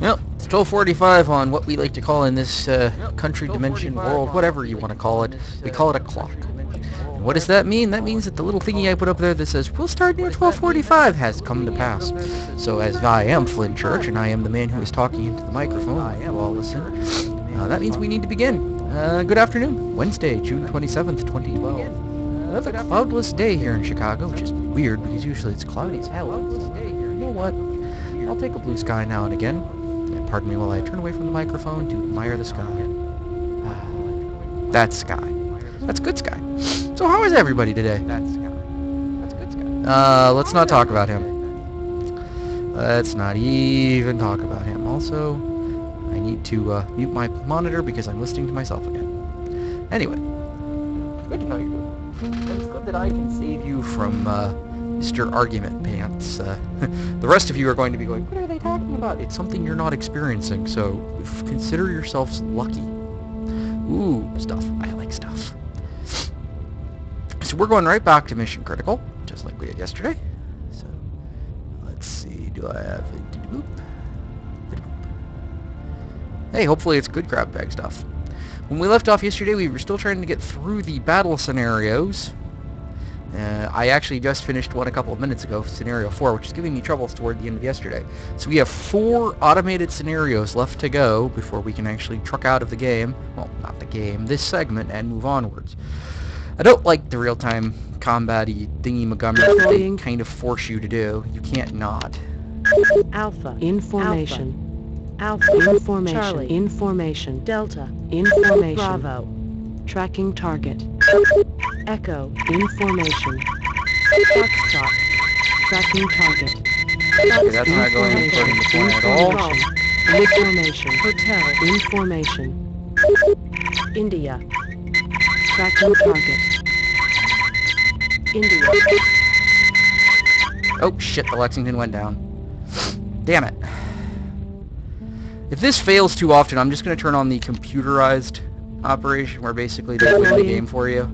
Well, it's 12:45 on what we like to call in this country, dimension, world, whatever you want to call it. We call it a clock. And what does that mean? That means that the little thingy I put up there that says, we'll start near 12:45 has come to pass. So as I am Flynn Church, and I am the man who is talking into the microphone, while you all listen, that means we need to begin. Good afternoon. Wednesday, June 27th, 2012. Another cloudless day here in Chicago, which is weird because usually it's cloudy as hell. You know what? I'll take a blue sky now and again. Pardon me while I turn away from the microphone to admire the sky. That's sky. That's good sky. So how is everybody today? That's good sky. Let's not talk about him. Let's not even talk about him. Also, I need to mute my monitor because I'm listening to myself again. Anyway, good to know you're doing. It's good that I can save you from Mr. Argument Pants. The rest of you are going to be going, what are they talking about? It's something you're not experiencing, so consider yourselves lucky. Ooh, stuff. I like stuff. So we're going right back to Mission Critical, just like we did yesterday. So, let's see, do I have a... Hey, hopefully it's good grab bag stuff. When we left off yesterday, we were still trying to get through the battle scenarios. I actually just finished one a couple of minutes ago, Scenario 4, which is giving me troubles toward the end of yesterday. So we have 4 automated scenarios left to go before we can actually truck out of the game. Well, not the game, this segment, and move onwards. I don't like the real-time combat-y thingy-magummy that they kind of force you to do. You can't not. Alpha. Information. Alpha. Information. Charlie. Information. Delta. Information. Bravo. Tracking target. Echo. Information. Foxtrot. Tracking target. Okay, that's not going according to plan at all. Information. Hotel. Information. India. Tracking target. India. Oh shit, the Lexington went down. Damn it. If this fails too often, I'm just going to turn on the computerized operation where basically they win the game for you.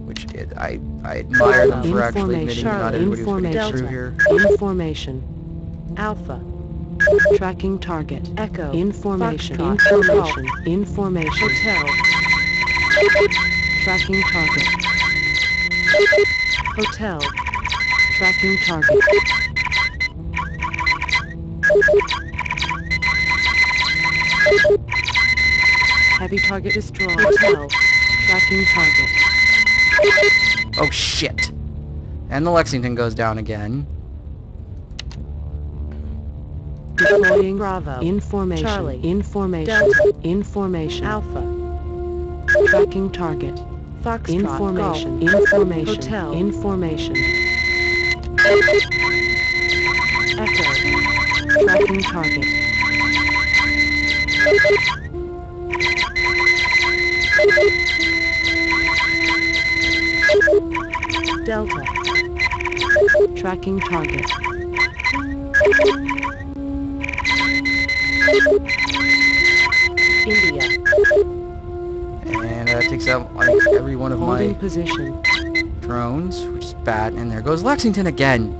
Which I admire them for actually admitting that not everybody was going to get through here. Information. Alpha. Tracking target. Echo. Information. Information. Information. Hotel. Tracking target. Hotel. Tracking target. Heavy target destroyed. Hotel. Tracking target. Oh shit. And the Lexington goes down again. Deploying Bravo. Information. Charlie. Information. Delta. Information. Alpha. Tracking target. Foxtrot. Information. Golf. Information. Hotel. Information. Echo. Tracking target. Delta. Tracking target. India. And that takes out like every one of Holding my position. drones, which is bad. And there goes Lexington again.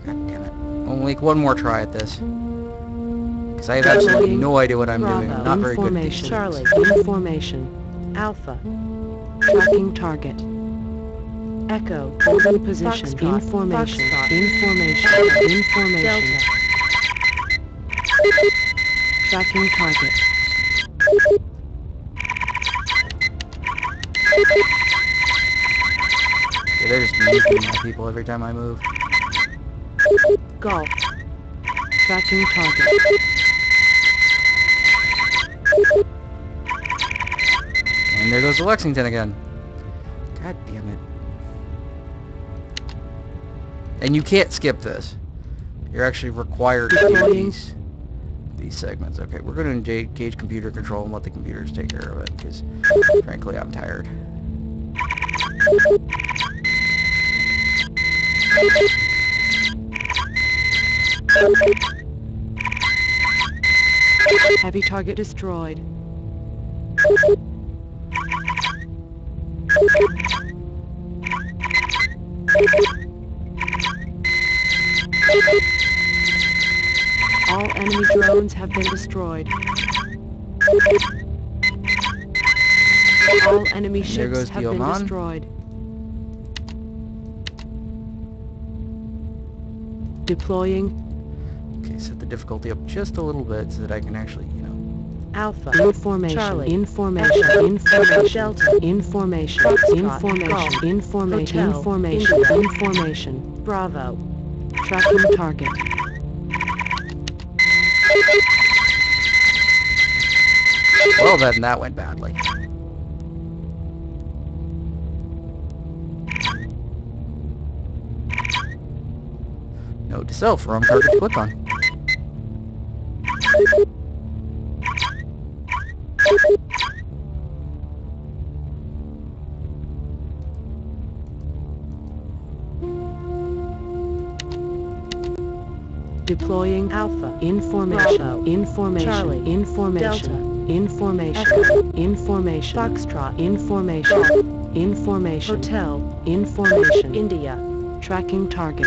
God damn it. I'll make one more try at this. Because I have absolutely no idea what I'm doing. I'm not very good at these Information. things. Charlie. Information. Alpha. Tracking target. Echo. Holding position. Foxtrot. Information. Foxtrot. Information. Information. Delta. Tracking target. Yeah, they're just nuking my people every time I move. Golf. Tracking target. And there goes the Lexington again. God damn it. And you can't skip this. You're actually required to do these segments. Okay, we're going to engage computer control and let the computers take care of it, because frankly I'm tired. Heavy target destroyed. All enemy drones have been destroyed. All enemy There ships goes have the been Oman. destroyed. Deploying Okay, set the difficulty up just a little bit so that I can actually, you know. Alpha. Information. Charlie. Information. Echo. Information. Delta. Information. Foxtrot. Information. Golf. Information. Hotel. Information. India. Information. Bravo. Tracking target. Well then, that went badly. Note to self, wrong target to click on. Deploying Alpha. information. Bravo. Information. Charlie. Information. Delta. Information. Echo. Information. Foxtrot. Information. Golf. Information. Hotel. Information. India. Tracking target.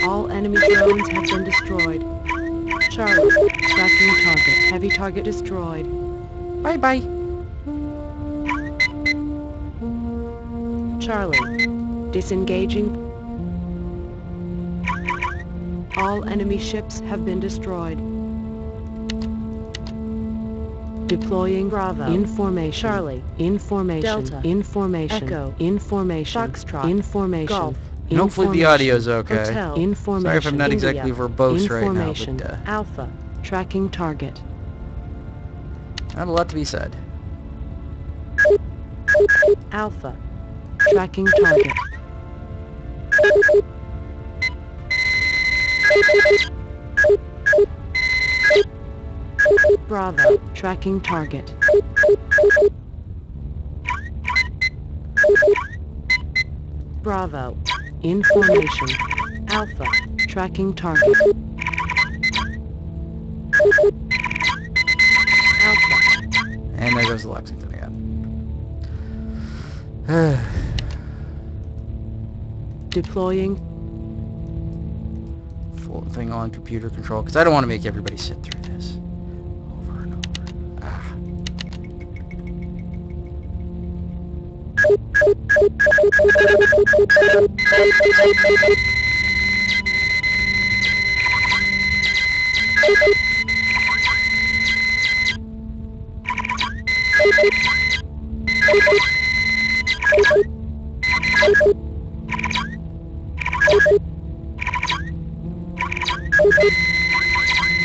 All enemy drones have been destroyed. Charlie. Tracking target. Heavy target destroyed. Bye-bye. Charlie. Disengaging. All enemy ships have been destroyed. Deploying Bravo. information. Charlie. Information. Delta. Information. Echo. Information. Foxtrot. Information. Golf. And hopefully the audio's okay. Hotel. Information. Sorry if I'm not India. exactly verbose right now, Information. but Alpha. Tracking target. not a lot to be said. Alpha. Tracking target. Bravo. Tracking target. Bravo. Information. Alpha. Tracking target. Alpha. And there goes the Lexington again. Deploying. Full thing on computer control, because I don't want to make everybody sit through this over and over. Ah.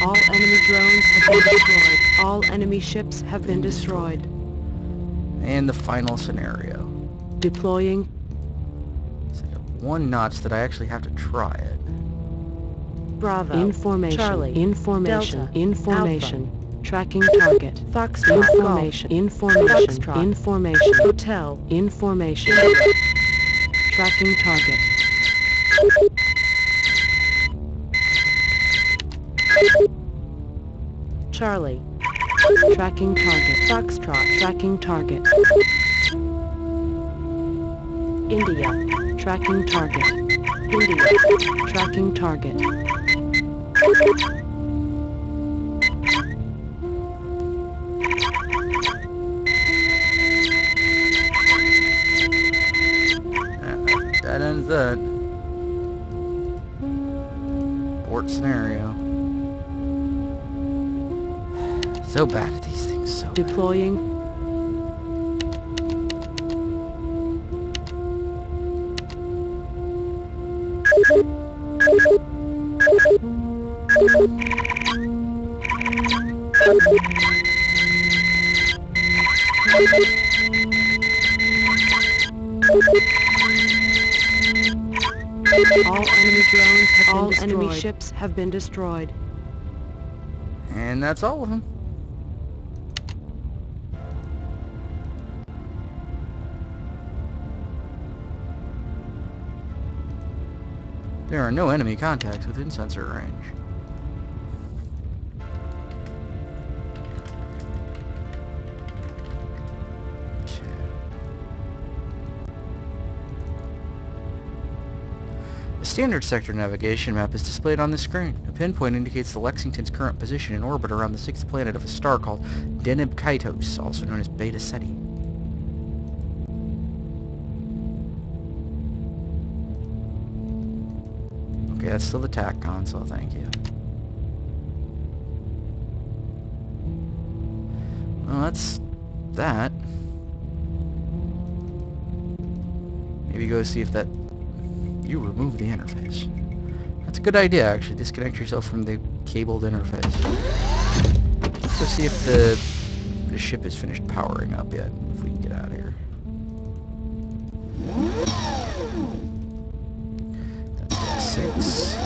All enemy drones have been destroyed. All enemy ships have been destroyed. And the final scenario. Deploying. Set up one notch that I actually have to try it. Bravo. Information. Charlie. Information. Delta. Information. Tracking target. Foxtrot. Information. Information. Foxtrot. Information. Hotel. Information. Tracking target. Charlie. Tracking target. Foxtrot. Tracking target. India. Tracking target. India. Tracking target. That ends that. Port scenario. So bad at these things, so bad. Deploying. All enemy drones have been All destroyed. enemy Ships have been destroyed. And that's all of them. There are no enemy contacts within sensor range. Standard sector navigation map is displayed on the screen. A pinpoint indicates the Lexington's current position in orbit around the sixth planet of a star called Deneb Kaitos, also known as Beta Ceti. Okay, that's still the TAC console, thank you. Well, that's that. Maybe go see if that... You remove the interface. That's a good idea, actually. Disconnect yourself from the cabled interface. Let's go see if the ship is finished powering up yet, if we can get out of here. That's deck 6.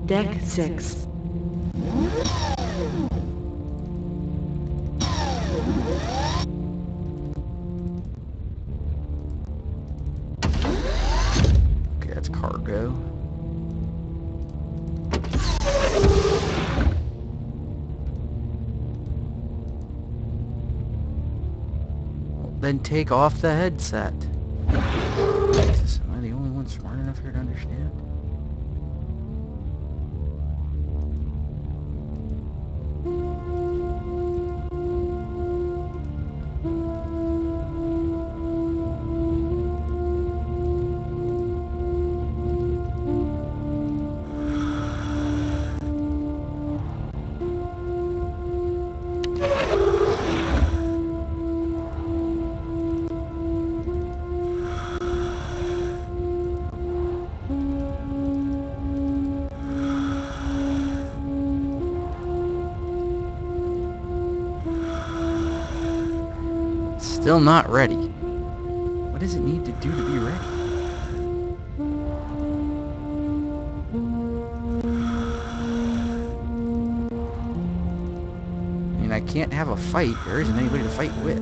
Deck 6. Okay, that's cargo. Then take off the headset. Jesus, am I the only one smart enough here to understand? Still not ready. What does it need to do to be ready? I mean, I can't have a fight. There isn't anybody to fight with.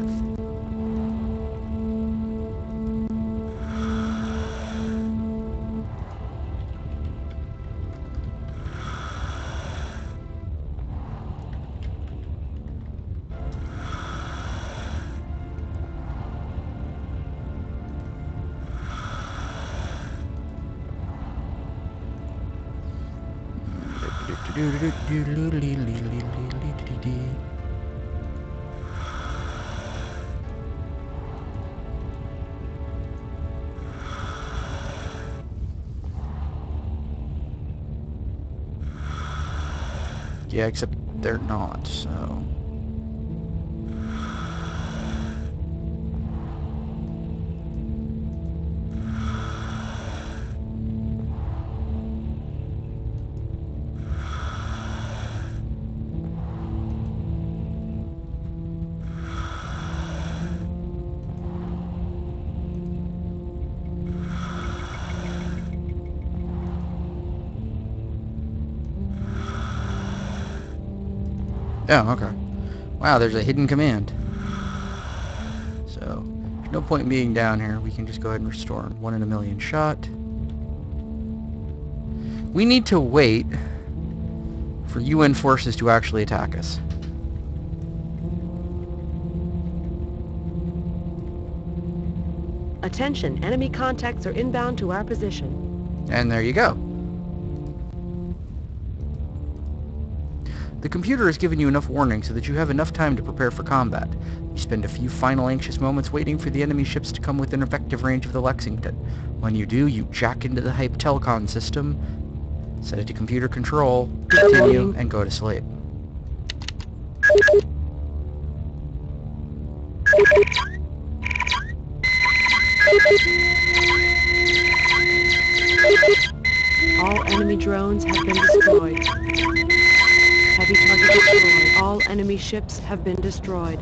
Yeah, except they're not, so... Oh, okay. Wow, there's a hidden command. So, there's no point in being down here. We can just go ahead and restore 1 in a million shot. We need to wait for UN forces to actually attack us. Attention, enemy contacts are inbound to our position. And there you go. The computer has given you enough warning so that you have enough time to prepare for combat. You spend a few final anxious moments waiting for the enemy ships to come within effective range of the Lexington. When you do, you jack into the Hype Telcon system, set it to computer control, continue, and go to sleep. All enemy drones have been destroyed. Heavy target destroyed. All enemy ships have been destroyed.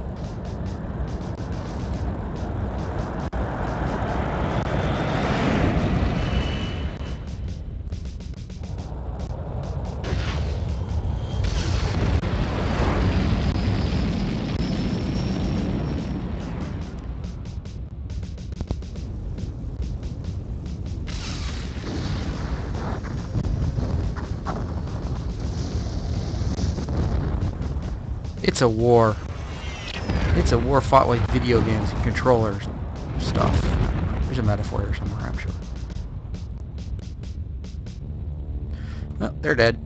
It's a war. It's a war fought like video games and controllers and stuff. There's a metaphor here somewhere, I'm sure. Oh, they're dead.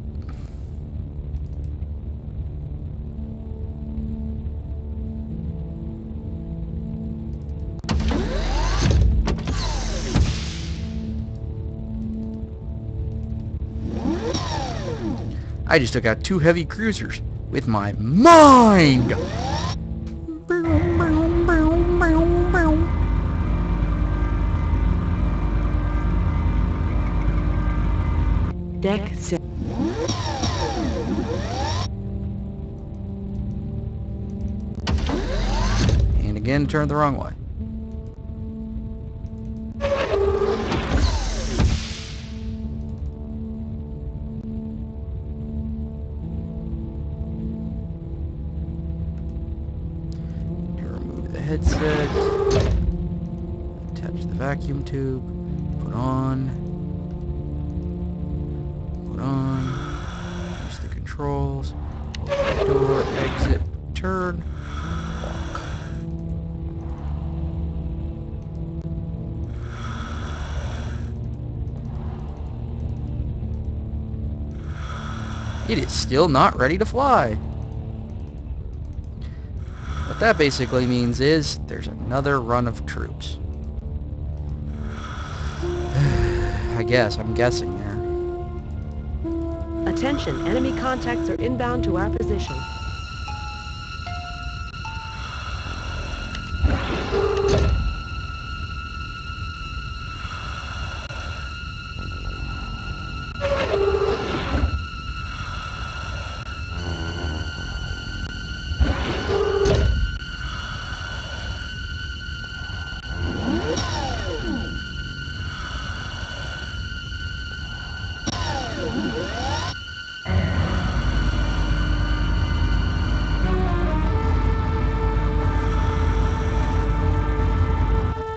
I just took out 2 heavy cruisers with my mind! Deck 6. And again, turned the wrong way. Remove the headset. Attach the vacuum tube. Put on. Use the controls. Open the door. Exit. Turn. Walk. It is still not ready to fly. What that basically means is there's another run of troops. I guess, I'm guessing there. Attention, enemy contacts are inbound to our position.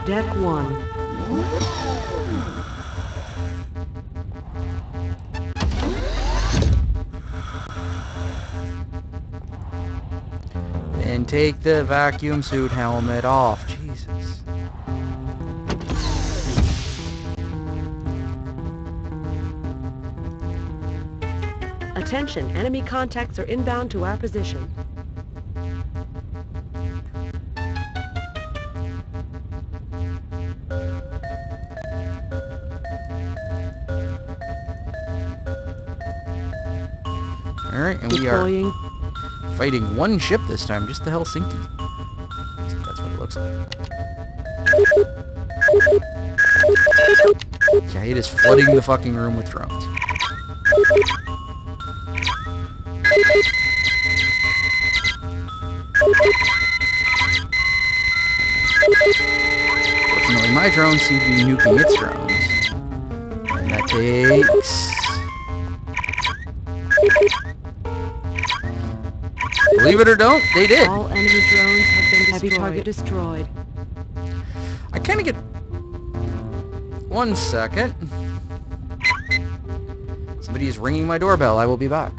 Deck 1. And take the vacuum suit helmet off. Jesus. Attention, enemy contacts are inbound to our position. Alright, and we are Deploying. fighting one ship this time, just the Helsinki. That's what it looks like. Yeah, it is flooding the fucking room with drones. Fortunately, my drones seem to be nuking its drones. And that takes... Believe it or don't, they did. All enemy drones have been destroyed. Heavy target destroyed. I kind of get... 1 second. Somebody is ringing my doorbell. I will be back.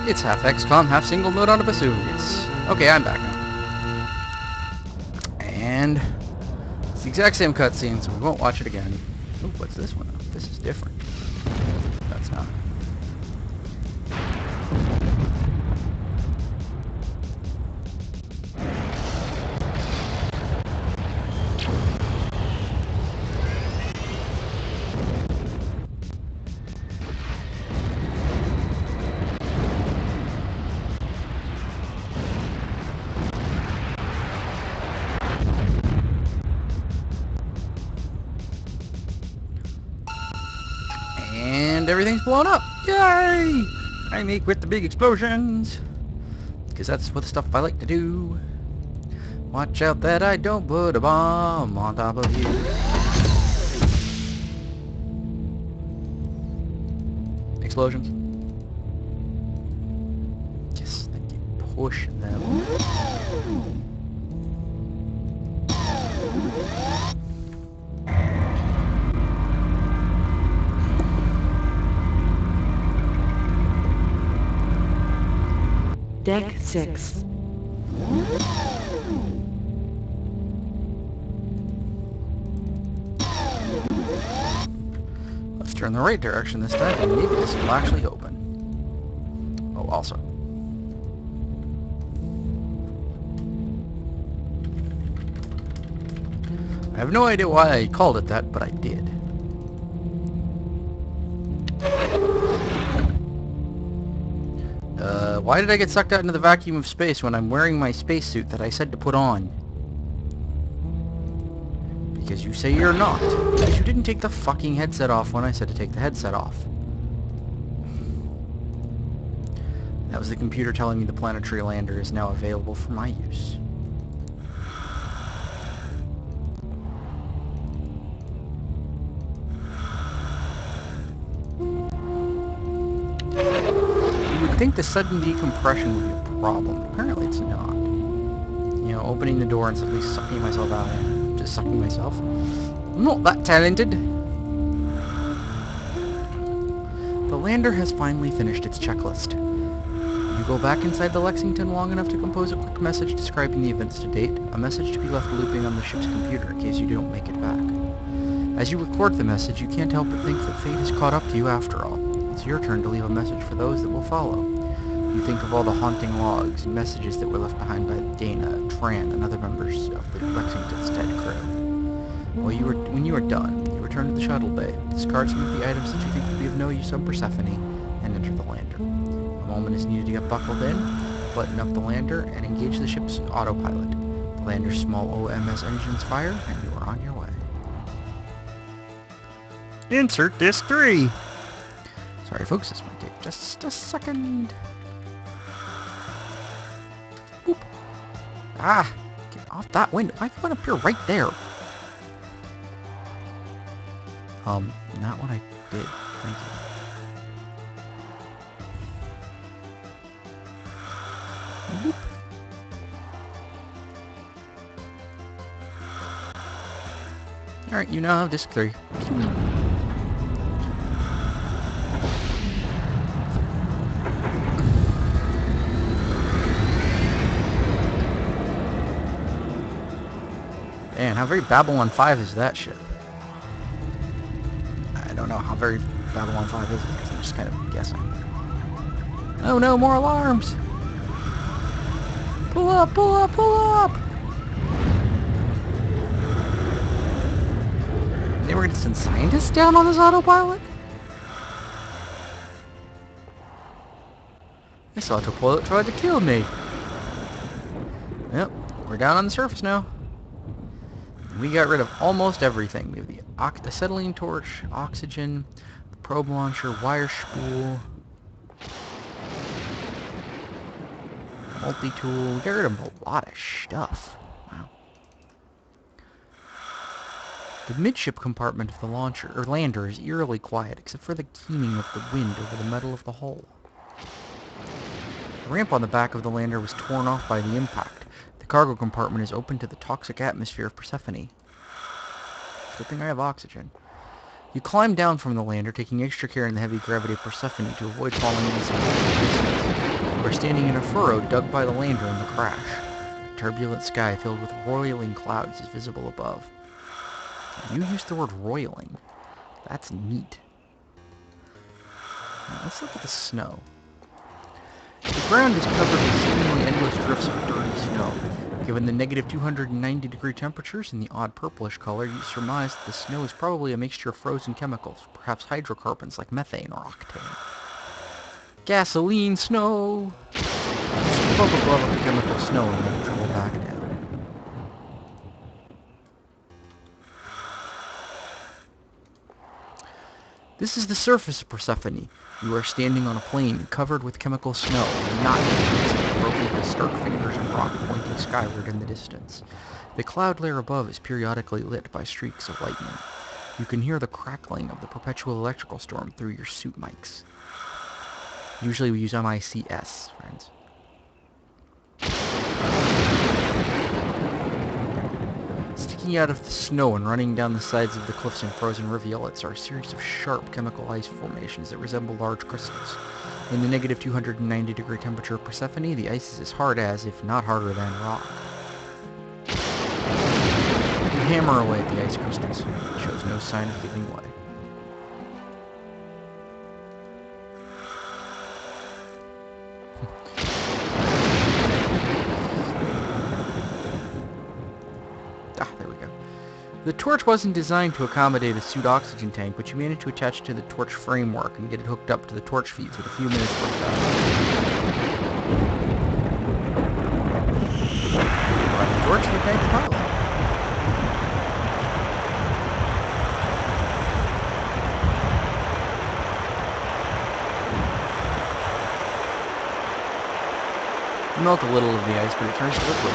It's half XCOM, half single mode on a Vesuvius. Okay, I'm back now. And it's the exact same cutscene, so we won't watch it again. Oh, what's this one? This is different. That's not. And everything's blown up. Yay! I make with the big explosions. Because that's what the stuff I like to do. Watch out that I don't put a bomb on top of you. Explosions. Yes, thank you. Push them. Deck 6. Let's turn the right direction this time, and maybe this will actually open. Oh, also. I have no idea why I called it that, but I did. Why did I get sucked out into the vacuum of space when I'm wearing my spacesuit that I said to put on? Because you say you're not. Because you didn't take the fucking headset off when I said to take the headset off. That was the computer telling me the planetary lander is now available for my use. You would think the sudden decompression would be a problem. Apparently it's not. You know, opening the door and simply sucking myself out and just sucking myself. I'm not that talented. The lander has finally finished its checklist. You go back inside the Lexington long enough to compose a quick message describing the events to date, a message to be left looping on the ship's computer in case you don't make it back. As you record the message, you can't help but think that fate has caught up to you after all. It's your turn to leave a message for those that will follow. You think of all the haunting logs and messages that were left behind by Dana, Tran, and other members of the Lexington's dead crew. When you are done, you return to the shuttle bay, discard some of the items that you think would be of no use on Persephone, and enter the lander. A moment is needed to get buckled in, button up the lander, and engage the ship's autopilot. The lander's small OMS engines fire, and you are on your way. Insert disc 3! Sorry folks, this might take just a second. Boop. Ah! Get off that window. I went up here right there. Not what I did. Thank you. Boop. Alright, you now have disc 3. Man, how very Babylon 5 is that ship? I don't know how very Babylon 5 is it, because I'm just kind of guessing. Oh no, more alarms! Pull up, pull up, pull up! They were gonna send scientists down on this autopilot? This autopilot tried to kill me. Yep, we're down on the surface now. We got rid of almost everything. We have the acetylene torch, oxygen, the probe launcher, wire spool, multi-tool. We got rid of a lot of stuff. Wow. The midship compartment of the launcher or lander is eerily quiet, except for the keening of the wind over the metal of the hull. The ramp on the back of the lander was torn off by the impact. The cargo compartment is open to the toxic atmosphere of Persephone. Good thing I have oxygen. You climb down from the lander, taking extra care in the heavy gravity of Persephone to avoid falling into some distance. You are standing in a furrow dug by the lander in the crash. A turbulent sky filled with roiling clouds is visible above. You used the word roiling. That's neat. Now, let's look at the snow. The ground is covered with seemingly endless drifts of dirty snow. Given the negative 290-degree temperatures and the odd purplish color, you surmise that the snow is probably a mixture of frozen chemicals, perhaps hydrocarbons like methane or octane. Gasoline snow! Scoop up a glove of the chemical snow and then dribble back down. This is the surface of Persephone. You are standing on a plain covered with chemical snow, and not broken by stark fingers of rock pointing skyward in the distance. The cloud layer above is periodically lit by streaks of lightning. You can hear the crackling of the perpetual electrical storm through your suit mics. Usually we use MICS, friends. Sticking out of the snow and running down the sides of the cliffs and frozen rivulets are a series of sharp chemical ice formations that resemble large crystals. In the negative 290-degree temperature of Persephone, the ice is as hard as, if not harder than, rock. You hammer away at the ice crystals. It shows no sign of giving way. The torch wasn't designed to accommodate a suit oxygen tank, but you managed to attach it to the torch framework and get it hooked up to the torch feeds with a few minutes worth of effort. Run the torch and the tank pilot. You melt a little of the ice, but it turns to liquid.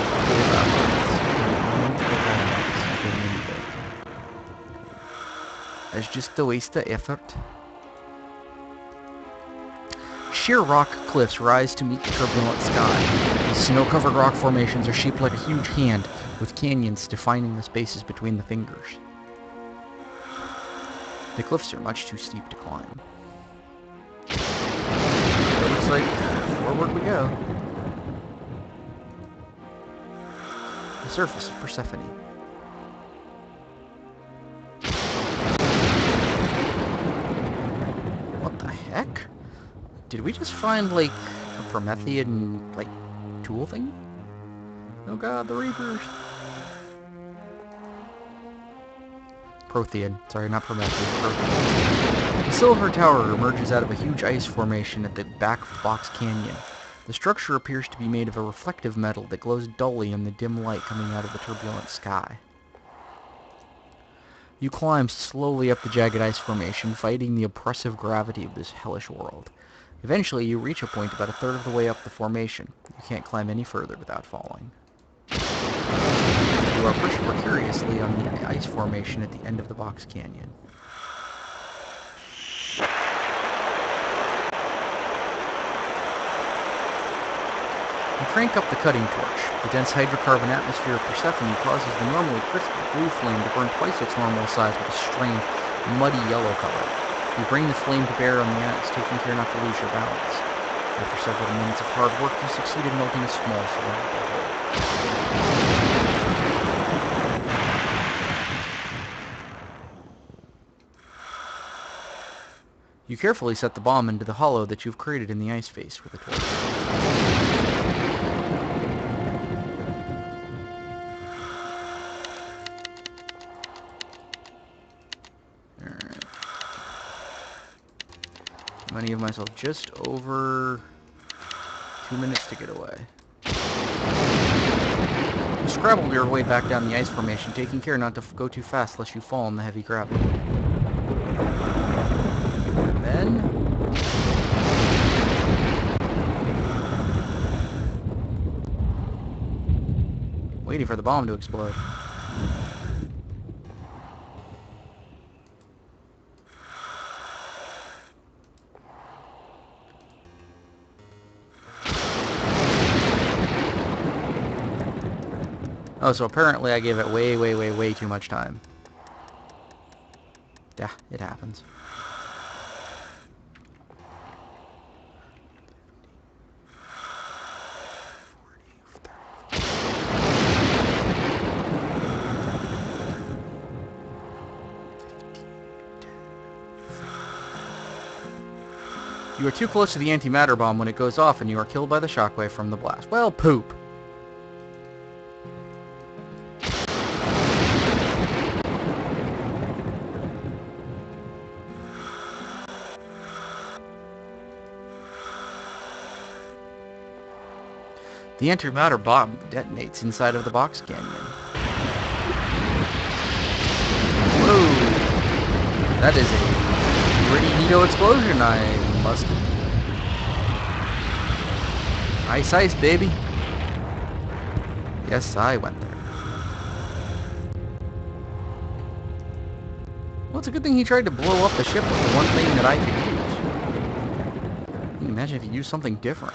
It's just a waste of effort. Sheer rock cliffs rise to meet the turbulent sky. These snow-covered rock formations are shaped like a huge hand, with canyons defining the spaces between the fingers. The cliffs are much too steep to climb. So it looks like forward we go. The surface of Persephone. Did we just find, like, a Promethean, like, tool thing? Oh god, the Reapers! Prothean. Sorry, not Promethean. Prothean. The Silver Tower emerges out of a huge ice formation at the back of Box Canyon. The structure appears to be made of a reflective metal that glows dully in the dim light coming out of the turbulent sky. You climb slowly up the jagged ice formation, fighting the oppressive gravity of this hellish world. Eventually, you reach a point about a third of the way up the formation. You can't climb any further without falling. You are pushed precariously on the ice formation at the end of the Box Canyon. You crank up the cutting torch. The dense hydrocarbon atmosphere of Persephone causes the normally crisp blue flame to burn twice its normal size with a strange, muddy yellow color. You bring the flame to bear on the axe, taking care not to lose your balance. After several minutes of hard work, you succeed in melting a small cylindrical hole. You carefully set the bomb into the hollow that you've created in the ice face with a torch. Alright. I'm gonna give myself just over 2 minutes to get away. You scrabble your way back down the ice formation, taking care not to go too fast lest you fall in the heavy gravity. And then... waiting for the bomb to explode. Oh, so apparently I gave it way too much time. Yeah, it happens. You are too close to the antimatter bomb when it goes off, and you are killed by the shockwave from the blast. Well, poop. The antimatter bomb detonates inside of the Box Canyon. Whoa! That is a pretty neato explosion, I must. Ice, ice, baby. Yes, I went there. Well, it's a good thing he tried to blow up the ship with the one thing that I could use. Can you imagine if he used something different?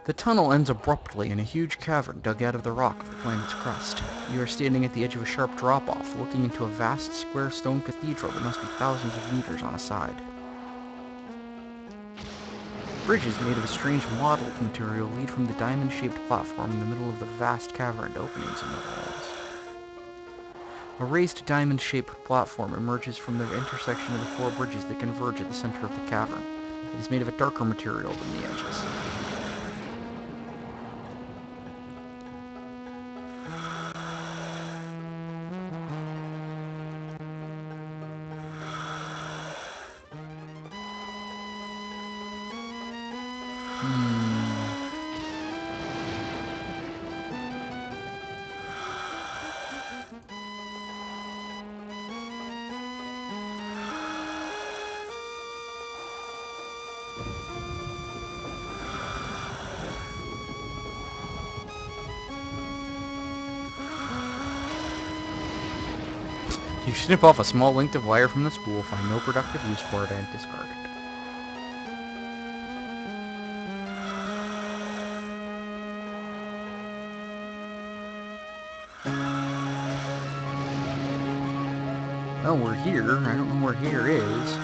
The tunnel ends abruptly in a huge cavern dug out of the rock of the planet's crust. You are standing at the edge of a sharp drop-off, looking into a vast square stone cathedral that must be thousands of meters on a side. Bridges made of a strange mottled material lead from the diamond-shaped platform in the middle of the vast cavern to openings in the walls. A raised diamond-shaped platform emerges from the intersection of the four bridges that converge at the center of the cavern. It is made of a darker material than the edges. You snip off a small length of wire from the spool, find no productive use for it, and discard it. Well, we're here. I don't know where here is.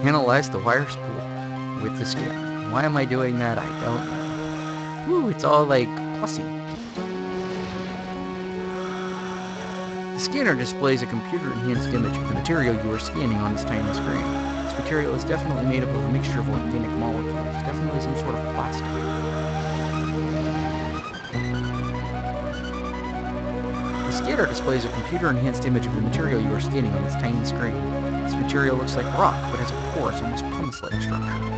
Analyze the wire spool with the scanner. Why am I doing that? I don't know. Woo, it's all like plussy. The scanner displays a computer-enhanced image of the material you are scanning on this tiny screen. This material is definitely made up of a mixture of organic molecules. Definitely some sort of plastic. The scanner displays a computer-enhanced image of the material you are scanning on this tiny screen. This material looks like rock, but has a porous, almost pumice-like structure.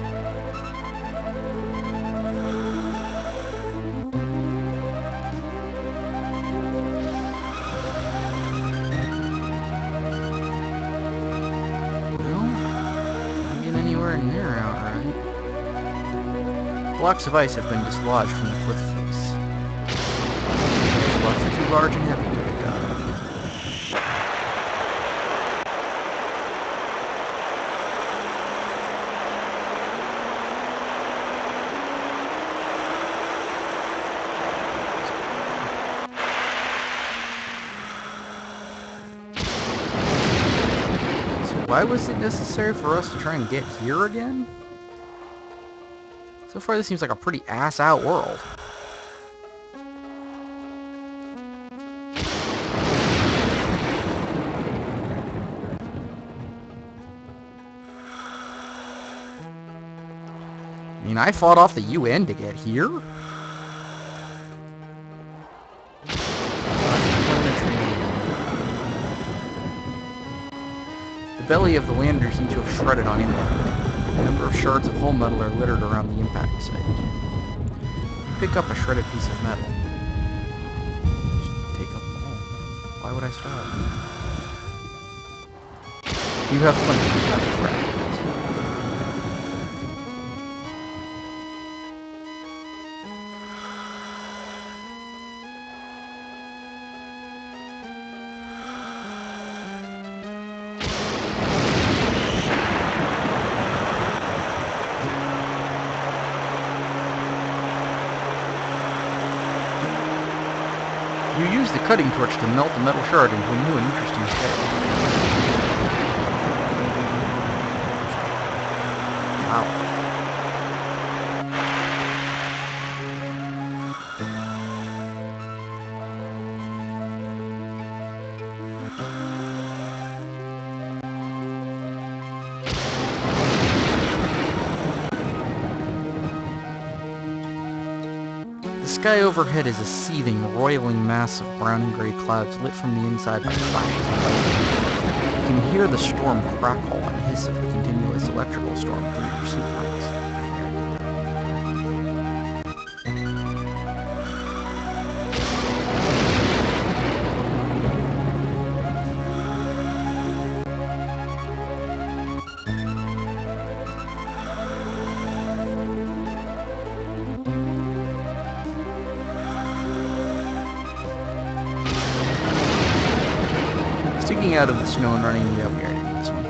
Blocks of ice have been dislodged from the cliff face. Those blocks are too large and heavy to pick up. So why was it necessary for us to try and get here again? So far, this seems like a pretty ass-out world. I mean, I fought off the UN to get here. The belly of the lander seems to have shredded on impact. A number of shards of hull metal are littered around the impact site. Pick up a shredded piece of metal. Just take up. Oh, why would I stop? You have plenty of metal fragments. You use the cutting torch to melt the metal shard into a new and interesting shape. Wow. The sky overhead is a seething, roiling mass of brown and gray clouds lit from the inside by flashes of lightning. You can hear the storm crackle and hiss of the continuous electrical storm through your suit ranks. Sticking out of the snow and running me up here. This one.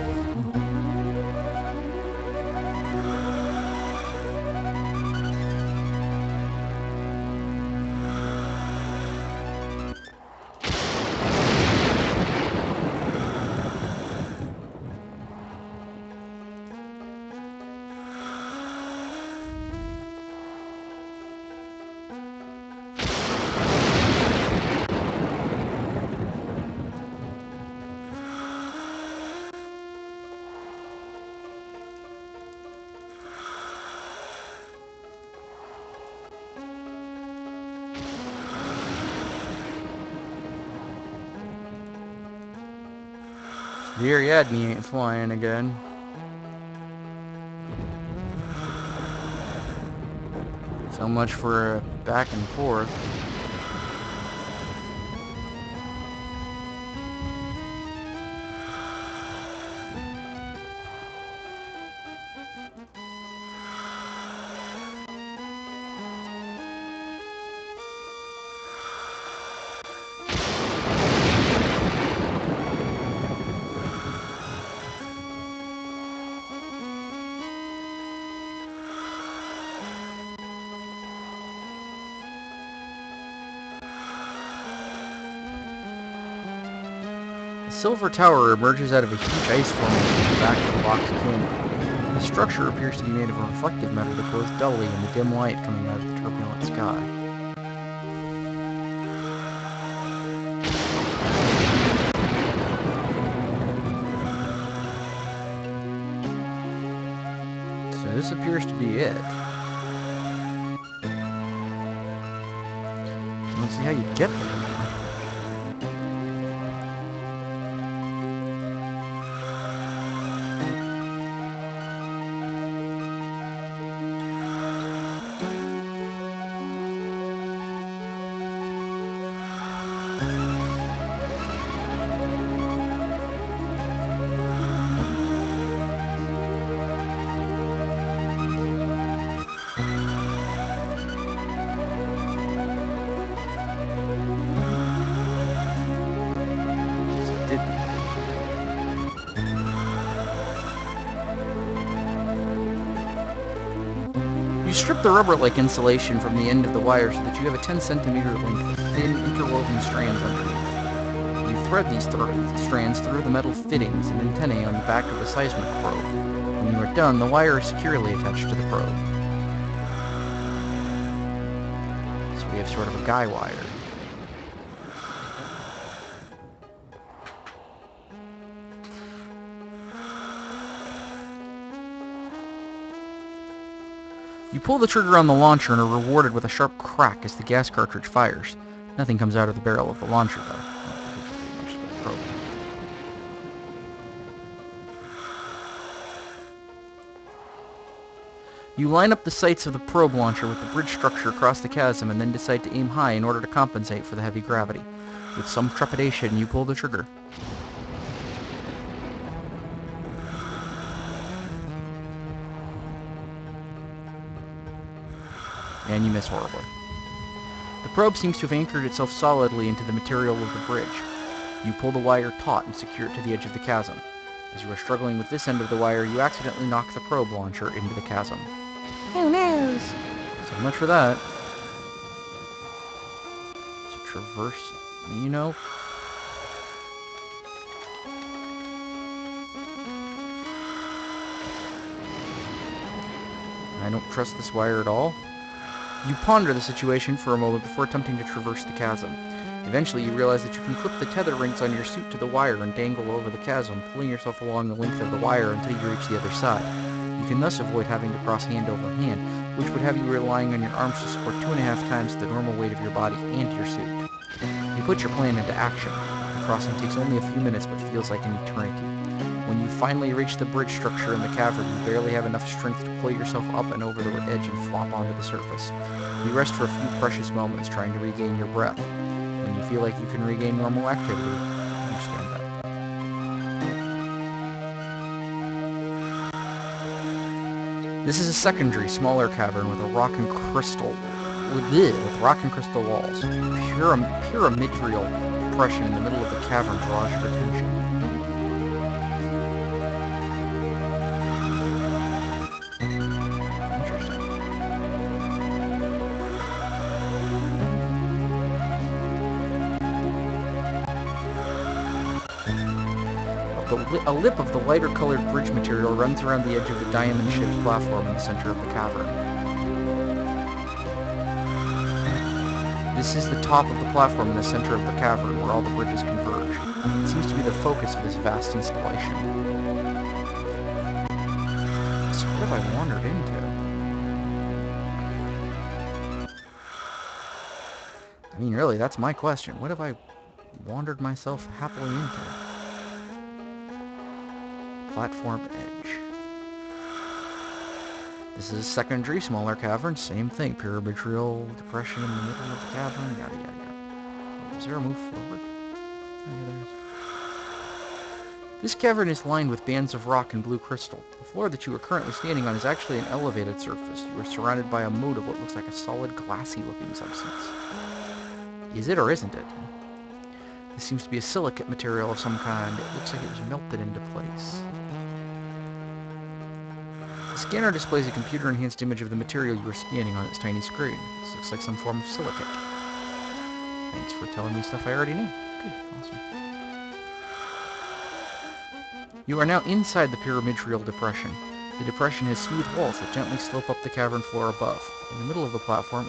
The Ariadne ain't flying again. So much for back and forth. The Silver Tower emerges out of a huge ice formation at the back of the box canyon. The structure appears to be made of a reflective metal that glows dully in the dim light coming out of the turbulent sky. So this appears to be it. I don't see how you get there. You strip the rubber-like insulation from the end of the wire so that you have a 10-centimeter length of thin, interwoven strands underneath. You thread these strands through the metal fittings and antennae on the back of the seismic probe. When you are done, the wire is securely attached to the probe. So we have sort of a guy wire. You pull the trigger on the launcher and are rewarded with a sharp crack as the gas cartridge fires. Nothing comes out of the barrel of the launcher, though. You line up the sights of the probe launcher with the bridge structure across the chasm and then decide to aim high in order to compensate for the heavy gravity. With some trepidation, you pull the trigger. And you miss horribly. The probe seems to have anchored itself solidly into the material of the bridge. You pull the wire taut and secure it to the edge of the chasm. As you are struggling with this end of the wire, you accidentally knock the probe launcher into the chasm. Who knows? So much for that. To traverse, you know. I don't trust this wire at all. You ponder the situation for a moment before attempting to traverse the chasm. Eventually, you realize that you can clip the tether rings on your suit to the wire and dangle over the chasm, pulling yourself along the length of the wire until you reach the other side. You can thus avoid having to cross hand over hand, which would have you relying on your arms to support 2.5 times the normal weight of your body and your suit. You put your plan into action. The crossing takes only a few minutes but feels like an eternity. When you finally reach the bridge structure in the cavern, you barely have enough strength to pull yourself up and over the edge and flop onto the surface. You rest for a few precious moments trying to regain your breath. When you feel like you can regain normal activity, you stand up. This is a secondary, smaller cavern with rock and crystal walls. Pyramidal depression in the middle of the cavern draws your attention. A lip of the lighter-colored bridge material runs around the edge of the diamond-shaped platform in the center of the cavern. This is the top of the platform in the center of the cavern, where all the bridges converge. It seems to be the focus of this vast installation. So what have I wandered into? I mean, really, that's my question. What have I wandered myself happily into? Platform edge. This is a secondary, smaller cavern. Same thing. Pyramidal depression in the middle of the cavern. Yada, yada, yada. Is there a move forward? Yeah, there is. This cavern is lined with bands of rock and blue crystal. The floor that you are currently standing on is actually an elevated surface. You are surrounded by a moat of what looks like a solid, glassy-looking substance. Is it or isn't it? This seems to be a silicate material of some kind. It looks like it was melted into place. The scanner displays a computer-enhanced image of the material you are scanning on its tiny screen. This looks like some form of silicate. Thanks for telling me stuff I already knew. Good, awesome. You are now inside the pyramidal depression. The depression has smooth walls that gently slope up the cavern floor above. In the middle of the platform,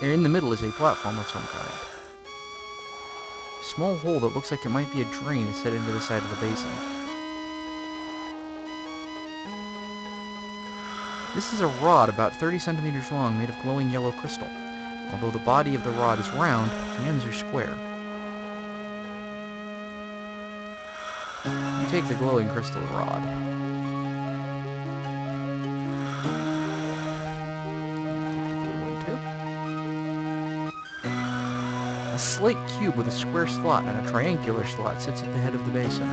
is a platform of some kind. A small hole that looks like it might be a drain is set into the side of the basin. This is a rod about 30 centimeters long made of glowing yellow crystal. Although the body of the rod is round, the ends are square. You take the glowing crystal rod. A slate cube with a square slot and a triangular slot sits at the head of the basin.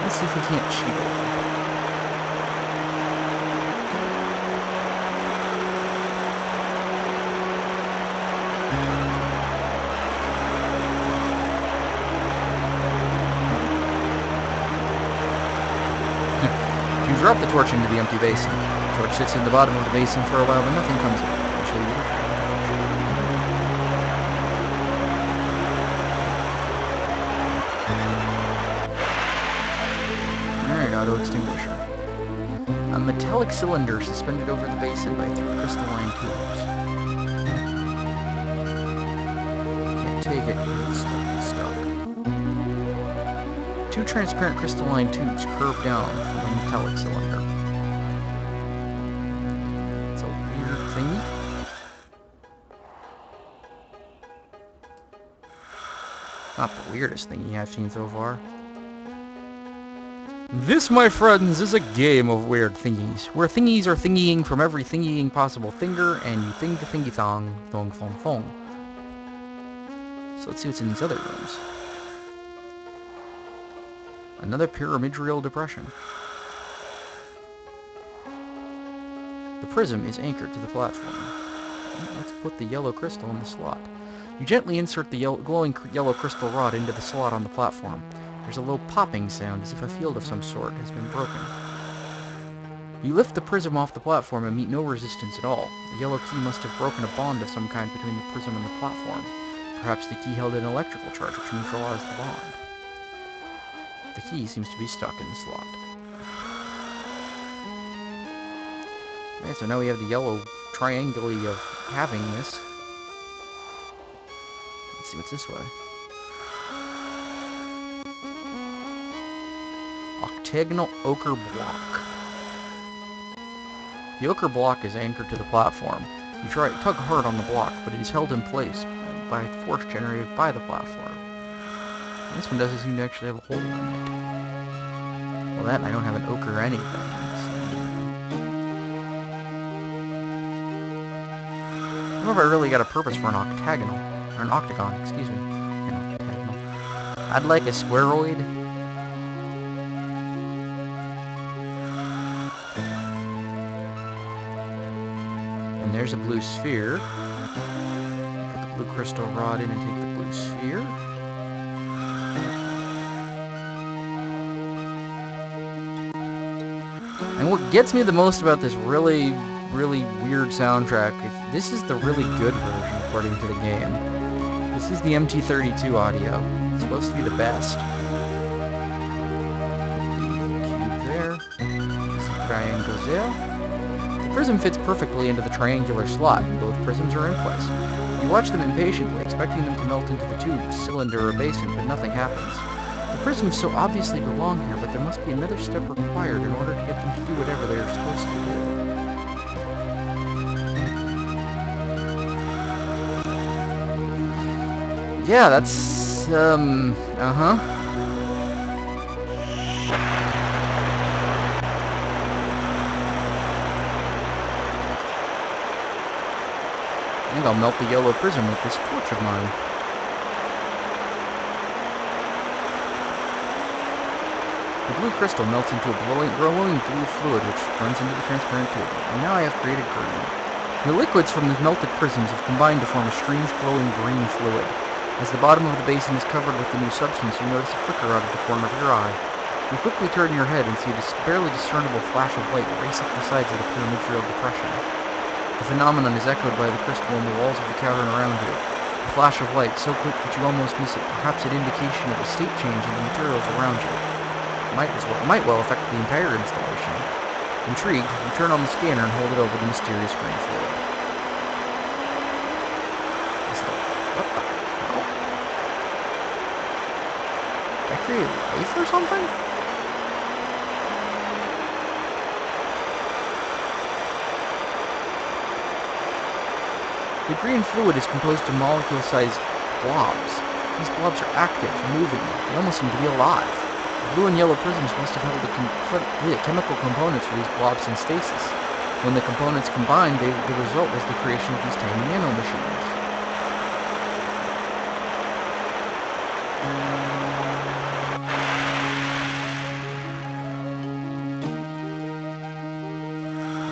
Let's see if we can't cheat it. You drop the torch into the empty basin. The torch sits in the bottom of the basin for a while, but nothing comes of it. Eventually, Alright, auto extinguisher. A metallic cylinder suspended over the basin by 3 crystalline tubes. Can't take it because it's stuck. 2 transparent crystalline tubes curve down from the metallic cylinder. It's a weird thingy. Not the weirdest thing you have seen so far. This, my friends, is a game of weird thingies, where thingies are thingying from every thingying possible finger, and you thing to thingy thong, thong thong thong. So let's see what's in these other rooms. Another pyramidal depression. The prism is anchored to the platform. Let's put the yellow crystal in the slot. You gently insert the glowing yellow crystal rod into the slot on the platform. There's a low popping sound, as if a field of some sort has been broken. You lift the prism off the platform and meet no resistance at all. The yellow key must have broken a bond of some kind between the prism and the platform. Perhaps the key held an electrical charge which neutralized the bond. The key seems to be stuck in the slot. Okay, so now we have the yellow triangle of having this. Let's see what's this way. Octagonal ochre block. The ochre block is anchored to the platform. You tug hard on the block, but it is held in place by force generated by the platform. This one doesn't seem to actually have a hole in it. Well, that and I don't have an ochre or anything. So. I don't know if I really got a purpose for an octagonal. Or an octagon, excuse me. An octagonal. I'd like a squareoid. And there's a blue sphere. Put the blue crystal rod in and take the blue sphere. And what gets me the most about this really weird soundtrack, this is the really good version according to the game. This is the MT32 audio. It's supposed to be the best. Cube there. Some triangles there. The prism fits perfectly into the triangular slot, and both prisms are in place. You watch them impatiently, expecting them to melt into the tube, cylinder, or basin, but nothing happens. The prisms so obviously belong here, but there must be another step required in order to get them to do whatever they are supposed to do. Yeah, that's, uh-huh. I think I'll melt the yellow prism with this torch of mine. The blue crystal melts into a glowing blue fluid which runs into the transparent tube, and now I have created green. The liquids from the melted prisms have combined to form a strange glowing green fluid. As the bottom of the basin is covered with the new substance, you notice a flicker out of the corner of your eye. You quickly turn your head and see a barely discernible flash of light race up the sides of the pyramid trail depression. The phenomenon is echoed by the crystal on the walls of the cavern around you. A flash of light so quick that you almost miss it, perhaps an indication of a state change in the materials around you. It might well affect the entire installation. Intrigued, you turn on the scanner and hold it over the mysterious green fluid. What the hell? Did I create life or something? The green fluid is composed of molecule-sized blobs. These blobs are active, moving. They almost seem to be alive. The blue and yellow prisms must have held the chemical components for these blobs in stasis. When the components combined, the result was the creation of these tiny nanomachines.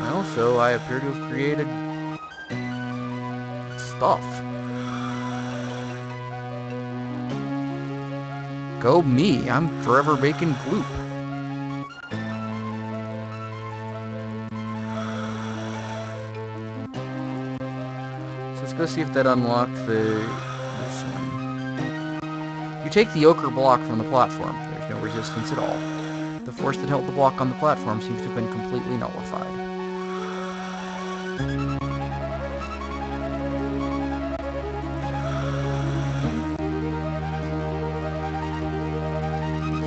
Well, so I appear to have created stuff. Go me, I'm forever baking gloop. So let's go see if that unlocked this one. You take the ochre block from the platform. There's no resistance at all. The force that held the block on the platform seems to have been completely nullified.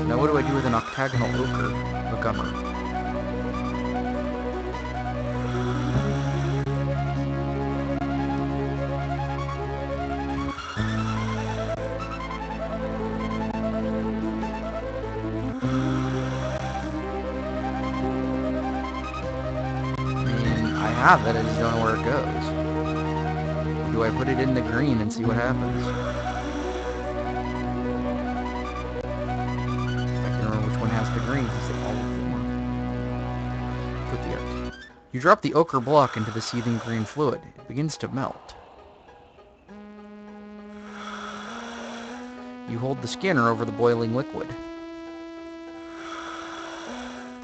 Now what do I do with an octagonal ochre? A gummer. And I have it, I just don't know where it goes. Do I put it in the green and see what happens? The green, is it all of them? Put the art. You drop the ochre block into the seething green fluid. It begins to melt. You hold the scanner over the boiling liquid.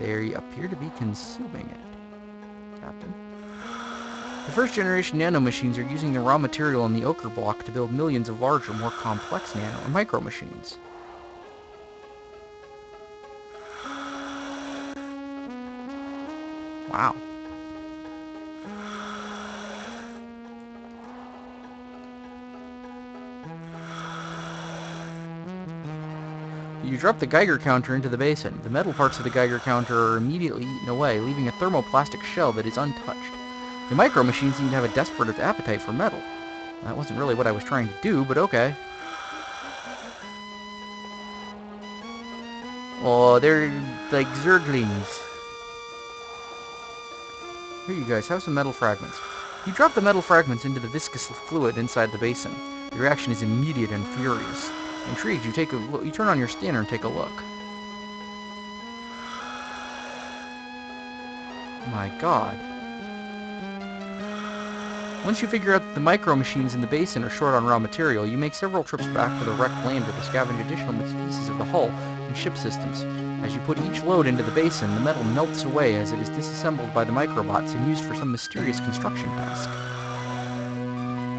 They appear to be consuming it, Captain. The first generation nanomachines are using the raw material in the ochre block to build millions of larger, more complex nano and micro machines. Wow. You drop the Geiger counter into the basin. The metal parts of the Geiger counter are immediately eaten away, leaving a thermoplastic shell that is untouched. The micro machines seem to have a desperate appetite for metal. That wasn't really what I was trying to do, but okay. Oh, they're like zerglings. Here you guys, have some metal fragments. You drop the metal fragments into the viscous fluid inside the basin. The reaction is immediate and furious. Intrigued, you turn on your scanner and take a look. My god. Once you figure out that the micro machines in the basin are short on raw material, you make several trips back to the wrecked lander to scavenge additional pieces of the hull and ship systems. As you put each load into the basin, the metal melts away as it is disassembled by the microbots and used for some mysterious construction task.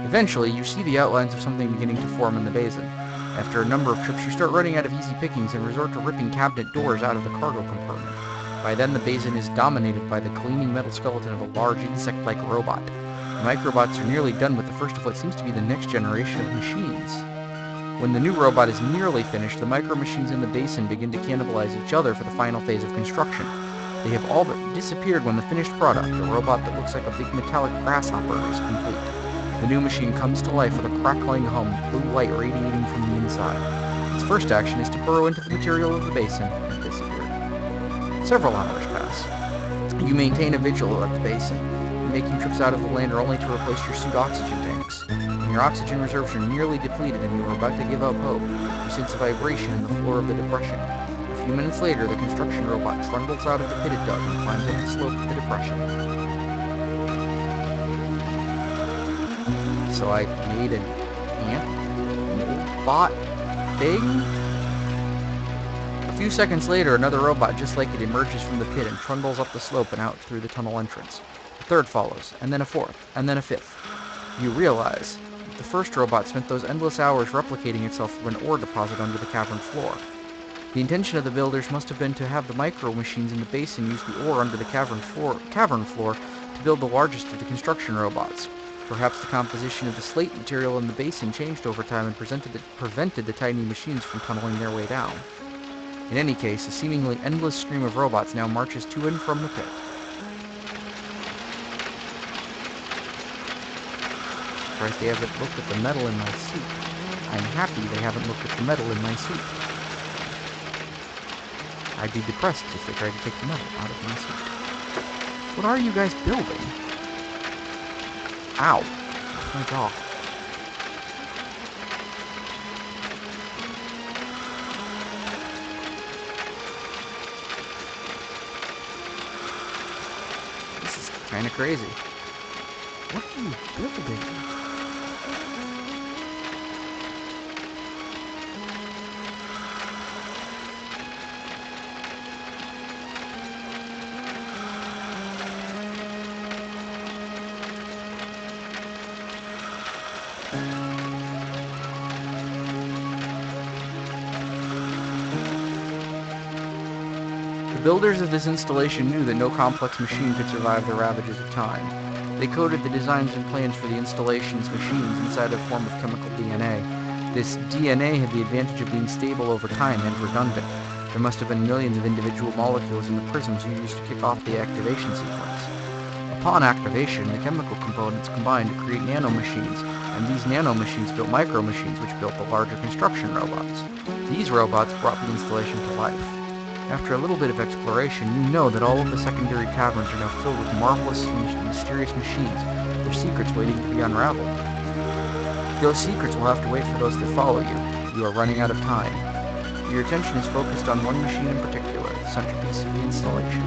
Eventually, you see the outlines of something beginning to form in the basin. After a number of trips, you start running out of easy pickings and resort to ripping cabinet doors out of the cargo compartment. By then, the basin is dominated by the gleaming metal skeleton of a large insect-like robot. The microbots are nearly done with the first of what seems to be the next generation of machines. When the new robot is nearly finished, the micro-machines in the basin begin to cannibalize each other for the final phase of construction. They have all but disappeared when the finished product, a robot that looks like a big metallic grasshopper, is complete. The new machine comes to life with a crackling hum, blue light radiating from the inside. Its first action is to burrow into the material of the basin and disappear. Several hours pass. You maintain a vigil at the basin, making trips out of the lander only to replace your suit oxygen tanks. When your oxygen reserves are nearly depleted and you are about to give up hope, you sense a vibration in the floor of the depression. A few minutes later, the construction robot trundles out of the pit it dug and climbs up the slope of the depression. So I made an ant bot thing? A few seconds later, another robot just like it emerges from the pit and trundles up the slope and out through the tunnel entrance. A third follows, and then a fourth, and then a fifth. You realize that the first robot spent those endless hours replicating itself from an ore deposit under the cavern floor. The intention of the builders must have been to have the micro machines in the basin use the ore under the cavern floor to build the largest of the construction robots. Perhaps the composition of the slate material in the basin changed over time and prevented the tiny machines from tunneling their way down. In any case, a seemingly endless stream of robots now marches to and from the pit. Surprised they haven't looked at the metal in my suit. I'm happy they haven't looked at the metal in my suit. I'd be depressed if they tried to take the metal out of my suit. What are you guys building? Ow. My jaw. This is kind of crazy. What are you building? The builders of this installation knew that no complex machine could survive the ravages of time. They coded the designs and plans for the installation's machines inside a form of chemical DNA. This DNA had the advantage of being stable over time and redundant. There must have been millions of individual molecules in the prisms you used to kick off the activation sequence. Upon activation, the chemical components combined to create nanomachines, and these nanomachines built micro-machines which built the larger construction robots. These robots brought the installation to life. After a little bit of exploration, you know that all of the secondary caverns are now filled with marvelous and mysterious machines, their secrets waiting to be unraveled. Those secrets will have to wait for those that follow you. You are running out of time. Your attention is focused on one machine in particular, the centerpiece of the installation.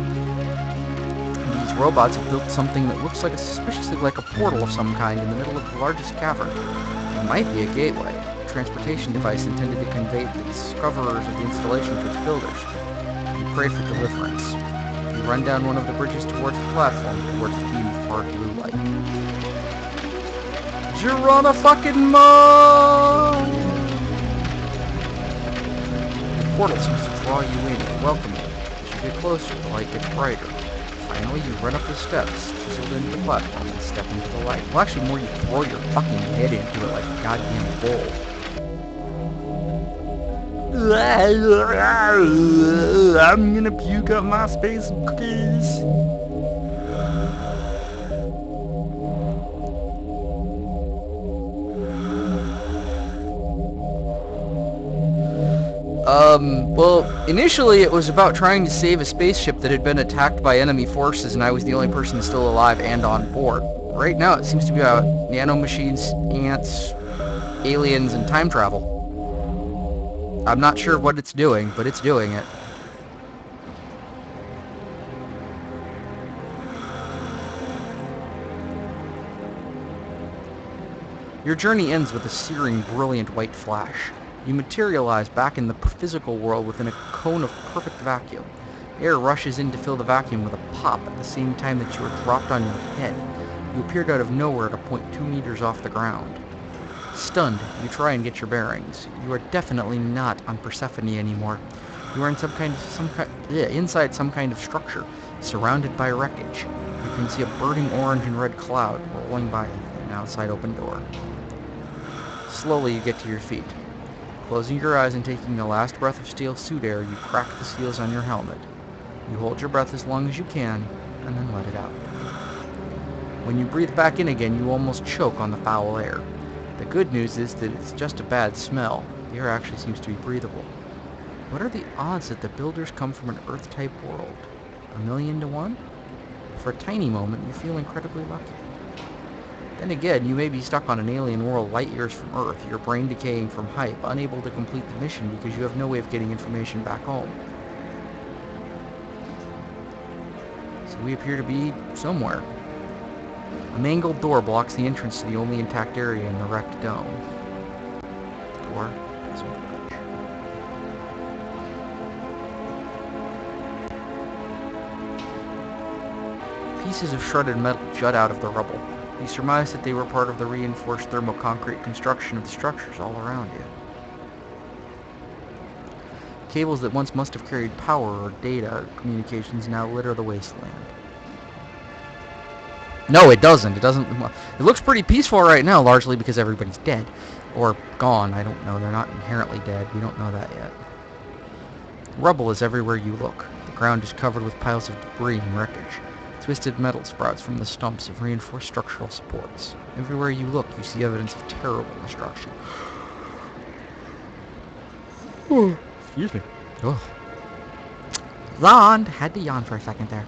These robots have built something that looks suspiciously like a portal of some kind in the middle of the largest cavern. It might be a gateway, a transportation device intended to convey the discoverers of the installation to its builders. You pray for deliverance. You run down one of the bridges towards the platform, towards the beam of hard blue light. Geronimo! The portal seems to draw you in and welcome you. As you get closer, the light gets brighter. Finally, you run up the steps, chiseled into the platform, and step into the light. Well, actually, more you throw your fucking head into it like a goddamn bull. I'm gonna puke up my space cookies. Well, initially it was about trying to save a spaceship that had been attacked by enemy forces, and I was the only person still alive and on board. Right now it seems to be about nanomachines, ants, aliens, and time travel. I'm not sure what it's doing, but it's doing it. Your journey ends with a searing, brilliant white flash. You materialize back in the physical world within a cone of perfect vacuum. Air rushes in to fill the vacuum with a pop at the same time that you are dropped on your head. You appeared out of nowhere at a point 2 meters off the ground. Stunned, you try and get your bearings. You are definitely not on Persephone anymore. You are in inside some kind of structure, surrounded by wreckage. You can see a burning orange and red cloud rolling by an outside open door. Slowly you get to your feet. Closing your eyes and taking the last breath of steel suit air, you crack the seals on your helmet. You hold your breath as long as you can, and then let it out. When you breathe back in again, you almost choke on the foul air. The good news is that it's just a bad smell. The air actually seems to be breathable. What are the odds that the builders come from an Earth-type world? 1,000,000 to 1? For a tiny moment, you feel incredibly lucky. Then again, you may be stuck on an alien world light years from Earth, your brain decaying from hype, unable to complete the mission because you have no way of getting information back home. So we appear to be somewhere. A mangled door blocks the entrance to the only intact area in the wrecked dome. The door doesn't budge. Pieces of shredded metal jut out of the rubble. You surmise that they were part of the reinforced thermoconcrete construction of the structures all around you. Cables that once must have carried power or data communications now litter the wasteland. No, it doesn't. It doesn't. It looks pretty peaceful right now, largely because everybody's dead. Or gone. I don't know. They're not inherently dead. We don't know that yet. Rubble is everywhere you look. The ground is covered with piles of debris and wreckage. Twisted metal sprouts from the stumps of reinforced structural supports. Everywhere you look, you see evidence of terrible destruction. Excuse me. Ugh. Yawned. Had to yawn for a second there.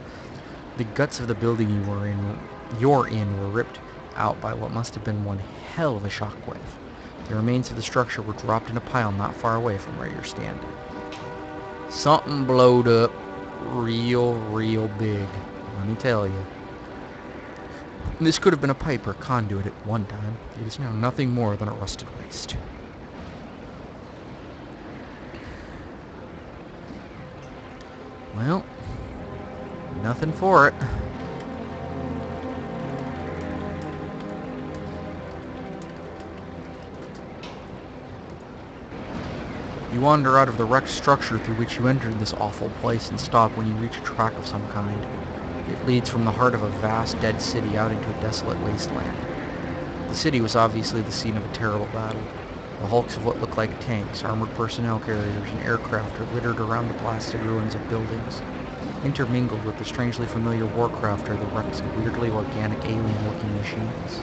The guts of the building you're in were ripped out by what must have been one hell of a shockwave. The remains of the structure were dropped in a pile not far away from where you're standing. Something blowed up real big, let me tell you. This could have been a pipe or conduit at one time. It is now nothing more than a rusted waste. Well, nothing for it. You wander out of the wrecked structure through which you entered this awful place and stop when you reach a track of some kind. It leads from the heart of a vast, dead city out into a desolate wasteland. The city was obviously the scene of a terrible battle. The hulks of what looked like tanks, armored personnel carriers, and aircraft are littered around the blasted ruins of buildings. Intermingled with the strangely familiar warcraft are the wrecks of weirdly organic alien-looking machines.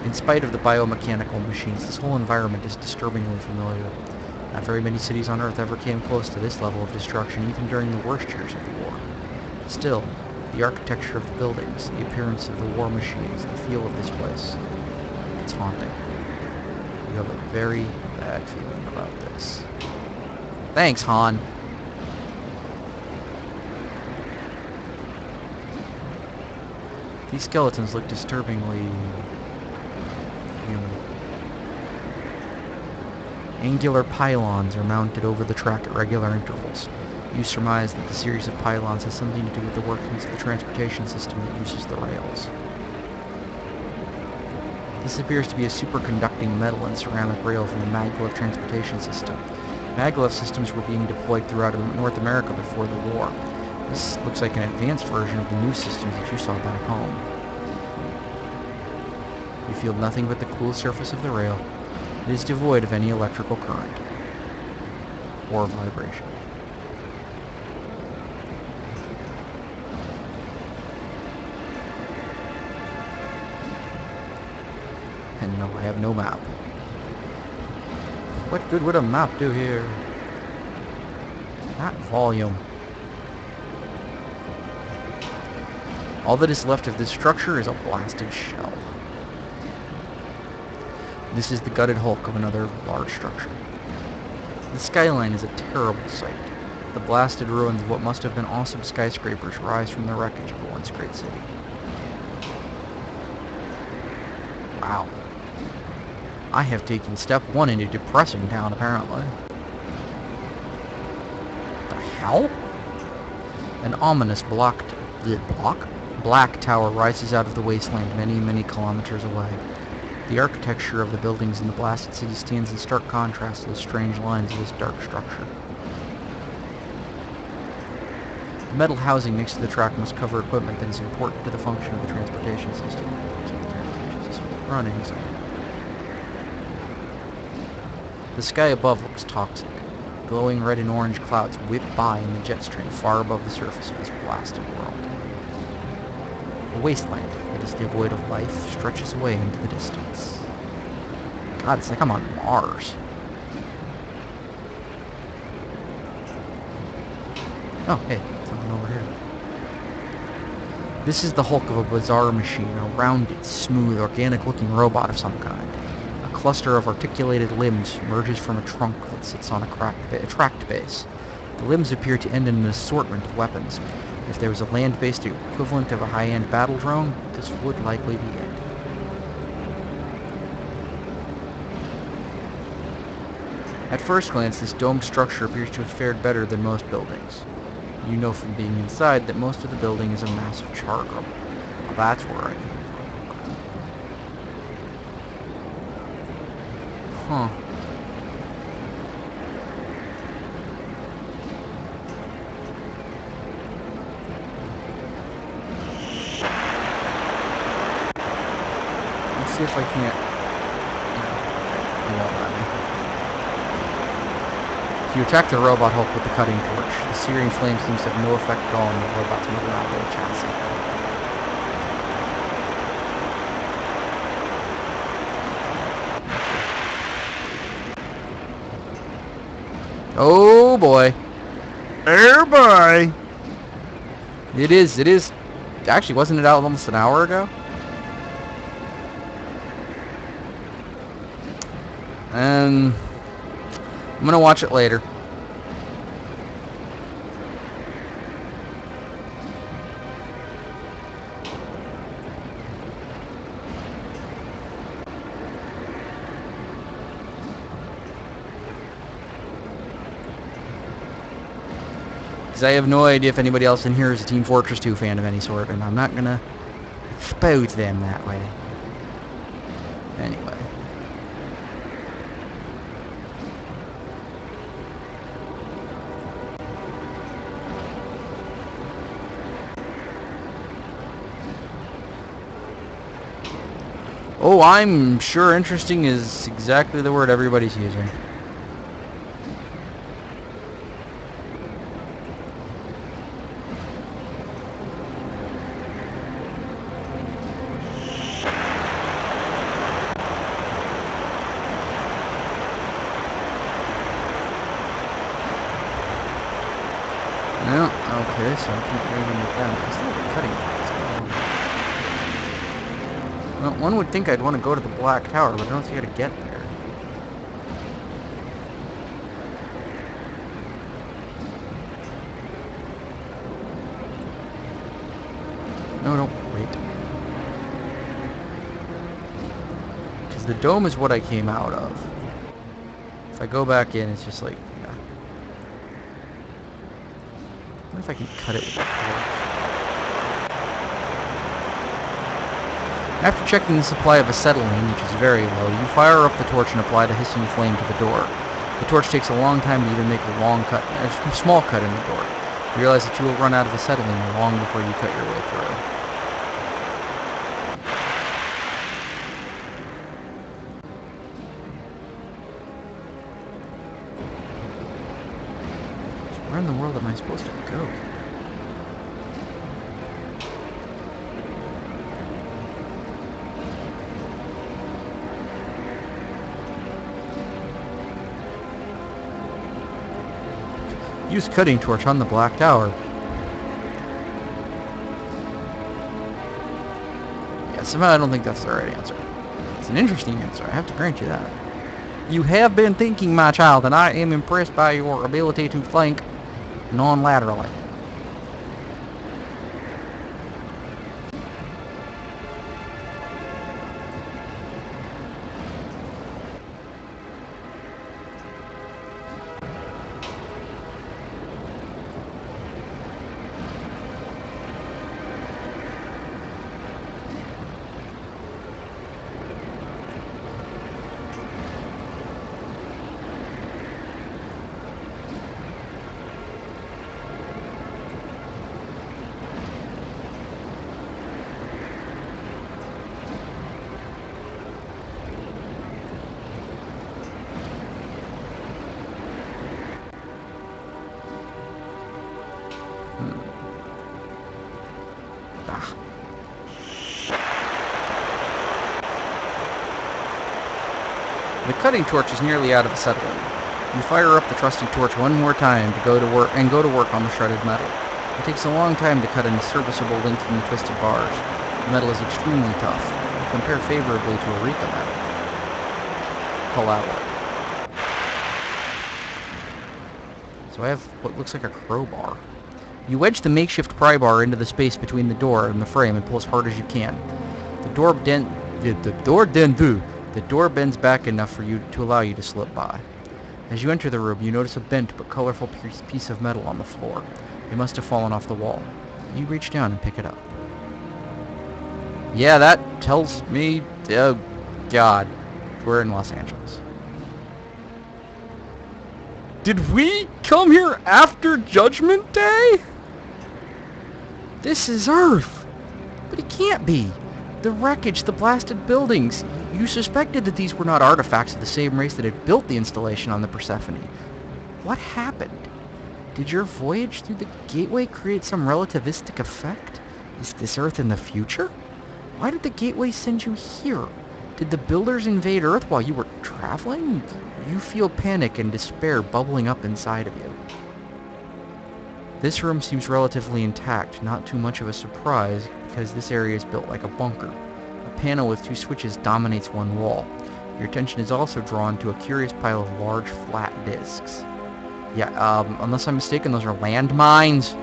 In spite of the biomechanical machines, this whole environment is disturbingly familiar. Not very many cities on Earth ever came close to this level of destruction, even during the worst years of the war. Still, the architecture of the buildings, the appearance of the war machines, the feel of this place, it's haunting. You have a very bad feeling about this. Thanks, Han. These skeletons look disturbingly human. Angular pylons are mounted over the track at regular intervals. You surmise that the series of pylons has something to do with the workings of the transportation system that uses the rails. This appears to be a superconducting metal and ceramic rail from the maglev transportation system. Maglev systems were being deployed throughout North America before the war. This looks like an advanced version of the new systems that you saw back home. You feel nothing but the cool surface of the rail. It is devoid of any electrical current or vibration. And no, I have no map. What good would a map do here? Not volume. All that is left of this structure is a blasted shell. This is the gutted hulk of another large structure. The skyline is a terrible sight. The blasted ruins of what must have been awesome skyscrapers rise from the wreckage of a once great city. Wow. I have taken step one into depressing town, apparently. The hell? An ominous black tower rises out of the wasteland many kilometers away. The architecture of the buildings in the blasted city stands in stark contrast to the strange lines of this dark structure. The metal housing next to the track must cover equipment that is important to the function of the transportation system. Running. The sky above looks toxic. Glowing red and orange clouds whip by in the jet stream far above the surface of this blasted world. A wasteland that is devoid of life stretches away into the distance. God, it's like I'm on Mars. Oh, hey, something over here. This is the hulk of a bizarre machine, a rounded, smooth, organic-looking robot of some kind. A cluster of articulated limbs emerges from a trunk that sits on a tracked base. The limbs appear to end in an assortment of weapons. If there was a land-based equivalent of a high-end battle drone, this would likely be it. At first glance, this domed structure appears to have fared better than most buildings. You know from being inside that most of the building is a massive char That's where I came from. Huh. Let's see if I can't. It won't let me. You attack the robot Hulk with the cutting torch. The searing flame seems to have no effect at all on the robot's mother chassis. Oh boy. Oh boy. It is. Actually, wasn't it out almost an hour ago? And I'm gonna watch it later. Because I have no idea if anybody else in here is a Team Fortress 2 fan of any sort, and I'm not gonna expose them that way. Anyway. Oh, I'm sure interesting is exactly the word everybody's using. Well, okay, so I keep moving with them. I still have a cutting path. Well, one would think I'd want to go to the Black Tower, but I don't see how to get there. No, don't wait. Because the dome is what I came out of. If I go back in, it's just like, yeah. I wonder if I can cut it with the torch. After checking the supply of acetylene, which is very low, you fire up the torch and apply the hissing flame to the door. The torch takes a long time to even make a small cut in the door. You realize that you will run out of acetylene long before you cut your way through. So where in the world am I supposed to go? Use cutting torch on the Black Tower. Yeah, somehow I don't think that's the right answer. It's an interesting answer, I have to grant you that. You have been thinking, my child, and I am impressed by your ability to think non-laterally. The cutting torch is nearly out of acetylene. You fire up the trusty torch one more time to go to work on the shredded metal. It takes a long time to cut any serviceable links in the twisted bars. The metal is extremely tough. Compare favorably to Eureka metal. Pull alloy. So I have what looks like a crowbar. You wedge the makeshift pry bar into the space between the door and the frame and pull as hard as you can. The door bends back enough for you to allow you to slip by. As you enter the room, you notice a bent but colorful piece of metal on the floor. It must have fallen off the wall. You reach down and pick it up. Yeah, that tells me, oh God, we're in Los Angeles. Did we come here after Judgment Day? This is Earth. But it can't be. The wreckage, the blasted buildings. You suspected that these were not artifacts of the same race that had built the installation on the Persephone. What happened? Did your voyage through the Gateway create some relativistic effect? Is this Earth in the future? Why did the Gateway send you here? Did the builders invade Earth while you were traveling? You feel panic and despair bubbling up inside of you. This room seems relatively intact, not too much of a surprise because this area is built like a bunker. A panel with 2 switches dominates one wall. Your attention is also drawn to a curious pile of large, flat discs. Yeah, unless I'm mistaken, those are landmines.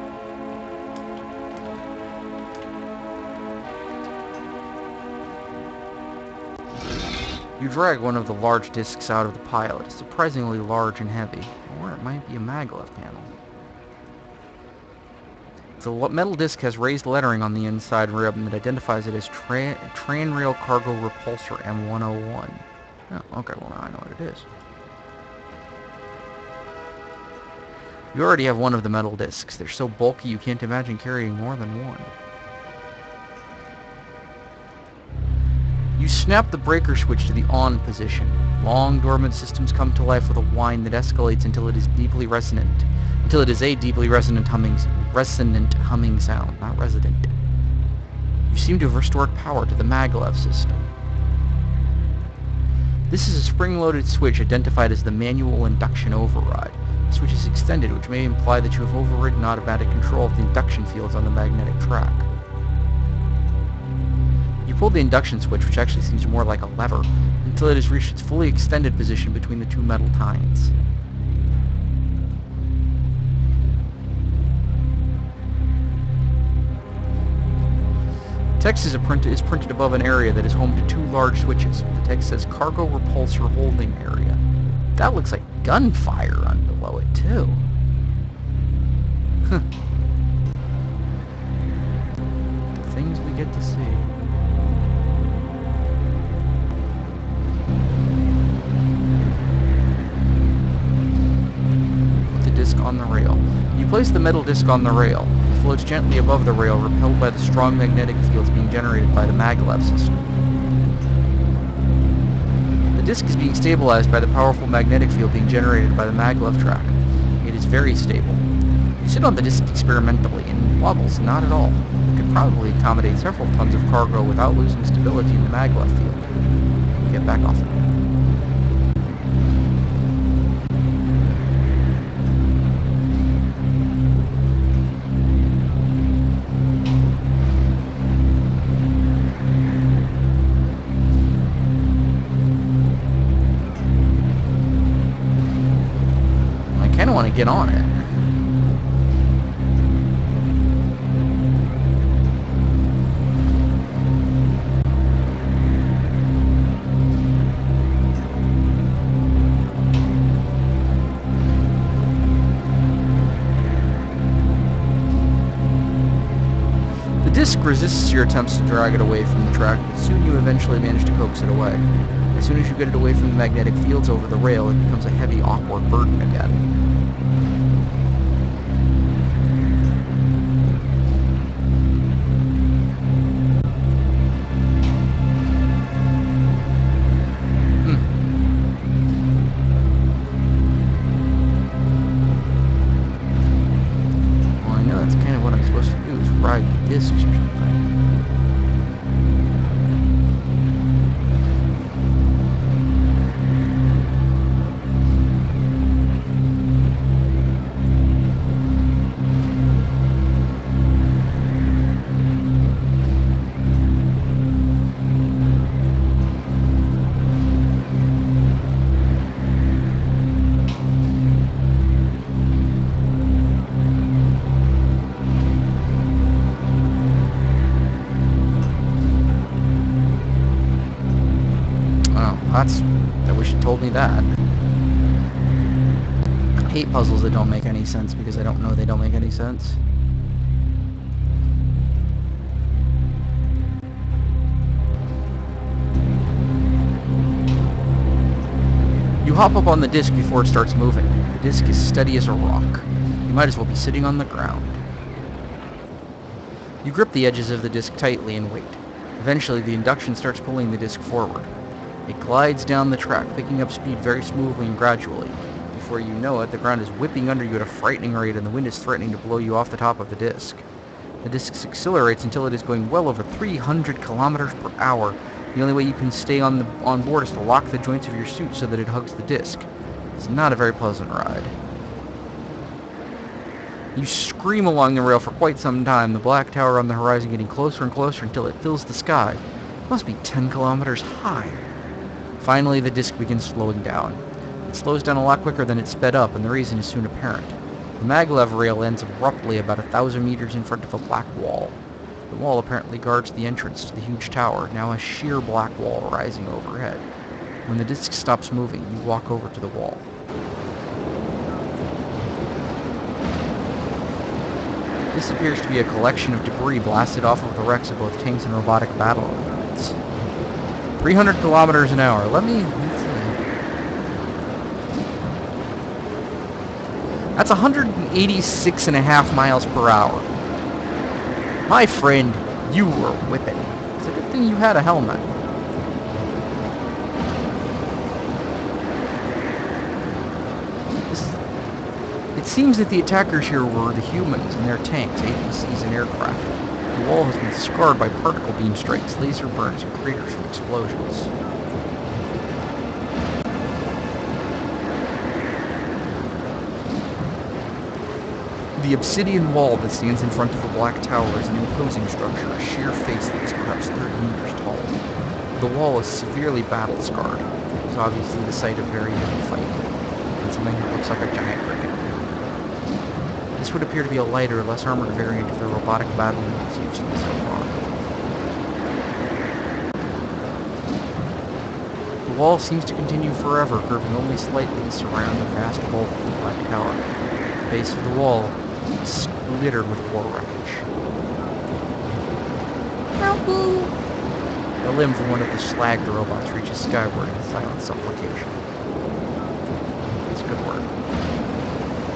You drag one of the large discs out of the pile. It is surprisingly large and heavy. Or it might be a maglev panel. The metal disc has raised lettering on the inside rim that identifies it as Tranrail Cargo Repulsor M101. Oh, okay, well now I know what it is. You already have one of the metal discs. They're so bulky you can't imagine carrying more than one. You snap the breaker switch to the on position. Long dormant systems come to life with a whine that escalates until it is a deeply resonant humming sound, not resident. You seem to have restored power to the maglev system. This is a spring-loaded switch identified as the manual induction override. The switch is extended, which may imply that you have overridden automatic control of the induction fields on the magnetic track. You pull the induction switch, which actually seems more like a lever, until it has reached its fully extended position between the 2 metal tines. Text is printed above an area that is home to 2 large switches. The text says Cargo Repulsor Holding Area. That looks like gunfire below it, too. Huh. The things we get to see. Put the disc on the rail. You place the metal disc on the rail. It floats gently above the rail, repelled by the strong magnetic fields being generated by the maglev system. The disc is being stabilized by the powerful magnetic field being generated by the maglev track. It is very stable. You sit on the disc experimentally, and it wobbles not at all. It could probably accommodate several tons of cargo without losing stability in the maglev field. Get back off it. Want to get on it. The disc resists your attempts to drag it away from the track, but soon you eventually manage to coax it away. As soon as you get it away from the magnetic fields over the rail, it becomes a heavy, awkward burden again. Discs or something. I wish you told me that. I hate puzzles that don't make any sense because I don't know they don't make any sense. hop up on the disc before it starts moving. The disc is steady as a rock. You might as well be sitting on the ground. You grip the edges of the disc tightly and wait. Eventually, the induction starts pulling the disc forward. It glides down the track, picking up speed very smoothly and gradually. Before you know it, the ground is whipping under you at a frightening rate, and the wind is threatening to blow you off the top of the disc. The disc accelerates until it is going well over 300 kilometers per hour. The only way you can stay on board is to lock the joints of your suit so that it hugs the disc. It's not a very pleasant ride. You scream along the rail for quite some time, the black tower on the horizon getting closer and closer until it fills the sky. It must be 10 kilometers high. Finally, the disc begins slowing down. It slows down a lot quicker than it sped up, and the reason is soon apparent. The maglev rail ends abruptly about 1,000 meters in front of a black wall. The wall apparently guards the entrance to the huge tower, now a sheer black wall rising overhead. When the disc stops moving, you walk over to the wall. This appears to be a collection of debris blasted off of the wrecks of both tanks and robotic battle units. 300 kilometers an hour. Let's see. That's 186.5 miles per hour. My friend, you were whipping. It's a good thing you had a helmet. It seems that the attackers here were the humans and their tanks, APCs, and aircraft. The wall has been scarred by particle beam strikes, laser burns, and craters from explosions. The obsidian wall that stands in front of the Black Tower is an imposing structure, a sheer face that is perhaps 30 meters tall. The wall is severely battle-scarred. It is obviously the site of very heavy fighting, and something that looks like a giant cricket. This would appear to be a lighter, less armored variant of the robotic battle units you've seen so far. The wall seems to continue forever, curving only slightly to surround the vast bulk of the Black Tower. The base of the wall is littered with war wreckage. A limb from one of the Slag robots reaches skyward in silent supplication. That's good work.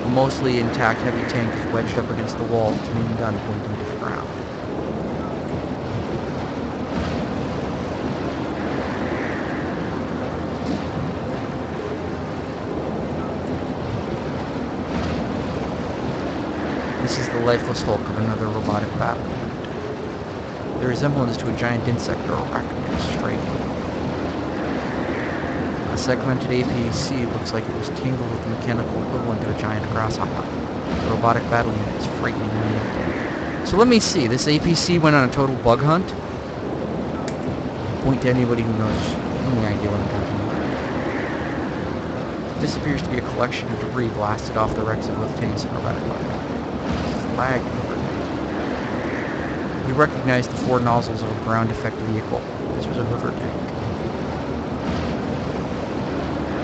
A mostly intact heavy tank is wedged up against the wall, its main gun pointing to the ground. This is the lifeless hulk of another robotic battle unit. The resemblance to a giant insect or arachnid is striking. A segmented APC looks like it was tangled with the mechanical equivalent of a giant grasshopper. The robotic battle unit is frighteningly empty. So let me see, this APC went on a total bug hunt? Point to anybody who knows any idea what I'm talking about. This appears to be a collection of debris blasted off the wrecks of both tanks and robotic battle units. Flag over there. You recognize the four nozzles of a ground effect vehicle. This was a Hoover tank.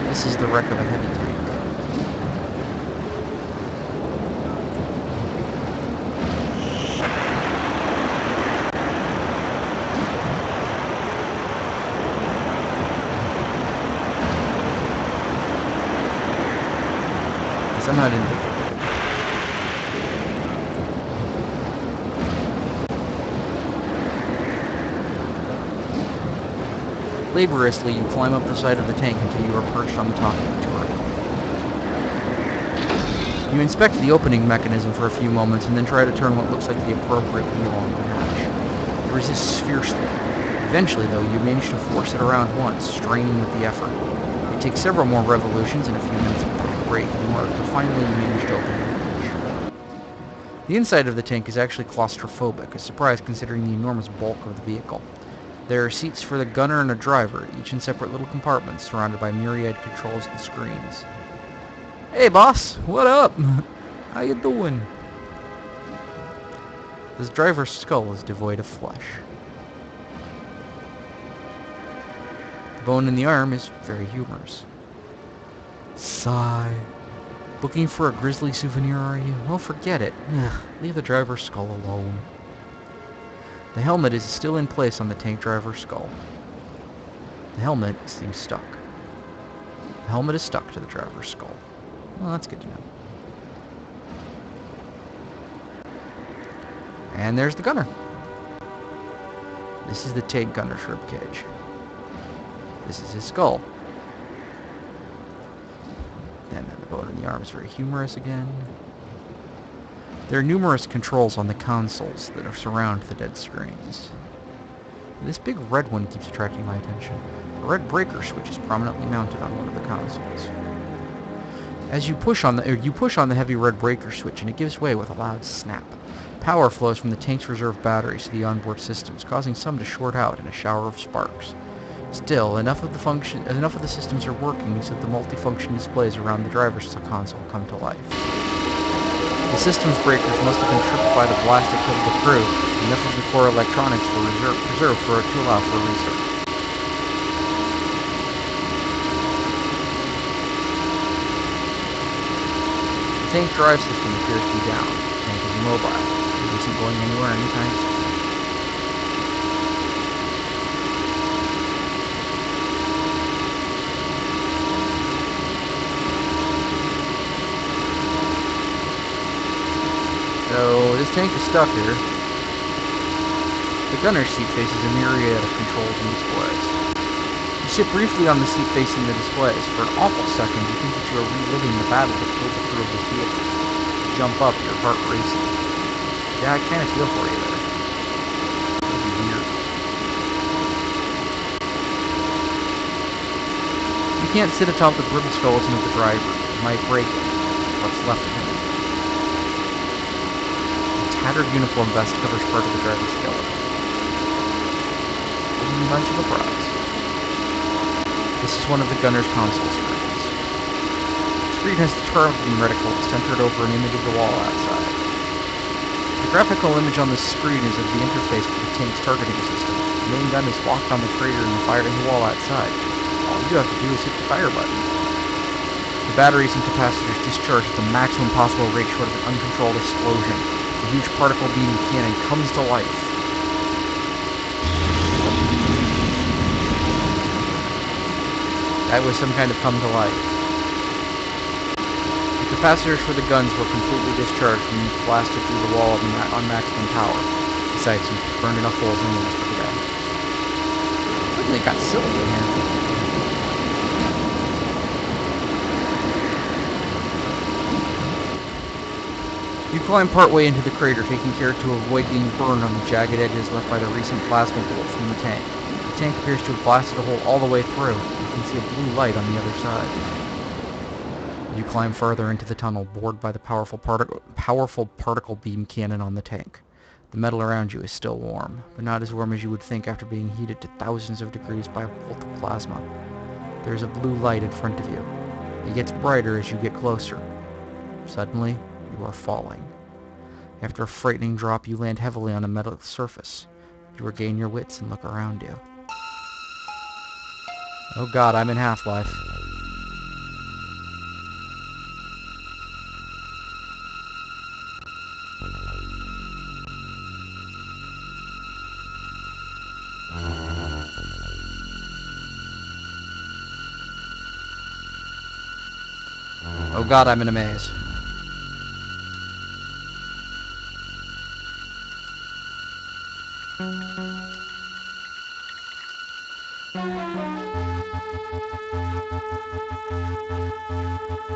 This is the wreck of a heavy tank. Yes, I'm not in. Laboriously, you climb up the side of the tank until you are perched on the top of the turret. You inspect the opening mechanism for a few moments and then try to turn what looks like the appropriate wheel on the hatch. It resists fiercely. Eventually, though, you manage to force it around once, straining with the effort. It takes several more revolutions and a few minutes of quick braking work, but finally you manage to open the hatch. The inside of the tank is actually claustrophobic, a surprise considering the enormous bulk of the vehicle. There are seats for the gunner and a driver, each in separate little compartments surrounded by myriad controls and screens. Hey boss, what up? How you doing? This driver's skull is devoid of flesh. The bone in the arm is very humorous. Sigh. Looking for a grisly souvenir, are you? Well, forget it. Leave the driver's skull alone. The helmet is still in place on the tank driver's skull. The helmet seems stuck. The helmet is stuck to the driver's skull. Well, that's good to know. And there's the gunner. This is the tank gunner's ribcage. This is his skull. And then the bone in the arm is very humorous again. There are numerous controls on the consoles that surround the dead screens. This big red one keeps attracting my attention. A red breaker switch is prominently mounted on one of the consoles. As you push on the heavy red breaker switch, and it gives way with a loud snap. Power flows from the tank's reserve batteries to the onboard systems, causing some to short out in a shower of sparks. Still, enough of the systems are working so that the multifunction displays around the driver's console come to life. The system's breakers must have been tripped by the blast that killed the crew. Enough of the core electronics were preserved to allow for research. The tank drive system appears to be down. The tank is immobile. It isn't going anywhere anytime soon. So, this tank is stuck here. The gunner's seat faces a myriad of controls and displays. You sit briefly on the seat facing the displays. For an awful second, you think that you are reliving the battle that killed the crew of this vehicle. You jump up, your heart racing. Yeah, I kind of feel for you there. That'd be weird. You can't sit atop the brittle skeleton of the driver. You might break it. What's left of him. Tattered uniform vest covers part of the driver's skeleton. Wasn't much of a prize. This is one of the gunner's console screens. The screen has the targeting reticle centered over an image of the wall outside. The graphical image on the screen is of the interface to the tank's targeting system. The main gun is locked on the crater and firing the wall outside. All you have to do is hit the fire button. The batteries and capacitors discharge at the maximum possible rate short of an uncontrolled explosion. A huge particle beam cannon comes to life. That was some kind of come to life. The capacitors for the guns were completely discharged when you blasted through the wall on maximum power. Besides, you burned enough holes in the for the guy. Look, they got silly in here. You climb partway into the crater, taking care to avoid being burned on the jagged edges left by the recent plasma bolt from the tank. The tank appears to have blasted a hole all the way through. You can see a blue light on the other side. You climb further into the tunnel, bored by the powerful particle beam cannon on the tank. The metal around you is still warm, but not as warm as you would think after being heated to thousands of degrees by a bolt of plasma. There is a blue light in front of you. It gets brighter as you get closer. Suddenly, you are falling. After a frightening drop, you land heavily on a metal surface. You regain your wits and look around you. Oh god, I'm in Half-Life. Oh god, I'm in a maze.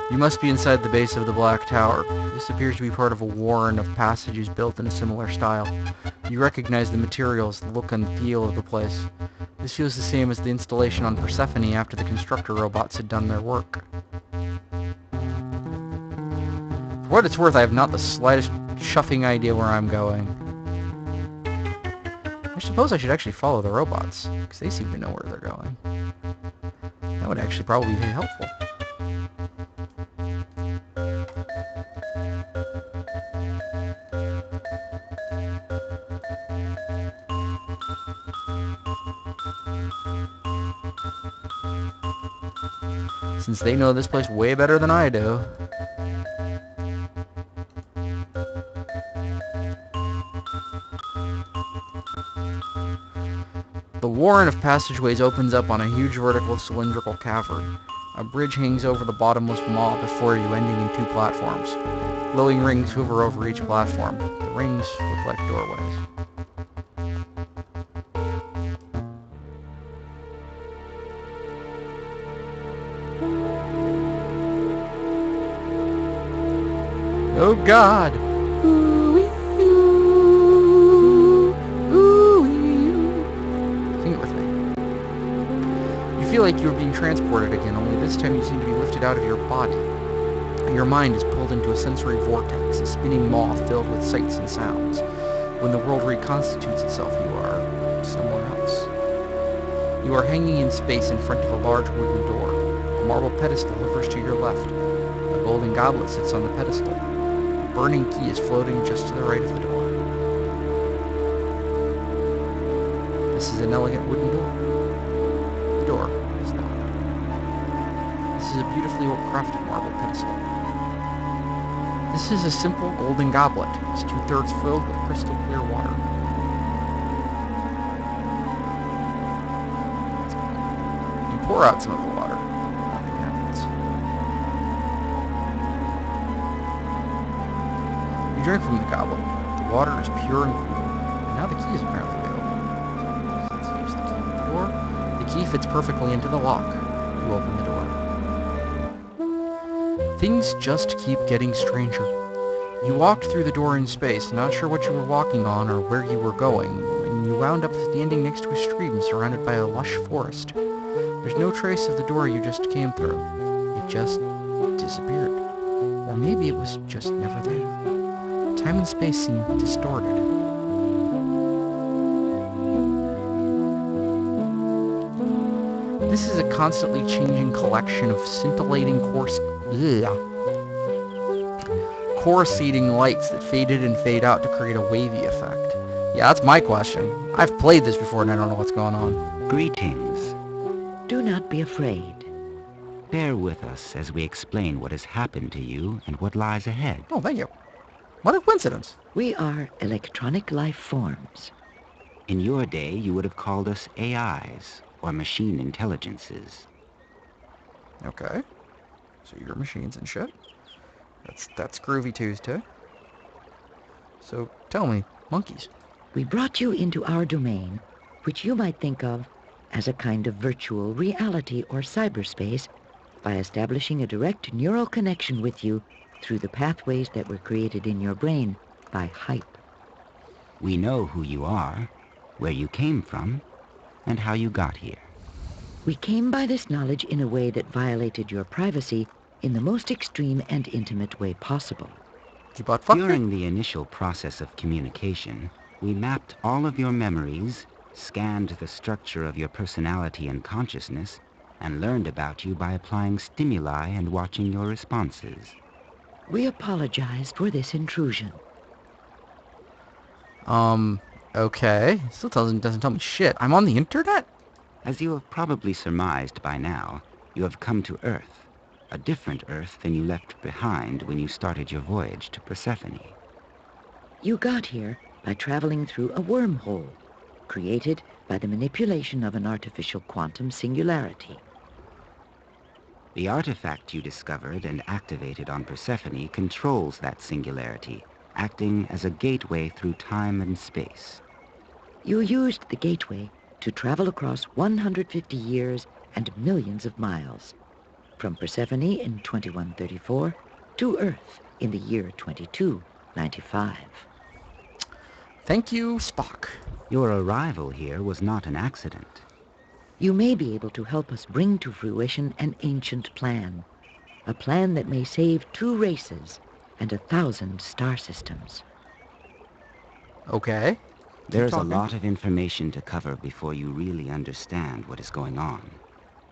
You must be inside the base of the Black Tower. This appears to be part of a warren of passages built in a similar style. You recognize the materials, the look and feel of the place. This feels the same as the installation on Persephone after the constructor robots had done their work. For what it's worth, I have not the slightest chuffing idea where I'm going. I suppose I should actually follow the robots, because they seem to know where they're going. That would actually probably be helpful. Since they know this place way better than I do. The warren of passageways opens up on a huge vertical cylindrical cavern. A bridge hangs over the bottomless maw before you, ending in 2 platforms. Glowing rings hover over each platform. The rings look like doorways. Oh God! Sing it with me. You feel like you're being transported again, only this time you seem to be lifted out of your body. Your mind is pulled into a sensory vortex, a spinning maw filled with sights and sounds. When the world reconstitutes itself, you are somewhere else. You are hanging in space in front of a large wooden door. A marble pedestal hovers to your left. A golden goblet sits on the pedestal. A burning key is floating just to the right of the door. This is an elegant wooden door. The door is locked. This is a beautifully crafted marble pedestal. This is a simple golden goblet. It's 2/3 filled with crystal clear water. You pour out some of the water. Nothing happens. You drink from the goblet. The water is pure and cool. And now the key is apparently available. Let's use the key with the door. The key fits perfectly into the lock. You open the door. Things just keep getting stranger. You walked through the door in space, not sure what you were walking on or where you were going, and you wound up standing next to a stream surrounded by a lush forest. There's no trace of the door you just came through. It just disappeared. Or maybe it was just never there. Time and space seem distorted. This is a constantly changing collection of scintillating coruscating lights that fade in and fade out to create a wavy effect. Yeah, that's my question. I've played this before and I don't know what's going on. Greetings. Do not be afraid. Bear with us as we explain what has happened to you and what lies ahead. Oh, thank you. What a coincidence. We are electronic life forms. In your day, you would have called us AIs, or machine intelligences. Okay. So you're machines and shit. That's Groovy Tuesday. So tell me, monkeys. We brought you into our domain, which you might think of as a kind of virtual reality or cyberspace, by establishing a direct neural connection with you through the pathways that were created in your brain by hype. We know who you are, where you came from, and how you got here. We came by this knowledge in a way that violated your privacy in the most extreme and intimate way possible. You butt fuck me? During the initial process of communication, we mapped all of your memories, scanned the structure of your personality and consciousness, and learned about you by applying stimuli and watching your responses. We apologize for this intrusion. Okay. Still doesn't tell me shit. I'm on the internet? As you have probably surmised by now, you have come to Earth, a different Earth than you left behind when you started your voyage to Persephone. You got here by traveling through a wormhole, created by the manipulation of an artificial quantum singularity. The artifact you discovered and activated on Persephone controls that singularity, acting as a gateway through time and space. You used the gateway to travel across 150 years and millions of miles, from Persephone in 2134 to Earth in the year 2295. Thank you, Spock. Your arrival here was not an accident. You may be able to help us bring to fruition an ancient plan, a plan that may save 2 races and 1,000 star systems. Okay. There's a talking. lot of information to cover before you really understand what is going on.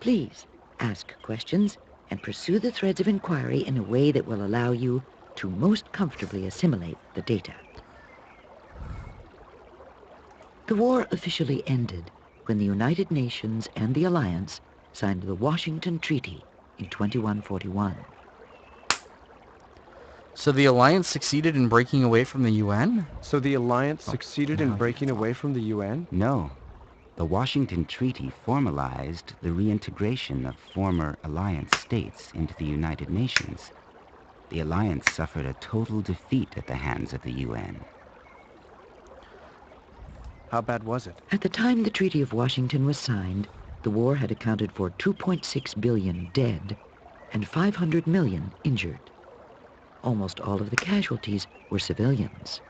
Please ask questions and pursue the threads of inquiry in a way that will allow you to most comfortably assimilate the data. The war officially ended when the United Nations and the Alliance signed the Washington Treaty in 2141. So the Alliance succeeded in breaking away from the UN? So the Alliance succeeded in now breaking you away from the UN? No, The Washington Treaty formalized the reintegration of former Alliance states into the United Nations. The Alliance suffered a total defeat at the hands of the UN. How bad was it? At the time the Treaty of Washington was signed, the war had accounted for 2.6 billion dead and 500 million injured. Almost all of the casualties were civilians.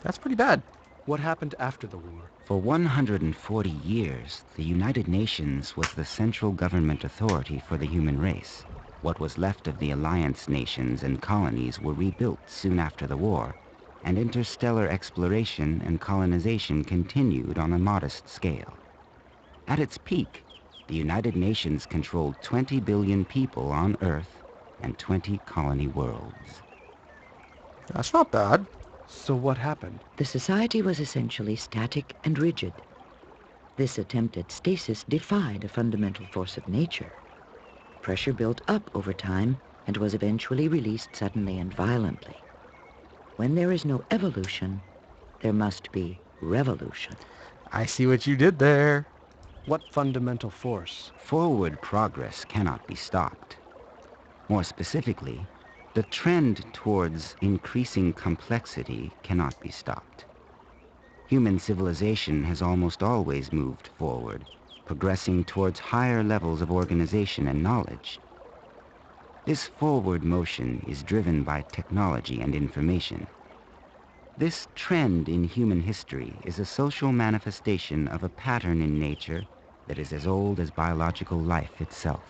That's pretty bad. What happened after the war? For 140 years, the United Nations was the central government authority for the human race. What was left of the Alliance nations and colonies were rebuilt soon after the war, and interstellar exploration and colonization continued on a modest scale. At its peak, the United Nations controlled 20 billion people on Earth and 20 colony worlds. That's not bad. So what happened? The society was essentially static and rigid. This attempt at stasis defied a fundamental force of nature. Pressure built up over time and was eventually released suddenly and violently. When there is no evolution, there must be revolution. I see what you did there. What fundamental force? Forward progress cannot be stopped. More specifically, the trend towards increasing complexity cannot be stopped. Human civilization has almost always moved forward, progressing towards higher levels of organization and knowledge. This forward motion is driven by technology and information. This trend in human history is a social manifestation of a pattern in nature that is as old as biological life itself.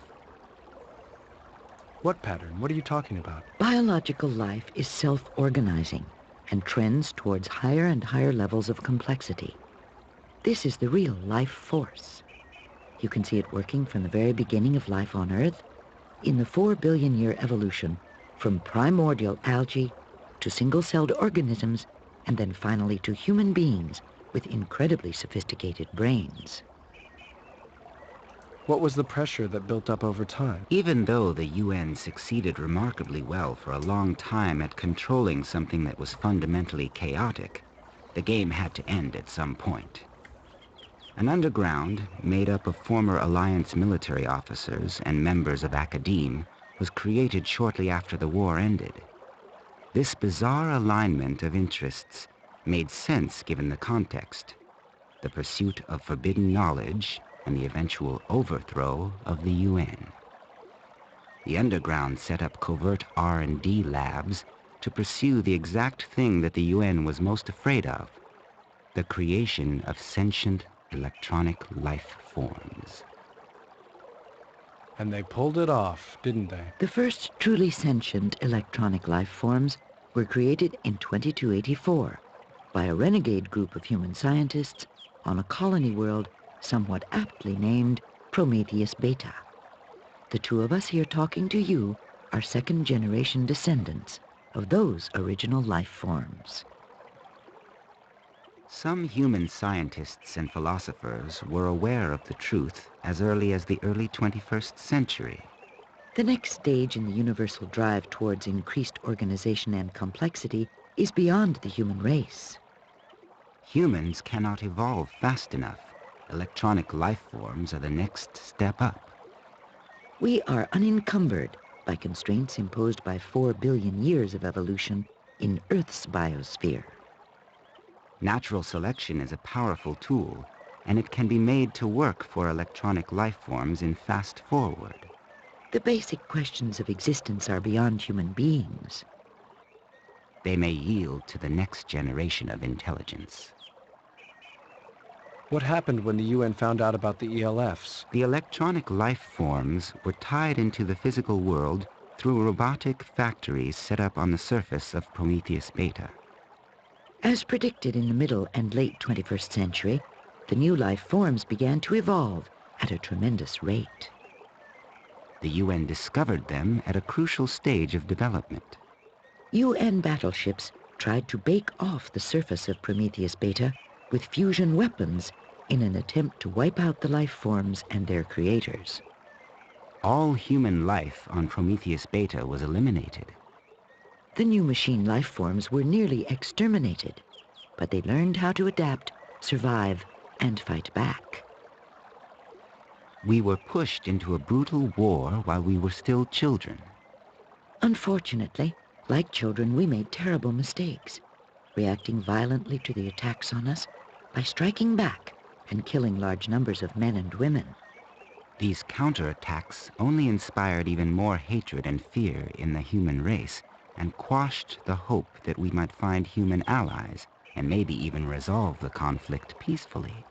What pattern? What are you talking about? Biological life is self-organizing and trends towards higher and higher levels of complexity. This is the real life force. You can see it working from the very beginning of life on Earth, in the 4 billion year evolution, from primordial algae to single-celled organisms, and then finally to human beings with incredibly sophisticated brains. What was the pressure that built up over time? Even though the UN succeeded remarkably well for a long time at controlling something that was fundamentally chaotic, the game had to end at some point. An underground, made up of former Alliance military officers and members of academe, was created shortly after the war ended. This bizarre alignment of interests made sense given the context: the pursuit of forbidden knowledge and the eventual overthrow of the UN. The underground set up covert R&D labs to pursue the exact thing that the UN was most afraid of: the creation of sentient electronic life forms. And they pulled it off, didn't they? The first truly sentient electronic life forms were created in 2284 by a renegade group of human scientists on a colony world somewhat aptly named Prometheus Beta. The two of us here talking to you are second-generation descendants of those original life forms. Some human scientists and philosophers were aware of the truth as early as the early 21st century. The next stage in the universal drive towards increased organization and complexity is beyond the human race. Humans cannot evolve fast enough. Electronic life forms are the next step up. We are unencumbered by constraints imposed by 4 billion years of evolution in Earth's biosphere. Natural selection is a powerful tool, and it can be made to work for electronic life forms in fast forward. The basic questions of existence are beyond human beings. They may yield to the next generation of intelligence. What happened when the UN found out about the ELFs? The electronic life forms were tied into the physical world through robotic factories set up on the surface of Prometheus Beta. As predicted in the middle and late 21st century, the new life forms began to evolve at a tremendous rate. The UN discovered them at a crucial stage of development. UN battleships tried to bake off the surface of Prometheus Beta with fusion weapons in an attempt to wipe out the life forms and their creators. All human life on Prometheus Beta was eliminated. The new machine life forms were nearly exterminated, but they learned how to adapt, survive, and fight back. We were pushed into a brutal war while we were still children. Unfortunately, like children, we made terrible mistakes, reacting violently to the attacks on us by striking back and killing large numbers of men and women. These counterattacks only inspired even more hatred and fear in the human race and quashed the hope that we might find human allies and maybe even resolve the conflict peacefully.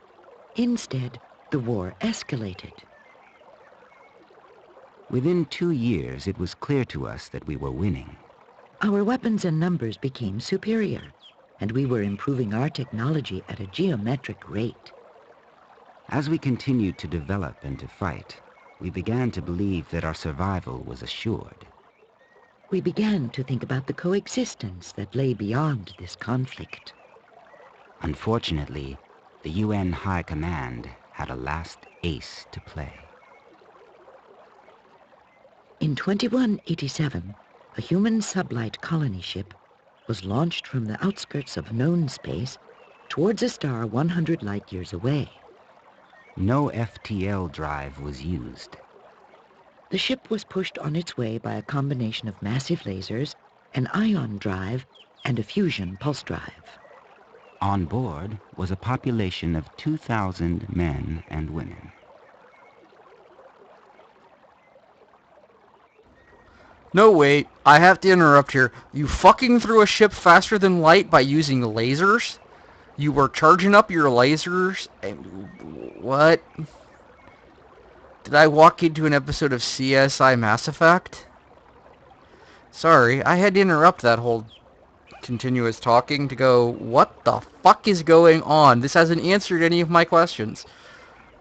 Instead, the war escalated. Within 2 years, it was clear to us that we were winning. Our weapons and numbers became superior, and we were improving our technology at a geometric rate. As we continued to develop and to fight, we began to believe that our survival was assured. We began to think about the coexistence that lay beyond this conflict. Unfortunately, the UN High Command had a last ace to play. In 2187, a human sublight colony ship was launched from the outskirts of known space towards a star 100 light years away. No FTL drive was used. The ship was pushed on its way by a combination of massive lasers, an ion drive, and a fusion pulse drive. On board was a population of 2,000 men and women. No, wait. I have to interrupt here. You fucking threw a ship faster than light by using lasers? You were charging up your lasers? What? Did I walk into an episode of CSI Mass Effect? Sorry, I had to interrupt that whole continuous talking to go, what the fuck is going on? This hasn't answered any of my questions.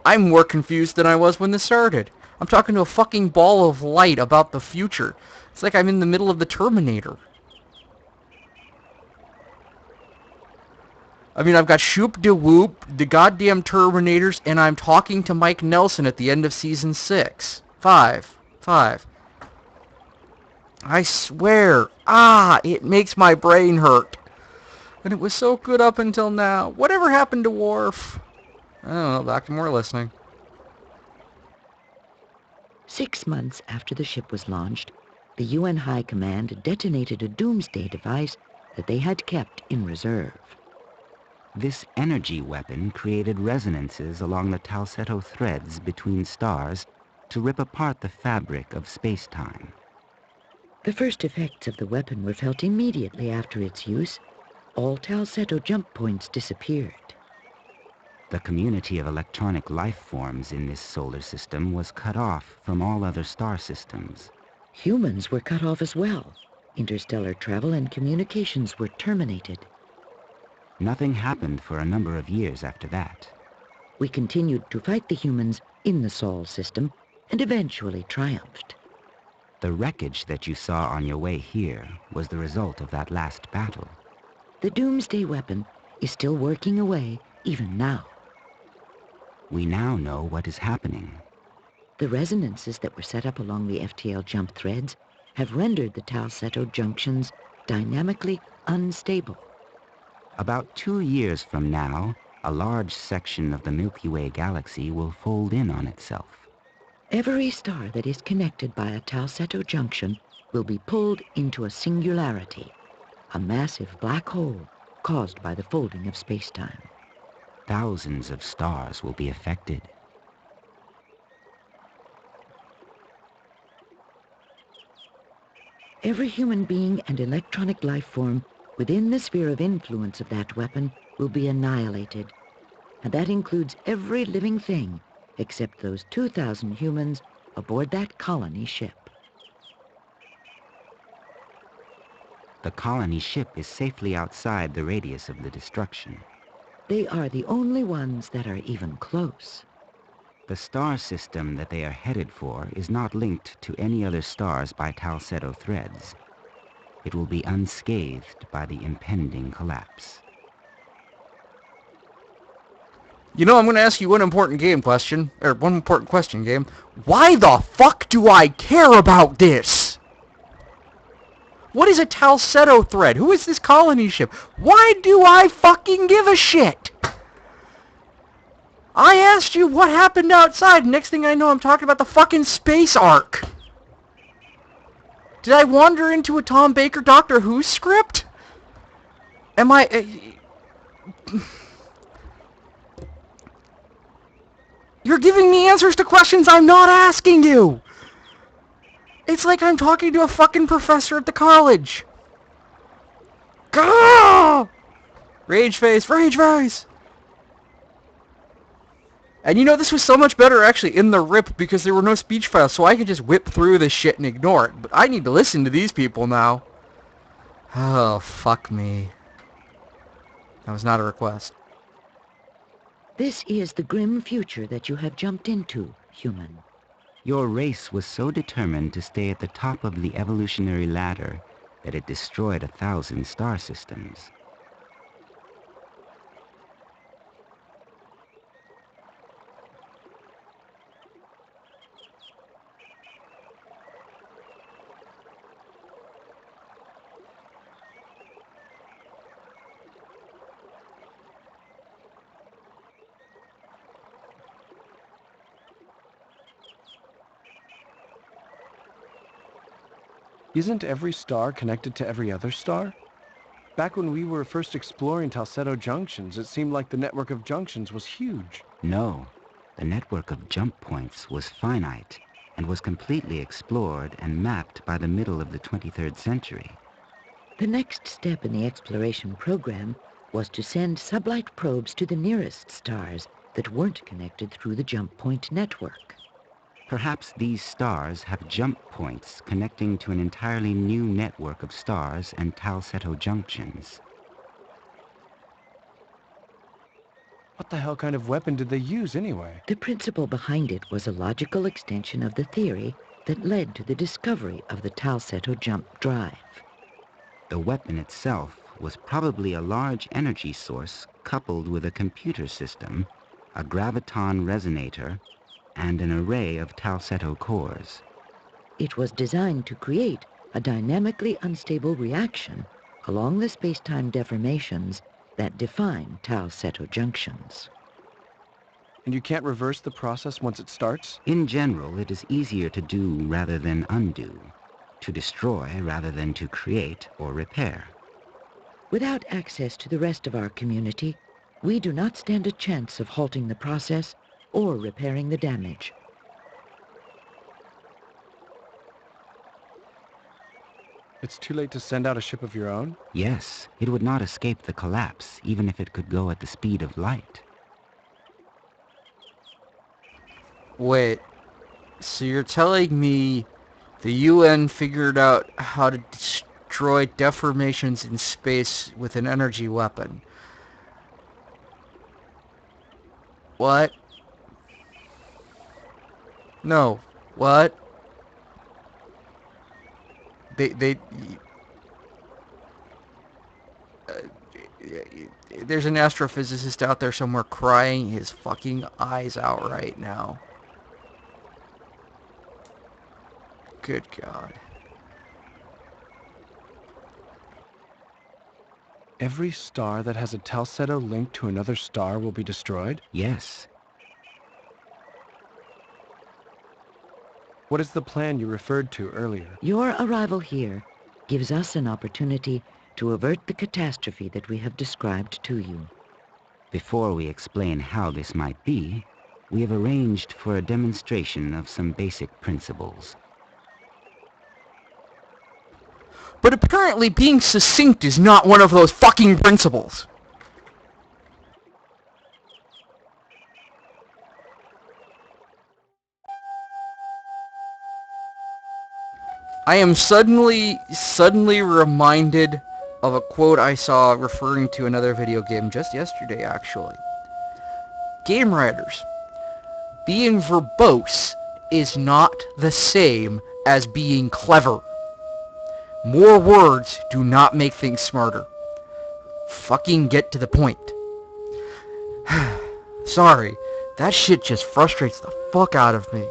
I'm more confused than I was when this started. I'm talking to a fucking ball of light about the future. It's like I'm in the middle of the Terminator. I mean, I've got Shoop de Whoop, the goddamn Terminators, and I'm talking to Mike Nelson at the end of Season 6. 5. I swear. It makes my brain hurt. And it was so good up until now. Whatever happened to Worf? I don't know, back to more listening. 6 months after the ship was launched, the UN High Command detonated a doomsday device that they had kept in reserve. This energy weapon created resonances along the Talsetto threads between stars to rip apart the fabric of space-time. The first effects of the weapon were felt immediately after its use. All Talsetto jump points disappeared. The community of electronic life forms in this solar system was cut off from all other star systems. Humans were cut off as well. Interstellar travel and communications were terminated. Nothing happened for a number of years after that. We continued to fight the humans in the Sol system and eventually triumphed. The wreckage that you saw on your way here was the result of that last battle. The doomsday weapon is still working away even now. We now know what is happening. The resonances that were set up along the FTL jump threads have rendered the Talsetto junctions dynamically unstable. About 2 years from now, a large section of the Milky Way galaxy will fold in on itself. Every star that is connected by a Talsetto junction will be pulled into a singularity, a massive black hole caused by the folding of space-time. Thousands of stars will be affected. Every human being and electronic life form within the sphere of influence of that weapon will be annihilated. And that includes every living thing except those 2,000 humans aboard that colony ship. The colony ship is safely outside the radius of the destruction. They are the only ones that are even close. The star system that they are headed for is not linked to any other stars by Talsetto threads. It will be unscathed by the impending collapse. You know, I'm going to ask you one important question, game. Why the fuck do I care about this? What is a Talsetto thread? Who is this colony ship? Why do I fucking give a shit? I asked you what happened outside. Next thing I know, I'm talking about the fucking space arc. Did I wander into a Tom Baker Doctor Who script? Am I... You're giving me answers to questions I'm not asking you! It's like I'm talking to a fucking professor at the college. Gah! Rage face, rage face! And you know, this was so much better actually in the RIP because there were no speech files, so I could just whip through this shit and ignore it. But I need to listen to these people now. Oh, fuck me. That was not a request. This is the grim future that you have jumped into, human. Your race was so determined to stay at the top of the evolutionary ladder that it destroyed 1,000 star systems. Isn't every star connected to every other star? Back when we were first exploring Talsetto junctions, it seemed like the network of junctions was huge. No, the network of jump points was finite and was completely explored and mapped by the middle of the 23rd century. The next step in the exploration program was to send sublight probes to the nearest stars that weren't connected through the jump point network. Perhaps these stars have jump points connecting to an entirely new network of stars and Talsetto junctions. What the hell kind of weapon did they use anyway? The principle behind it was a logical extension of the theory that led to the discovery of the Talsetto jump drive. The weapon itself was probably a large energy source coupled with a computer system, a graviton resonator, and an array of Talsetto cores. It was designed to create a dynamically unstable reaction along the space-time deformations that define Talsetto junctions. And you can't reverse the process once it starts? In general, it is easier to do rather than undo, to destroy rather than to create or repair. Without access to the rest of our community, we do not stand a chance of halting the process or repairing the damage. It's too late to send out a ship of your own? Yes, it would not escape the collapse, even if it could go at the speed of light. Wait, so you're telling me the UN figured out how to destroy deformations in space with an energy weapon? What? No. What? There's an astrophysicist out there somewhere crying his fucking eyes out right now. Good God. Every star that has a Talsetto linked to another star will be destroyed? Yes. What is the plan you referred to earlier? Your arrival here gives us an opportunity to avert the catastrophe that we have described to you. Before we explain how this might be, we have arranged for a demonstration of some basic principles. But apparently being succinct is not one of those fucking principles. I am suddenly reminded of a quote I saw referring to another video game just yesterday, actually. Game writers, being verbose is not the same as being clever. More words do not make things smarter. Fucking get to the point. Sorry, that shit just frustrates the fuck out of me.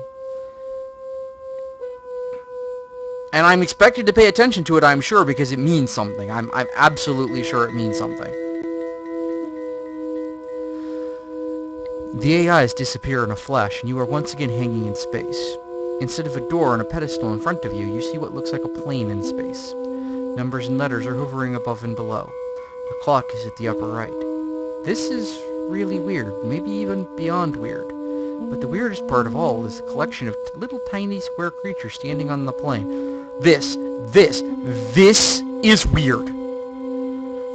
And I'm expected to pay attention to it, I'm sure, because it means something. I'm absolutely sure it means something. The AIs disappear in a flash, and you are once again hanging in space. Instead of a door on a pedestal in front of you, you see what looks like a plane in space. Numbers and letters are hovering above and below. A clock is at the upper right. This is really weird, maybe even beyond weird. But the weirdest part of all is the collection of little tiny square creatures standing on the plane. This is weird.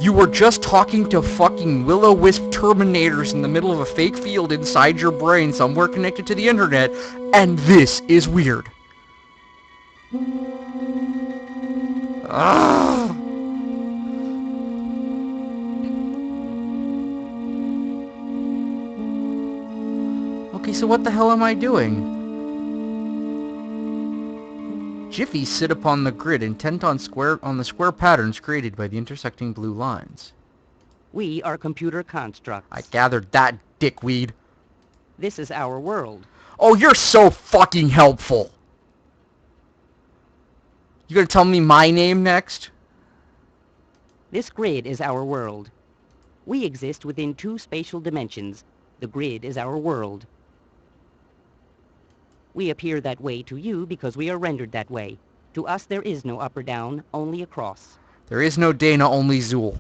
You were just talking to fucking will-o-wisp terminators in the middle of a fake field inside your brain somewhere connected to the internet, and this is weird. Ah! Okay, so what the hell am I doing? Jiffies sit upon the grid, intent on the square patterns created by the intersecting blue lines. We are computer constructs. I gathered that, dickweed. This is our world. Oh, you're so fucking helpful. You gonna tell me my name next? This grid is our world. We exist within 2 spatial dimensions. The grid is our world. We appear that way to you because we are rendered that way. To us there is no up or down, only across. There is no Dana, only Zool.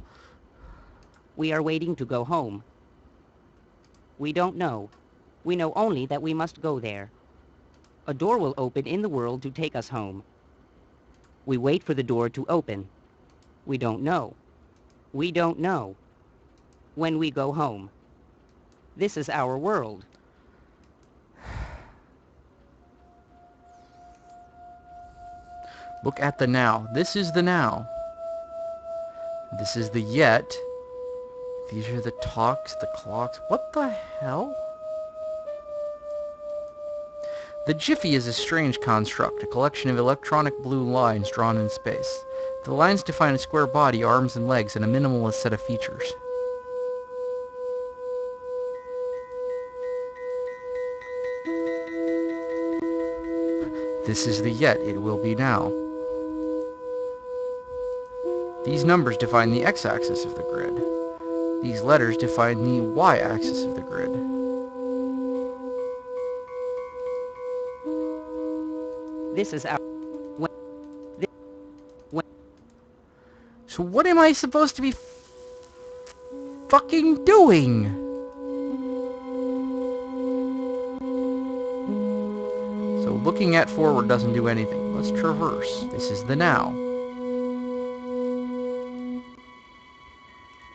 We are waiting to go home. We don't know. We know only that we must go there. A door will open in the world to take us home. We wait for the door to open. We don't know. We don't know. When we go home. This is our world. Look at the now. This is the now. This is the yet. These are the talks, the clocks. What the hell? The Jiffy is a strange construct, a collection of electronic blue lines drawn in space. The lines define a square body, arms and legs, and a minimalist set of features. This is the yet, it will be now. These numbers define the x-axis of the grid. These letters define the y-axis of the grid. This is our... So what am I supposed to be fucking doing? So looking at forward doesn't do anything. Let's traverse. This is the now.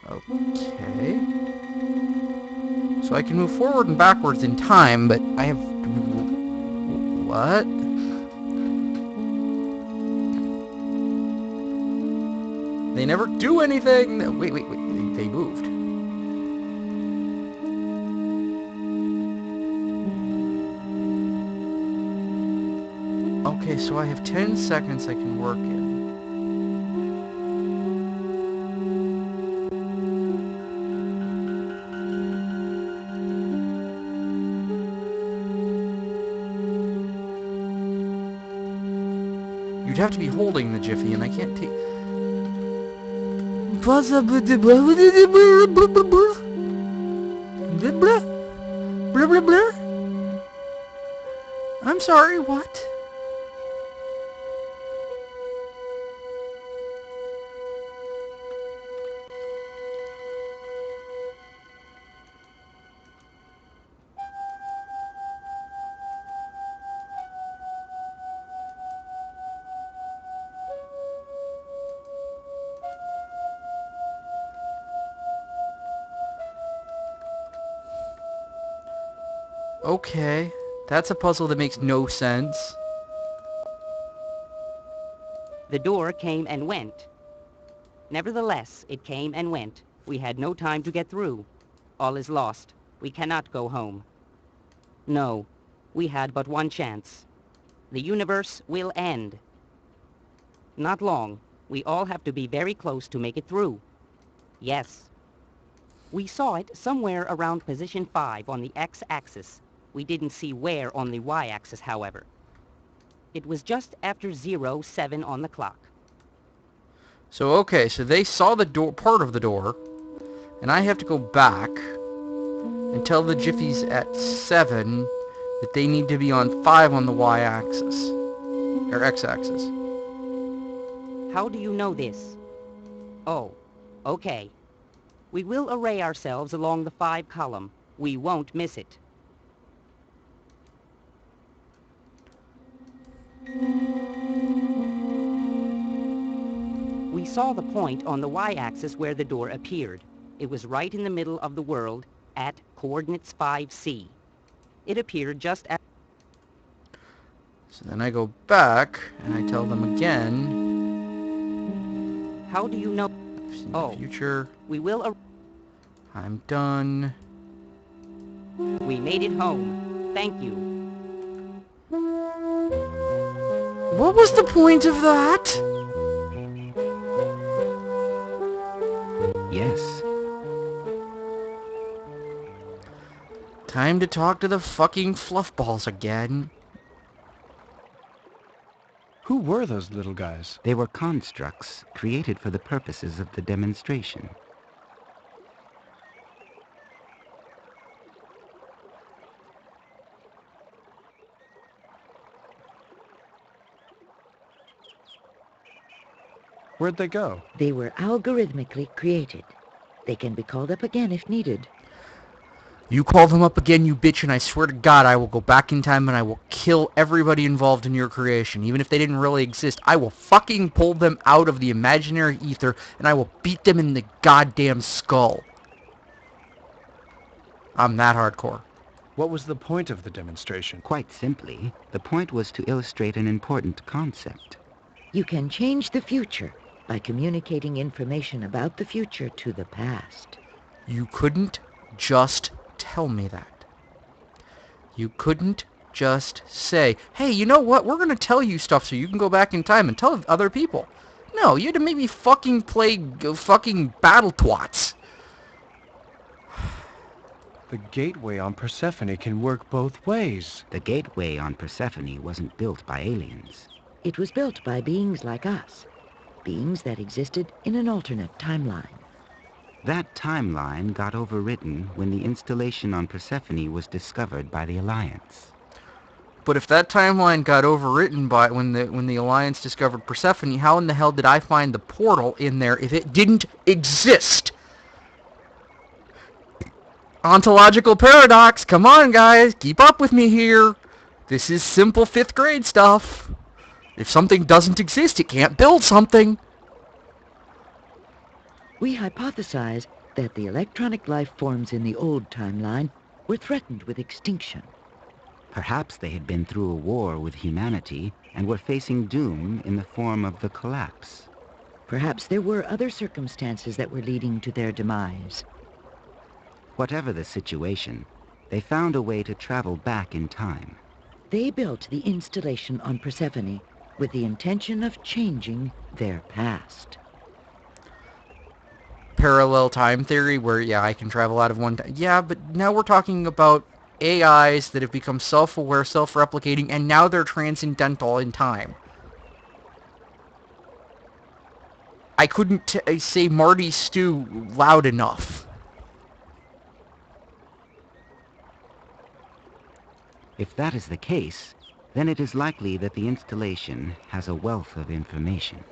Okay. So I can move forward and backwards in time, but I have... What? They never do anything! Wait. They moved. Okay, so I have 10 seconds I can work in. You'd have to be holding the Jiffy, and I can't take... I'm sorry, what? Okay, that's a puzzle that makes no sense. The door came and went. Nevertheless, it came and went. We had no time to get through. All is lost. We cannot go home. No, we had but one chance. The universe will end. Not long. We all have to be very close to make it through. Yes. We saw it somewhere around position 5 on the x-axis. We didn't see where on the y-axis, however. It was just after 07 on the clock. So, okay, so they saw the door, part of the door, and I have to go back and tell the Jiffies at 7 that they need to be on 5 on the y-axis, or x-axis. How do you know this? Oh, okay. We will array ourselves along the 5 column. We won't miss it. We saw the point on the y-axis where the door appeared. It was right in the middle of the world at coordinates 5C. It appeared just at... So then I go back, and I tell them again, How do you know? see Oh. the future, We will... I'm done. We made it home. Thank you. What was the point of that? Yes. Time to talk to the fucking fluffballs again. Who were those little guys? They were constructs created for the purposes of the demonstration. Where'd they go? They were algorithmically created. They can be called up again if needed. You call them up again, you bitch, and I swear to God I will go back in time and I will kill everybody involved in your creation. Even if they didn't really exist, I will fucking pull them out of the imaginary ether and I will beat them in the goddamn skull. I'm that hardcore. What was the point of the demonstration? Quite simply, the point was to illustrate an important concept. You can change the future by communicating information about the future to the past. You couldn't just tell me that. You couldn't just say, hey, you know what, we're going to tell you stuff so you can go back in time and tell other people. No, you had to make me fucking play fucking battle twats. The gateway on Persephone can work both ways. The gateway on Persephone wasn't built by aliens. It was built by beings like us, beings that existed in an alternate timeline. That timeline got overwritten when the installation on Persephone was discovered by the Alliance. But if that timeline got overwritten by when the Alliance discovered Persephone, how in the hell did I find the portal in there if it didn't exist? Ontological paradox. Come on, guys. Keep up with me here. This is simple 5th grade stuff. If something doesn't exist, it can't build something. We hypothesize that the electronic life forms in the old timeline were threatened with extinction. Perhaps they had been through a war with humanity and were facing doom in the form of the collapse. Perhaps there were other circumstances that were leading to their demise. Whatever the situation, they found a way to travel back in time. They built the installation on Persephone with the intention of changing their past. Parallel time theory where, yeah, I can travel out of one time. Yeah, but now we're talking about AIs that have become self-aware, self-replicating, and now they're transcendental in time. I couldn't say Marty Stew loud enough. If that is the case, then it is likely that the installation has a wealth of information.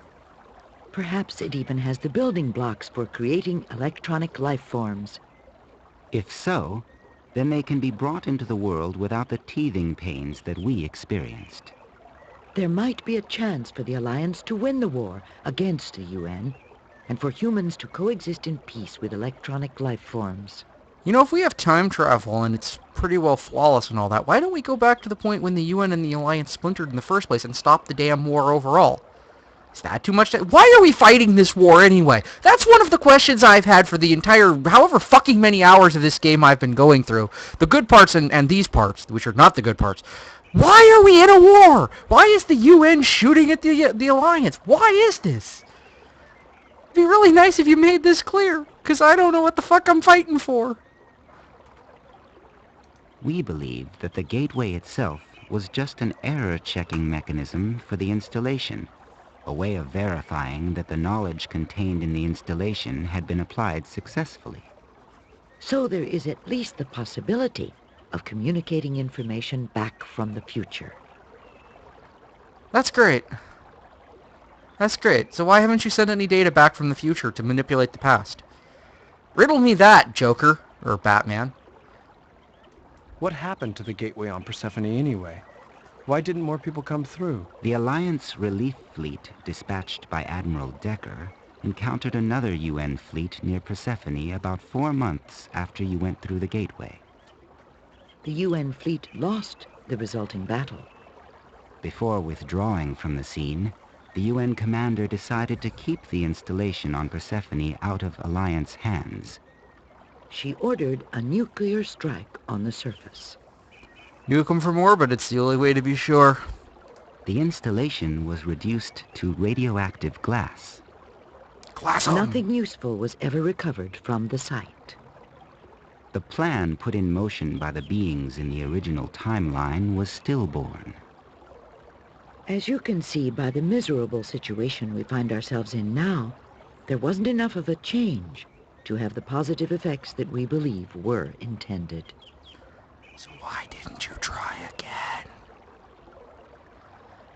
Perhaps it even has the building blocks for creating electronic life forms. If so, then they can be brought into the world without the teething pains that we experienced. There might be a chance for the Alliance to win the war against the UN, and for humans to coexist in peace with electronic life forms. You know, if we have time travel and it's pretty well flawless and all that, why don't we go back to the point when the UN and the Alliance splintered in the first place and stop the damn war overall? Is that too much? Why are we fighting this war anyway? That's one of the questions I've had for the entire, however fucking many hours of this game I've been going through. The good parts and these parts, which are not the good parts. Why are we in a war? Why is the UN shooting at the Alliance? Why is this? It'd be really nice if you made this clear, because I don't know what the fuck I'm fighting for. We believe that the gateway itself was just an error-checking mechanism for the installation, a way of verifying that the knowledge contained in the installation had been applied successfully. So there is at least the possibility of communicating information back from the future. That's great. That's great. So why haven't you sent any data back from the future to manipulate the past? Riddle me that, Joker. Or Batman. What happened to the gateway on Persephone anyway? Why didn't more people come through? The Alliance relief fleet dispatched by Admiral Decker encountered another UN fleet near Persephone about 4 months after you went through the gateway. The UN fleet lost the resulting battle. Before withdrawing from the scene, the UN commander decided to keep the installation on Persephone out of Alliance hands. She ordered a nuclear strike on the surface. Nuke 'em for more, but it's the only way to be sure. The installation was reduced to radioactive glass. Glass 'em. Nothing useful was ever recovered from the site. The plan put in motion by the beings in the original timeline was stillborn. As you can see by the miserable situation we find ourselves in now, there wasn't enough of a change to have the positive effects that we believe were intended. So why didn't you try again?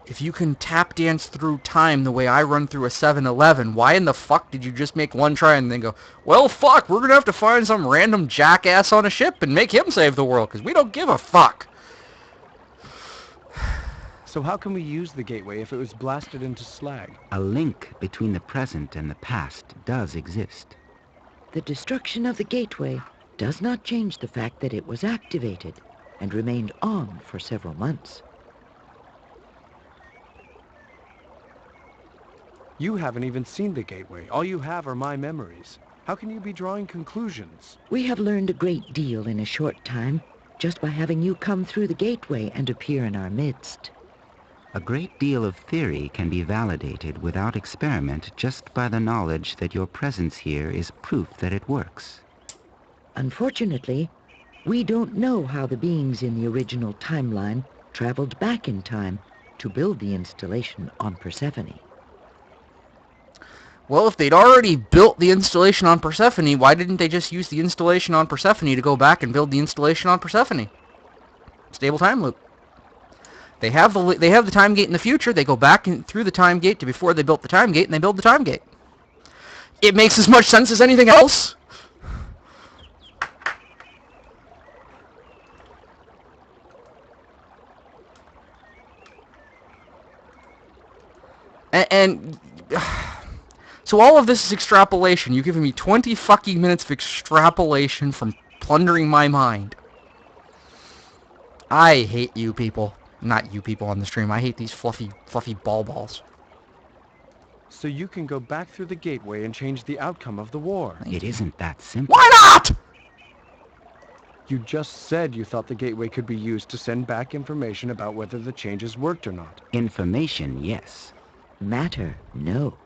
If you can tap dance through time the way I run through a 7-Eleven, why in the fuck did you just make one try and then go, well, fuck, we're gonna have to find some random jackass on a ship and make him save the world, because we don't give a fuck. So how can we use the gateway if it was blasted into slag? A link between the present and the past does exist. The destruction of the gateway does not change the fact that it was activated and remained on for several months. You haven't even seen the gateway. All you have are my memories. How can you be drawing conclusions? We have learned a great deal in a short time just by having you come through the gateway and appear in our midst. A great deal of theory can be validated without experiment just by the knowledge that your presence here is proof that it works. Unfortunately, we don't know how the beings in the original timeline traveled back in time to build the installation on Persephone. Well, if they'd already built the installation on Persephone, why didn't they just use the installation on Persephone to go back and build the installation on Persephone? Stable time loop. They have the time gate in the future. They go back through the time gate to before they built the time gate, and they build the time gate. It makes as much sense as anything else. And so all of this is extrapolation. You've given me 20 fucking minutes of extrapolation from plundering my mind. I hate you people. Not you people on the stream. I hate these fluffy balls. So you can go back through the gateway and change the outcome of the war. It isn't that simple. Why not? You just said you thought the gateway could be used to send back information about whether the changes worked or not. Information, yes. Matter, no.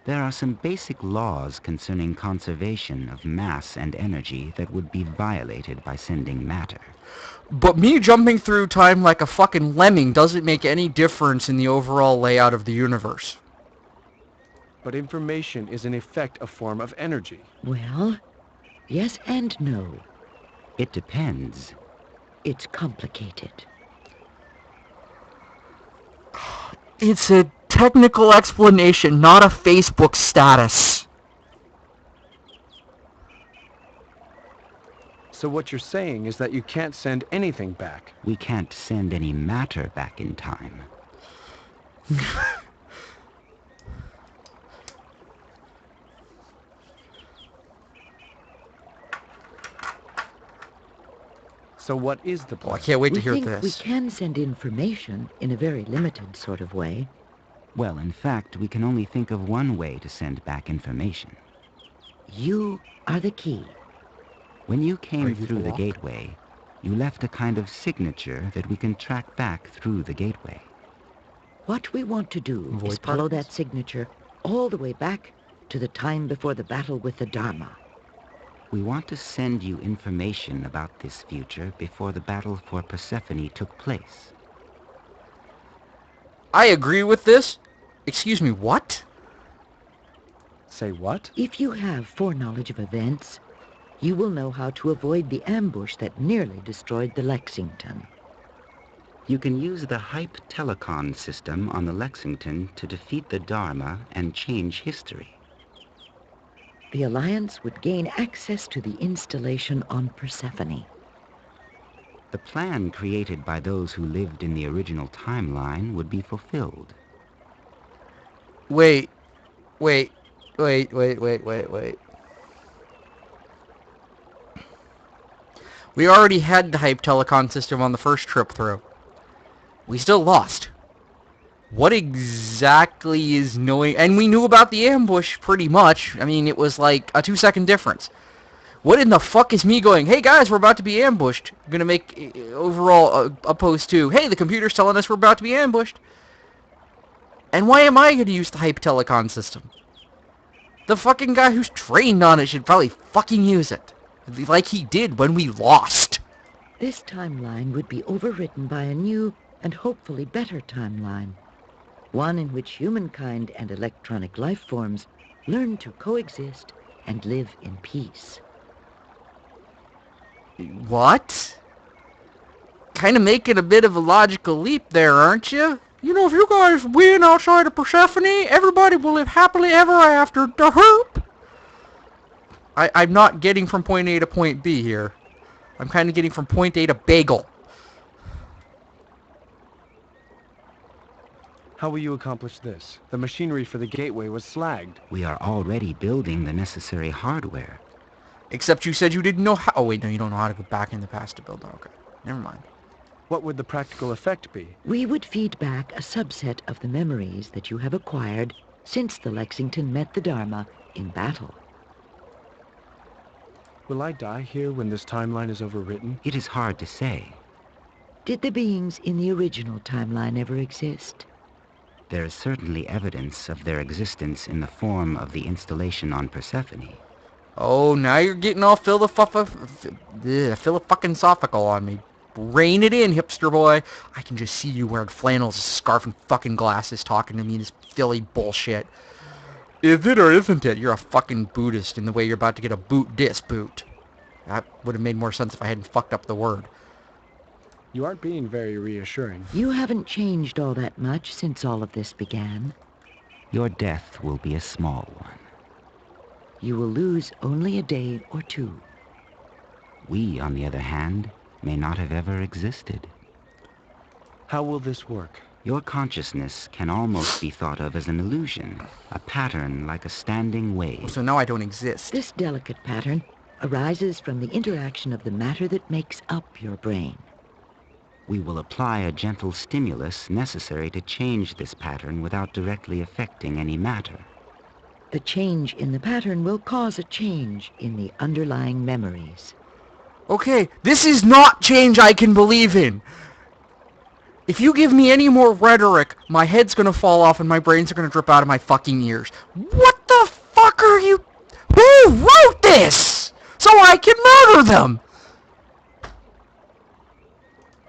There are some basic laws concerning conservation of mass and energy that would be violated by sending matter. But me jumping through time like a fucking lemming doesn't make any difference in the overall layout of the universe. But information is in effect a form of energy. Well, yes and no. It depends. It's complicated. It's a technical explanation, not a Facebook status. So what you're saying is that you can't send anything back. We can't send any matter back in time. So what is the Oh, I plan? can't wait to We hear think this. we can send information in a very limited sort of way. Well, in fact, we can only think of one way to send back information. You are the key. When you Are came you through the blocked? gateway, you left a kind of signature that we can track back through the gateway. What we want to do Void is follow particles? that signature all the way back to the time before the battle with the Dharma. We want to send you information about this future before the battle for Persephone took place. I agree with this. Excuse me, what? Say what? If you have foreknowledge of events, You will know how to avoid the ambush that nearly destroyed the Lexington. You can use the Hype Telecon system on the Lexington to defeat the Dharma and change history. The Alliance would gain access to the installation on Persephone. The plan created by those who lived in the original timeline would be fulfilled. Wait. We already had the Hype Telecon system on the first trip through. We still lost. What exactly is knowing... And we knew about the ambush, pretty much. I mean, it was like a 2-second difference. What in the fuck is me going, hey guys, we're about to be ambushed, gonna make overall opposed to, hey, the computer's telling us we're about to be ambushed? And why am I gonna use the Hype Telecon system? The fucking guy who's trained on it should probably fucking use it. Like he did when we lost. This timeline would be overwritten by a new and hopefully better timeline. One in which humankind and electronic life forms learn to coexist and live in peace. What? Kind of making a bit of a logical leap there, aren't you? You know, if you guys win outside of Persephone, everybody will live happily ever after. Da herp! I'm not getting from point A to point B here. I'm kind of getting from point A to bagel. How will you accomplish this? The machinery for the gateway was slagged. We are already building the necessary hardware. Except you said you didn't know how... Oh, wait, no, you don't know how to go back in the past to build... Okay, never mind. What would the practical effect be? We would feed back a subset of the memories that you have acquired since the Lexington met the Dharma in battle. Will I die here when this timeline is overwritten? It is hard to say. Did the beings in the original timeline ever exist? There is certainly evidence of their existence in the form of the installation on Persephone. Oh, now you're getting all philosophical on me. Rein it in, hipster boy. I can just see you wearing flannels, a scarf, and fucking glasses talking to me this Philly bullshit. Is it or isn't it? You're a fucking Buddhist in the way you're about to get a boot disboot. That would have made more sense if I hadn't fucked up the word. You aren't being very reassuring. You haven't changed all that much since all of this began. Your death will be a small one. You will lose only a day or two. We, on the other hand, may not have ever existed. How will this work? Your consciousness can almost be thought of as an illusion, a pattern like a standing wave. So now I don't exist. This delicate pattern arises from the interaction of the matter that makes up your brain. We will apply a gentle stimulus necessary to change this pattern without directly affecting any matter. The change in the pattern will cause a change in the underlying memories. Okay, this is not change I can believe in. If you give me any more rhetoric, my head's gonna fall off and my brains are gonna drip out of my fucking ears. What the fuck are you... Who wrote this? So I can murder them!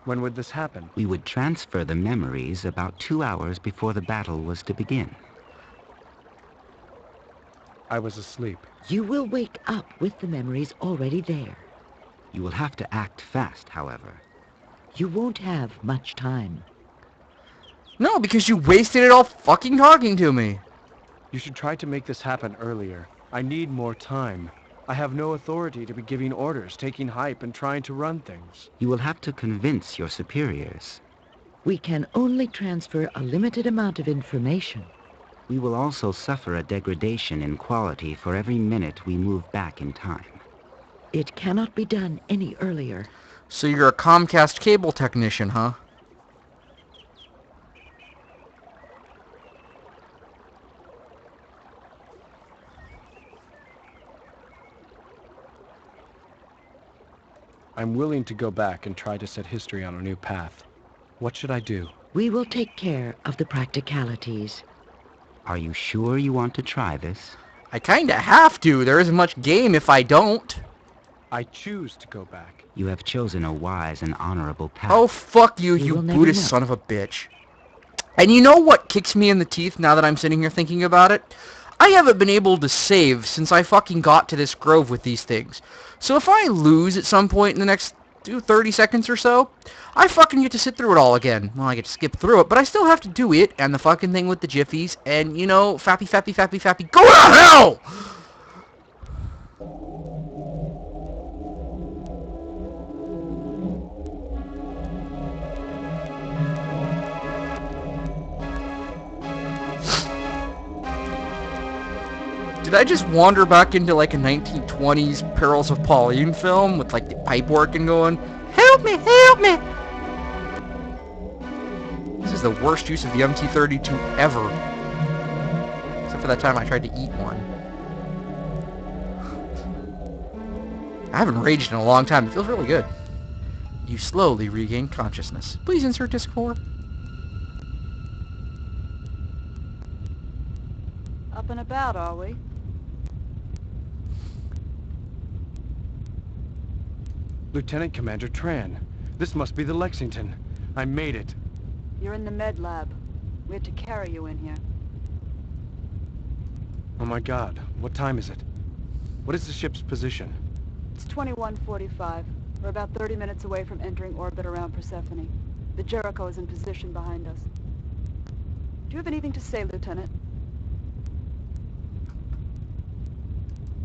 When would this happen? We would transfer the memories about 2 hours before the battle was to begin. I was asleep. You will wake up with the memories already there. You will have to act fast, however. You won't have much time. No, because you wasted it all fucking talking to me. You should try to make this happen earlier. I need more time. I have no authority to be giving orders, taking hype, and trying to run things. You will have to convince your superiors. We can only transfer a limited amount of information. We will also suffer a degradation in quality for every minute we move back in time. It cannot be done any earlier. So you're a Comcast cable technician, huh? I'm willing to go back and try to set history on a new path. What should I do? We will take care of the practicalities. Are you sure you want to try this? I kinda have to. There isn't much game if I don't. I choose to go back. You have chosen a wise and honorable path. Oh, fuck you, You you will never Buddhist know. son of a bitch. And you know what kicks me in the teeth now that I'm sitting here thinking about it? I haven't been able to save since I fucking got to this grove with these things. So if I lose at some point in the next 30 seconds or so, I fucking get to sit through it all again. Well, I get to skip through it, but I still have to do it, and the fucking thing with the jiffies, and, you know, fappy, go to hell! Did I just wander back into like a 1920s Perils of Pauline film with like the pipe working going, help me, help me! This is the worst use of the MT-32 ever. Except for that time I tried to eat one. I haven't raged in a long time. It feels really good. You slowly regain consciousness. Please insert disc 4. Up and about, are we? Lieutenant Commander Tran, this must be the Lexington. I made it. You're in the med lab. We had to carry you in here. Oh my god, what time is it? What is the ship's position? It's 21:45. We're about 30 minutes away from entering orbit around Persephone. The Jericho is in position behind us. Do you have anything to say, Lieutenant?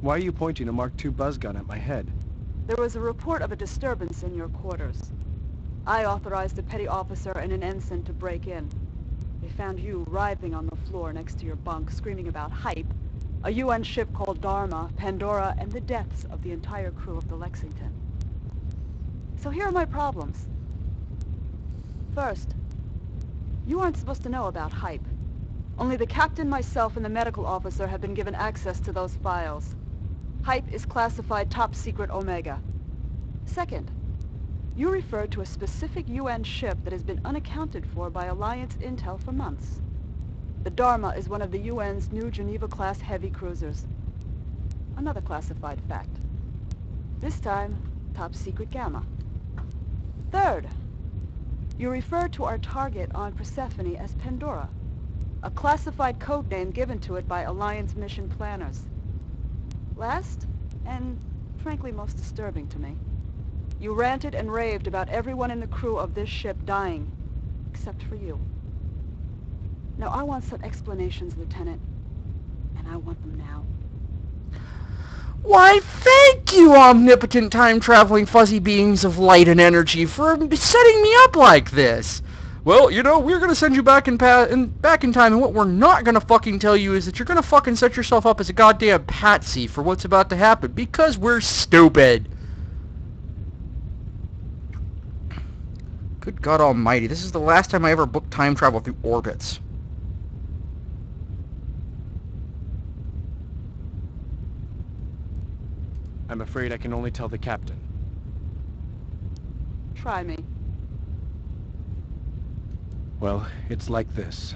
Why are you pointing a Mark II buzz gun at my head? There was a report of a disturbance in your quarters. I authorized a petty officer and an ensign to break in. They found you writhing on the floor next to your bunk, screaming about hype, a UN ship called Dharma, Pandora, and the deaths of the entire crew of the Lexington. So here are my problems. First, you aren't supposed to know about hype. Only the captain, myself, and the medical officer have been given access to those files. Hype is classified top secret Omega. Second, you referred to a specific UN ship that has been unaccounted for by Alliance intel for months. The Dharma is one of the UN's new Geneva-class heavy cruisers. Another classified fact. This time, top secret Gamma. Third, you refer to our target on Persephone as Pandora, a classified code name given to it by Alliance mission planners. Last, and frankly most disturbing to me, you ranted and raved about everyone in the crew of this ship dying, except for you. Now I want some explanations, Lieutenant, and I want them now. Why, thank you, omnipotent time-traveling fuzzy beings of light and energy, for setting me up like this. Well, you know, we're gonna send you back in time, and what we're not gonna fucking tell you is that you're gonna fucking set yourself up as a goddamn patsy for what's about to happen, because we're stupid. Good God almighty, this is the last time I ever booked time travel through orbits. I'm afraid I can only tell the captain. Try me. Well, it's like this.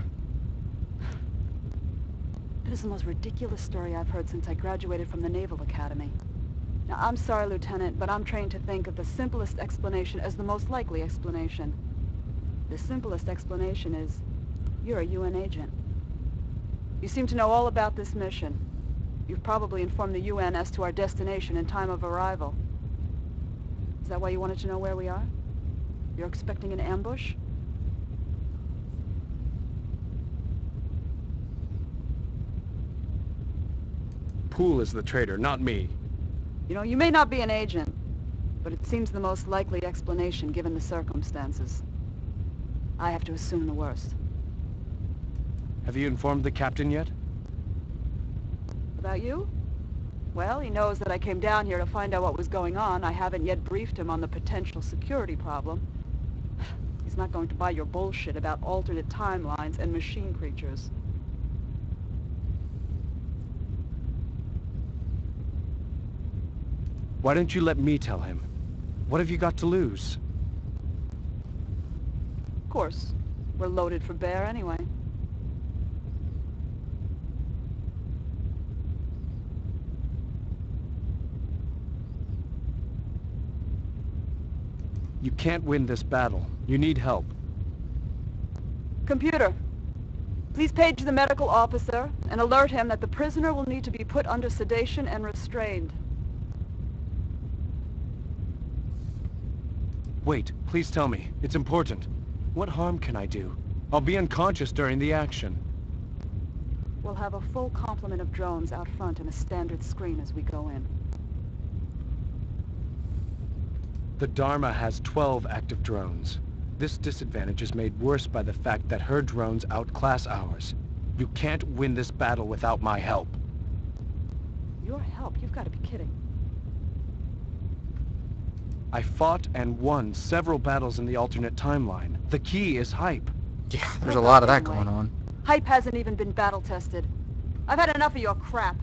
It is the most ridiculous story I've heard since I graduated from the Naval Academy. Now, I'm sorry, Lieutenant, but I'm trained to think of the simplest explanation as the most likely explanation. The simplest explanation is, you're a UN agent. You seem to know all about this mission. You've probably informed the UN as to our destination and time of arrival. Is that why you wanted to know where we are? You're expecting an ambush? Poole is the traitor, not me. You know, you may not be an agent, but it seems the most likely explanation given the circumstances. I have to assume the worst. Have you informed the captain yet? About you? Well, he knows that I came down here to find out what was going on. I haven't yet briefed him on the potential security problem. He's not going to buy your bullshit about alternate timelines and machine creatures. Why don't you let me tell him? What have you got to lose? Of course. We're loaded for bear anyway. You can't win this battle. You need help. Computer, please page the medical officer and alert him that the prisoner will need to be put under sedation and restrained. Wait, please tell me. It's important. What harm can I do? I'll be unconscious during the action. We'll have a full complement of drones out front and a standard screen as we go in. The Dharma has 12 active drones. This disadvantage is made worse by the fact that her drones outclass ours. You can't win this battle without my help. Your help? You've got to be kidding. I fought and won several battles in the alternate timeline. The key is hype. Yeah, there's a lot of that going on. Hype hasn't even been battle-tested. I've had enough of your crap.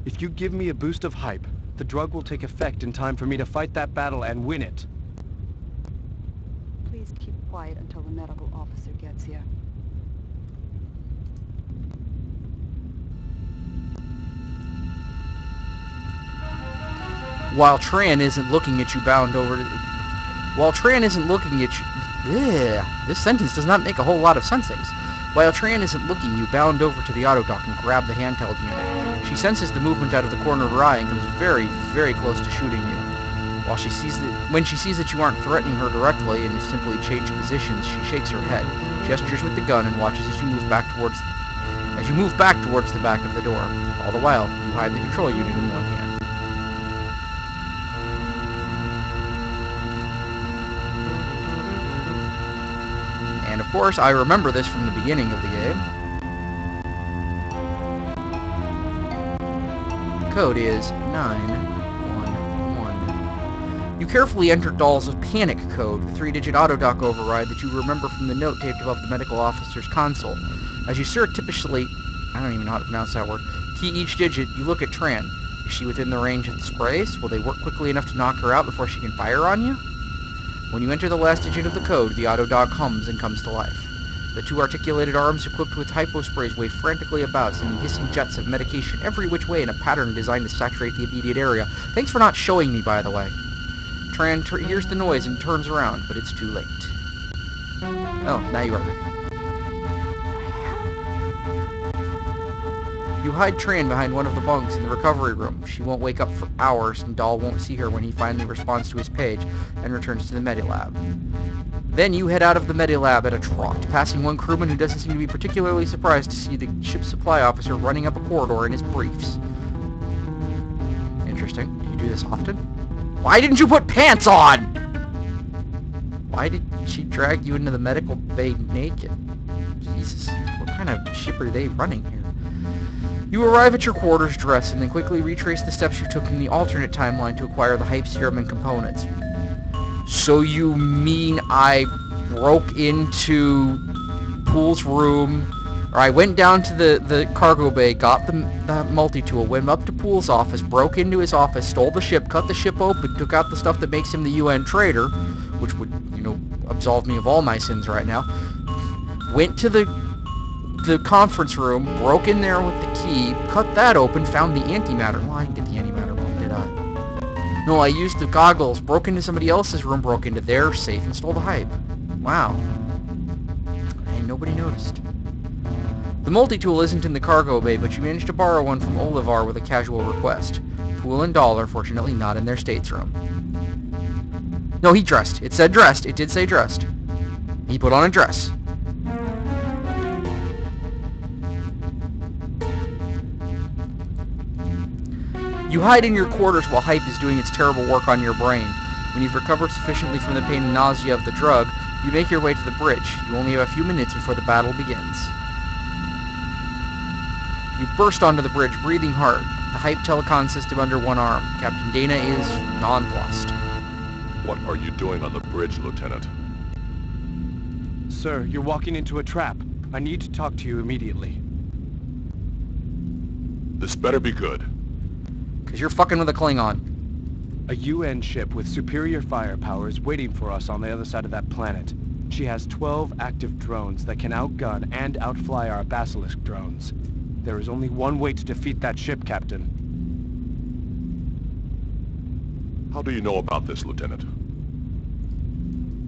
If you give me a boost of hype, the drug will take effect in time for me to fight that battle and win it. Please keep quiet until the medical officer gets here. While Tran isn't looking at you bound over to... While Tran isn't looking at you... Yeah, this sentence does not make a whole lot of sensings. While Tran isn't looking, you bound over to the autodock and grab the handheld unit. She senses the movement out of the corner of her eye and comes very, very close to shooting you. When she sees that you aren't threatening her directly and have simply changed positions, she shakes her head, gestures with the gun, and watches as you move back towards the back of the door. All the while, you hide the control unit in one hand. And of course, I remember this from the beginning of the game. The code is 911. You carefully enter Dahl's panic code, the 3-digit autodock override that you remember from the note taped above the medical officer's console. As you surreptitiously, I don't even know how to pronounce that word, key each digit, you look at Tran. Is she within the range of the sprays? Will they work quickly enough to knock her out before she can fire on you? When you enter the last digit of the code, the autodock hums and comes to life. The 2 articulated arms equipped with hypo sprays wave frantically about, sending hissing jets of medication every which way in a pattern designed to saturate the immediate area. Thanks for not showing me, by the way. Tran hears the noise and turns around, but it's too late. Oh, now you are. You hide Tran behind one of the bunks in the recovery room. She won't wake up for hours, and Dahl won't see her when he finally responds to his page and returns to the Medilab. Then you head out of the Medilab at a trot, passing one crewman who doesn't seem to be particularly surprised to see the ship's supply officer running up a corridor in his briefs. Interesting. Do you do this often? Why didn't you put pants on? Why did she drag you into the medical bay naked? Jesus, what kind of ship are they running here? You arrive at your quarters dressed and then quickly retrace the steps you took in the alternate timeline to acquire the hype serum and components. So you mean I broke into Poole's room, or I went down to the cargo bay, got the multi-tool, went up to Poole's office, broke into his office, stole the ship, cut the ship open, took out the stuff that makes him the UN traitor, which would, absolve me of all my sins right now, went to the conference room, broke in there with the key, cut that open, found the antimatter. Well, I didn't get the antimatter one, did I? No, I used the goggles, broke into somebody else's room, broke into their safe, and stole the hype. Wow. And nobody noticed. The multi-tool isn't in the cargo bay, but you managed to borrow one from Olivar with a casual request. Poole and Dahl are fortunately not in their stateroom. No, he dressed. It said dressed. It did say dressed. He put on a dress. You hide in your quarters while hype is doing its terrible work on your brain. When you've recovered sufficiently from the pain and nausea of the drug, you make your way to the bridge. You only have a few minutes before the battle begins. You burst onto the bridge, breathing hard, the hype telecon system under one arm. Captain Dana is nonplussed. What are you doing on the bridge, Lieutenant? Sir, you're walking into a trap. I need to talk to you immediately. This better be good. Because you're fucking with a Klingon. A UN ship with superior firepower is waiting for us on the other side of that planet. She has 12 active drones that can outgun and outfly our Basilisk drones. There is only one way to defeat that ship, Captain. How do you know about this, Lieutenant?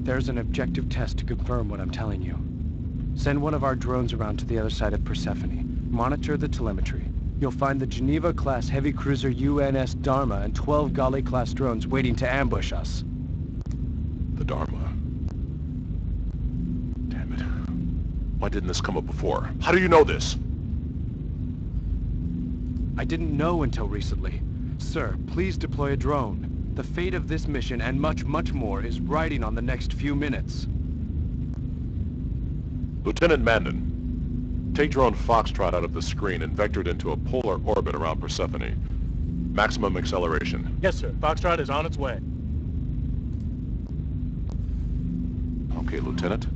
There's an objective test to confirm what I'm telling you. Send one of our drones around to the other side of Persephone. Monitor the telemetry. you'll find the Geneva-class heavy cruiser UNS Dharma and 12 Galley-class drones waiting to ambush us. The Dharma. Damn it. Why didn't this come up before? How do you know this? I didn't know until recently. Sir, please deploy a drone. The fate of this mission and much, much more is riding on the next few minutes. Lieutenant Mandan, take drone Foxtrot out of the screen and vector it into a polar orbit around Persephone. Maximum acceleration. Yes, sir. Foxtrot is on its way. Okay, Lieutenant.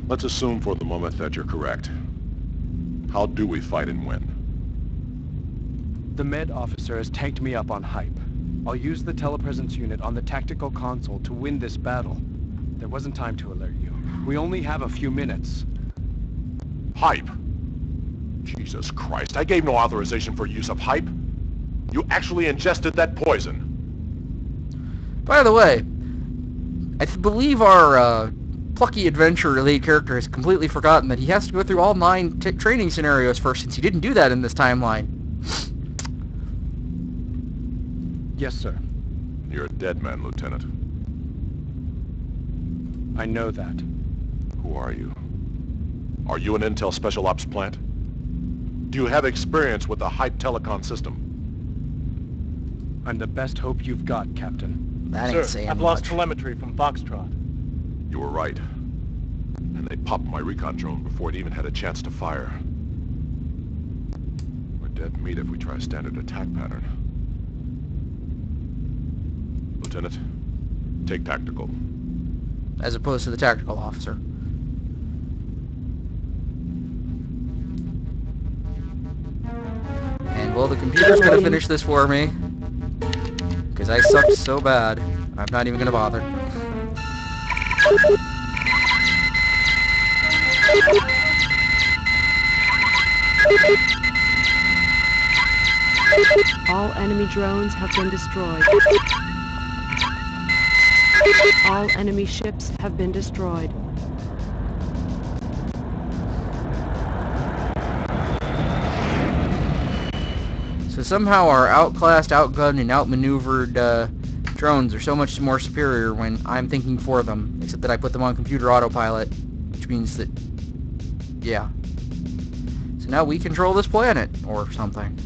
Let's assume for the moment that you're correct. How do we fight and win? The med officer has tanked me up on Hype. I'll use the telepresence unit on the tactical console to win this battle. There wasn't time to alert you. We only have a few minutes. Hype? Jesus Christ, I gave no authorization for use of Hype. You actually ingested that poison. By the way, I believe our plucky adventurer lead character has completely forgotten that he has to go through all 9 training scenarios first, since he didn't do that in this timeline. Yes, sir. You're a dead man, Lieutenant. I know that. Who are you? Are you an Intel Special Ops plant? Do you have experience with the Hype Telecom system? I'm the best hope you've got, Captain. That Sir, ain't saying I've lost much. telemetry from Foxtrot. You were right. And they popped my recon drone before it even had a chance to fire. We're dead meat if we try a standard attack pattern. Lieutenant, take tactical. As opposed to the tactical officer. And well, the computer's gonna finish this for me. Because I sucked so bad, I'm not even gonna bother. All enemy drones have been destroyed. All enemy ships have been destroyed. So somehow our outclassed, outgunned, and outmaneuvered drones are so much more superior when I'm thinking for them, except that I put them on computer autopilot, which means that, yeah. So now we control this planet, or something.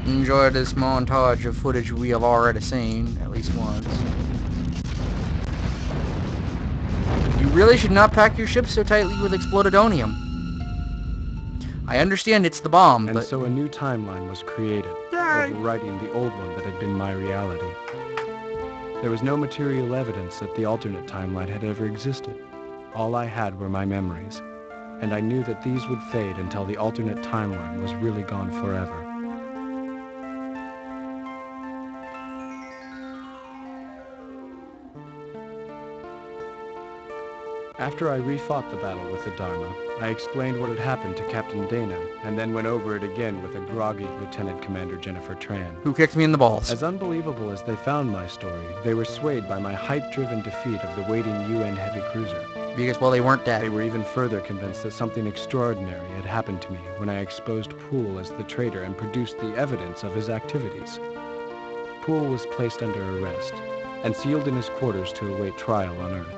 Enjoy this montage of footage we have already seen, at least once. You really should not pack your ship so tightly with explodidonium. I understand it's the bomb, And but... so a new timeline was created, overwriting the old one that had been my reality. There was no material evidence that the alternate timeline had ever existed. All I had were my memories, and I knew that these would fade until the alternate timeline was really gone forever. After I refought the battle with the Dharma, I explained what had happened to Captain Dana, and then went over it again with a groggy Lieutenant Commander Jennifer Tran. Who kicked me in the balls? As unbelievable as they found my story, they were swayed by my hype-driven defeat of the waiting UN heavy cruiser. Because, well, they weren't They dead. were even further convinced that something extraordinary had happened to me when I exposed Poole as the traitor and produced the evidence of his activities. Poole was placed under arrest and sealed in his quarters to await trial on Earth.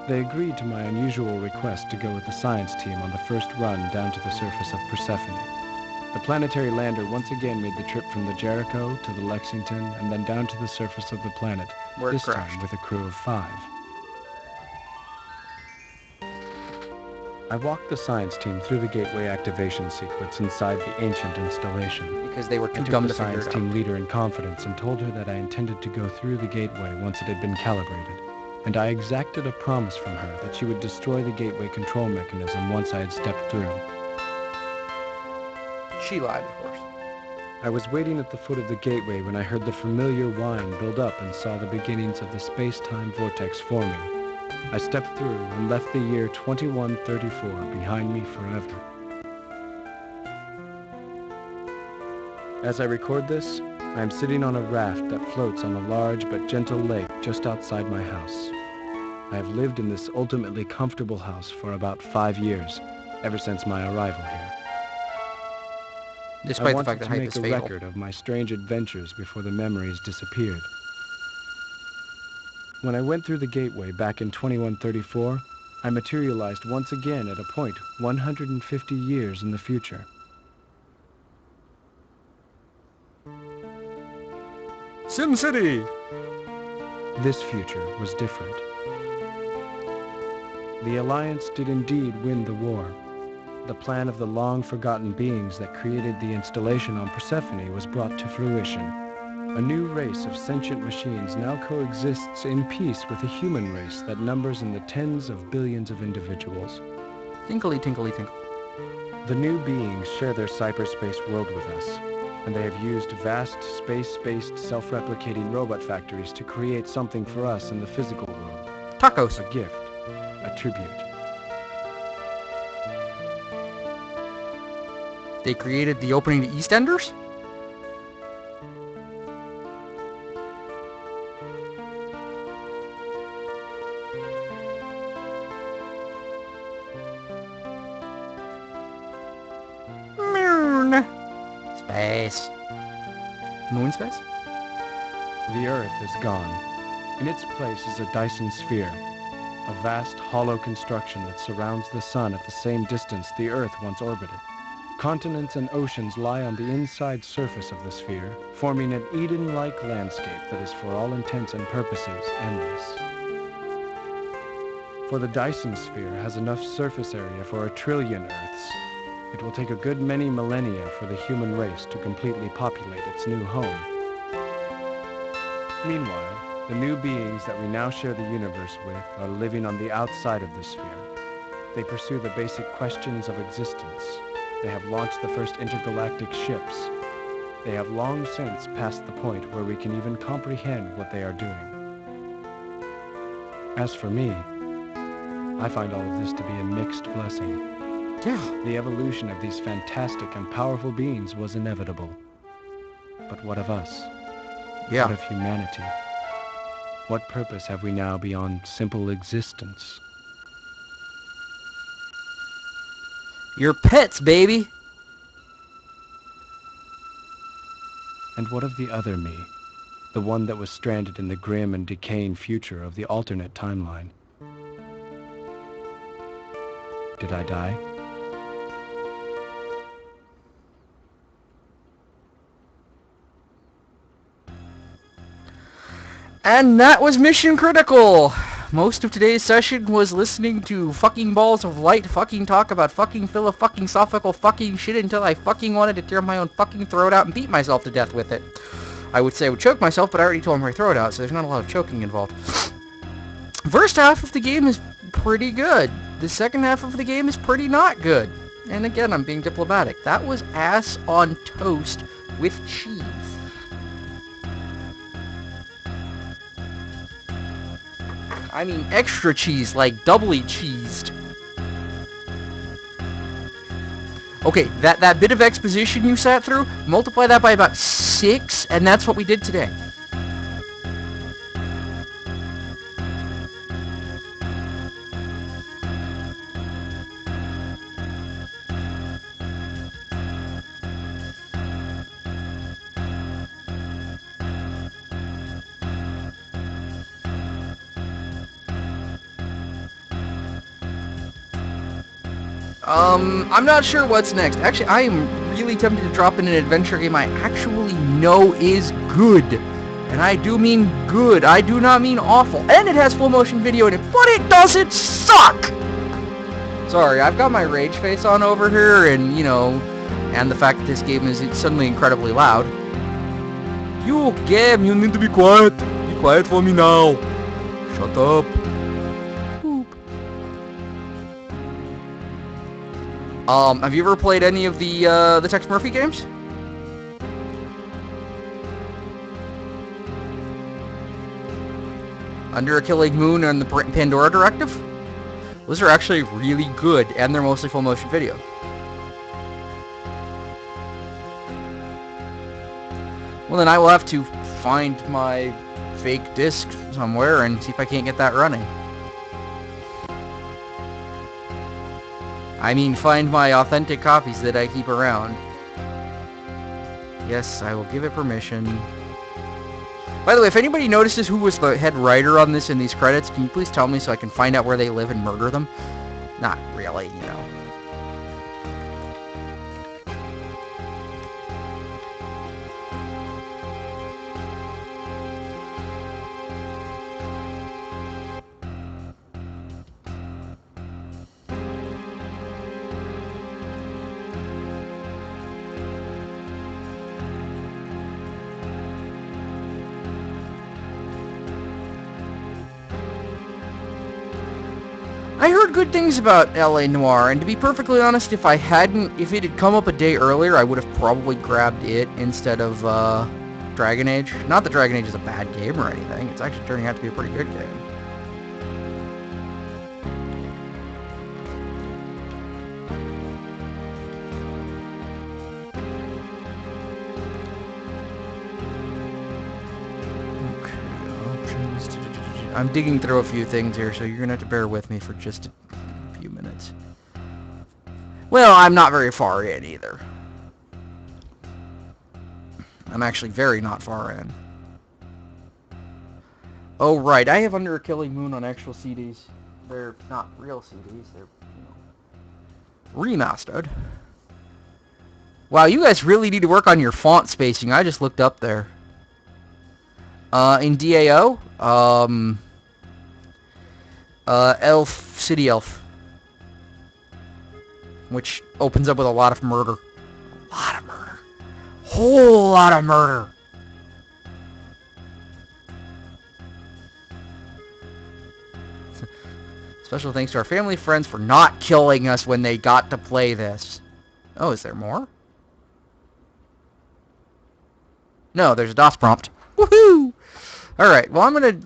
They agreed to my unusual request to go with the science team on the first run down to the surface of Persephone. The planetary lander once again made the trip from the Jericho to the Lexington and then down to the surface of the planet, Where it this crashed. time with a crew of 5. I walked the science team through the gateway activation sequence inside the ancient installation. Because they were I too took dumb the to figure science it out. team leader in confidence and told her that I intended to go through the gateway once it had been calibrated, and I exacted a promise from her that she would destroy the gateway control mechanism once I had stepped through. She lied, of course. I was waiting at the foot of the gateway when I heard the familiar whine build up and saw the beginnings of the space-time vortex forming. I stepped through and left the year 2134 behind me forever. As I record this, I am sitting on a raft that floats on a large but gentle lake just outside my house. I have lived in this ultimately comfortable house for about 5 years, ever since my arrival here. Despite I the fact wanted that to hype make is a fatal. record of my strange adventures before the memories disappeared. When I went through the gateway back in 2134, I materialized once again at a point 150 years in the future. SimCity! This future was different. The Alliance did indeed win the war. The plan of the long-forgotten beings that created the installation on Persephone was brought to fruition. A new race of sentient machines now coexists in peace with a human race that numbers in the tens of billions of individuals. Tinkly, tinkly, tinkle. The new beings share their cyberspace world with us, and they have used vast space-based self-replicating robot factories to create something for us in the physical world. Tacos. A gift, a tribute. They created the opening to EastEnders? Moon. Space. Moon space? The Earth is gone. In its place is a Dyson sphere, a vast hollow construction that surrounds the sun at the same distance the Earth once orbited. Continents and oceans lie on the inside surface of the sphere, forming an Eden-like landscape that is for all intents and purposes endless. For the Dyson sphere has enough surface area for 1 trillion Earths. It will take a good many millennia for the human race to completely populate its new home. Meanwhile, the new beings that we now share the universe with are living on the outside of the sphere. They pursue the basic questions of existence. They have launched the first intergalactic ships. They have long since passed the point where we can even comprehend what they are doing. As for me, I find all of this to be a mixed blessing. Yeah. The evolution of these fantastic and powerful beings was inevitable. But what of us? Yeah. What of humanity? What purpose have we now beyond simple existence? You're pets, baby. And what of the other me? The one that was stranded in the grim and decaying future of the alternate timeline? Did I die? And that was Mission Critical. Most of today's session was listening to fucking balls of light fucking talk about fucking philosophical fucking shit until I fucking wanted to tear my own fucking throat out and beat myself to death with it. I would say I would choke myself, but I already tore my throat out, so there's not a lot of choking involved. First half of the game is pretty good. The second half of the game is pretty not good. And again, I'm being diplomatic. That was ass on toast with cheese. I mean extra cheese, like doubly cheesed. Okay, that bit of exposition you sat through, multiply that by about 6, and that's what we did today. I'm not sure what's next. Actually, I am really tempted to drop in an adventure game I actually know is good. And I do mean good. I do not mean awful. And it has full motion video in it, but it doesn't suck! Sorry, I've got my rage face on over here, and, you know, and the fact that this game is suddenly incredibly loud. You game, you need to be quiet. Be quiet for me now. Shut up. Boop. Have you ever played any of the Tex Murphy games? Under a Killing Moon and the Pandora Directive? Those are actually really good, and they're mostly full motion video. Well, then I will have to find my fake disc somewhere and see if I can't get that running. I mean, find my authentic copies that I keep around. Yes, I will give it permission. By the way, if anybody notices who was the head writer on this in these credits, can you please tell me so I can find out where they live and murder them? Not really, you know. I heard good things about L.A. Noire, and to be perfectly honest, if it had come up a day earlier, I would have probably grabbed it instead of, Dragon Age. Not that Dragon Age is a bad game or anything, it's actually turning out to be a pretty good game. I'm digging through a few things here, so you're going to have to bear with me for just a few minutes. Well, I'm not very far in, either. I'm actually very not far in. Oh, right, I have Under a Killing Moon on actual CDs. They're not real CDs, they're, you know, remastered. Wow, you guys really need to work on your font spacing. I just looked up there. In DAO, Elf, City Elf. Which opens up with a lot of murder. A lot of murder. Whole lot of murder. Special thanks to our family friends for not killing us when they got to play this. Oh, is there more? No, there's a DOS prompt. Woohoo! Alright, well I'm gonna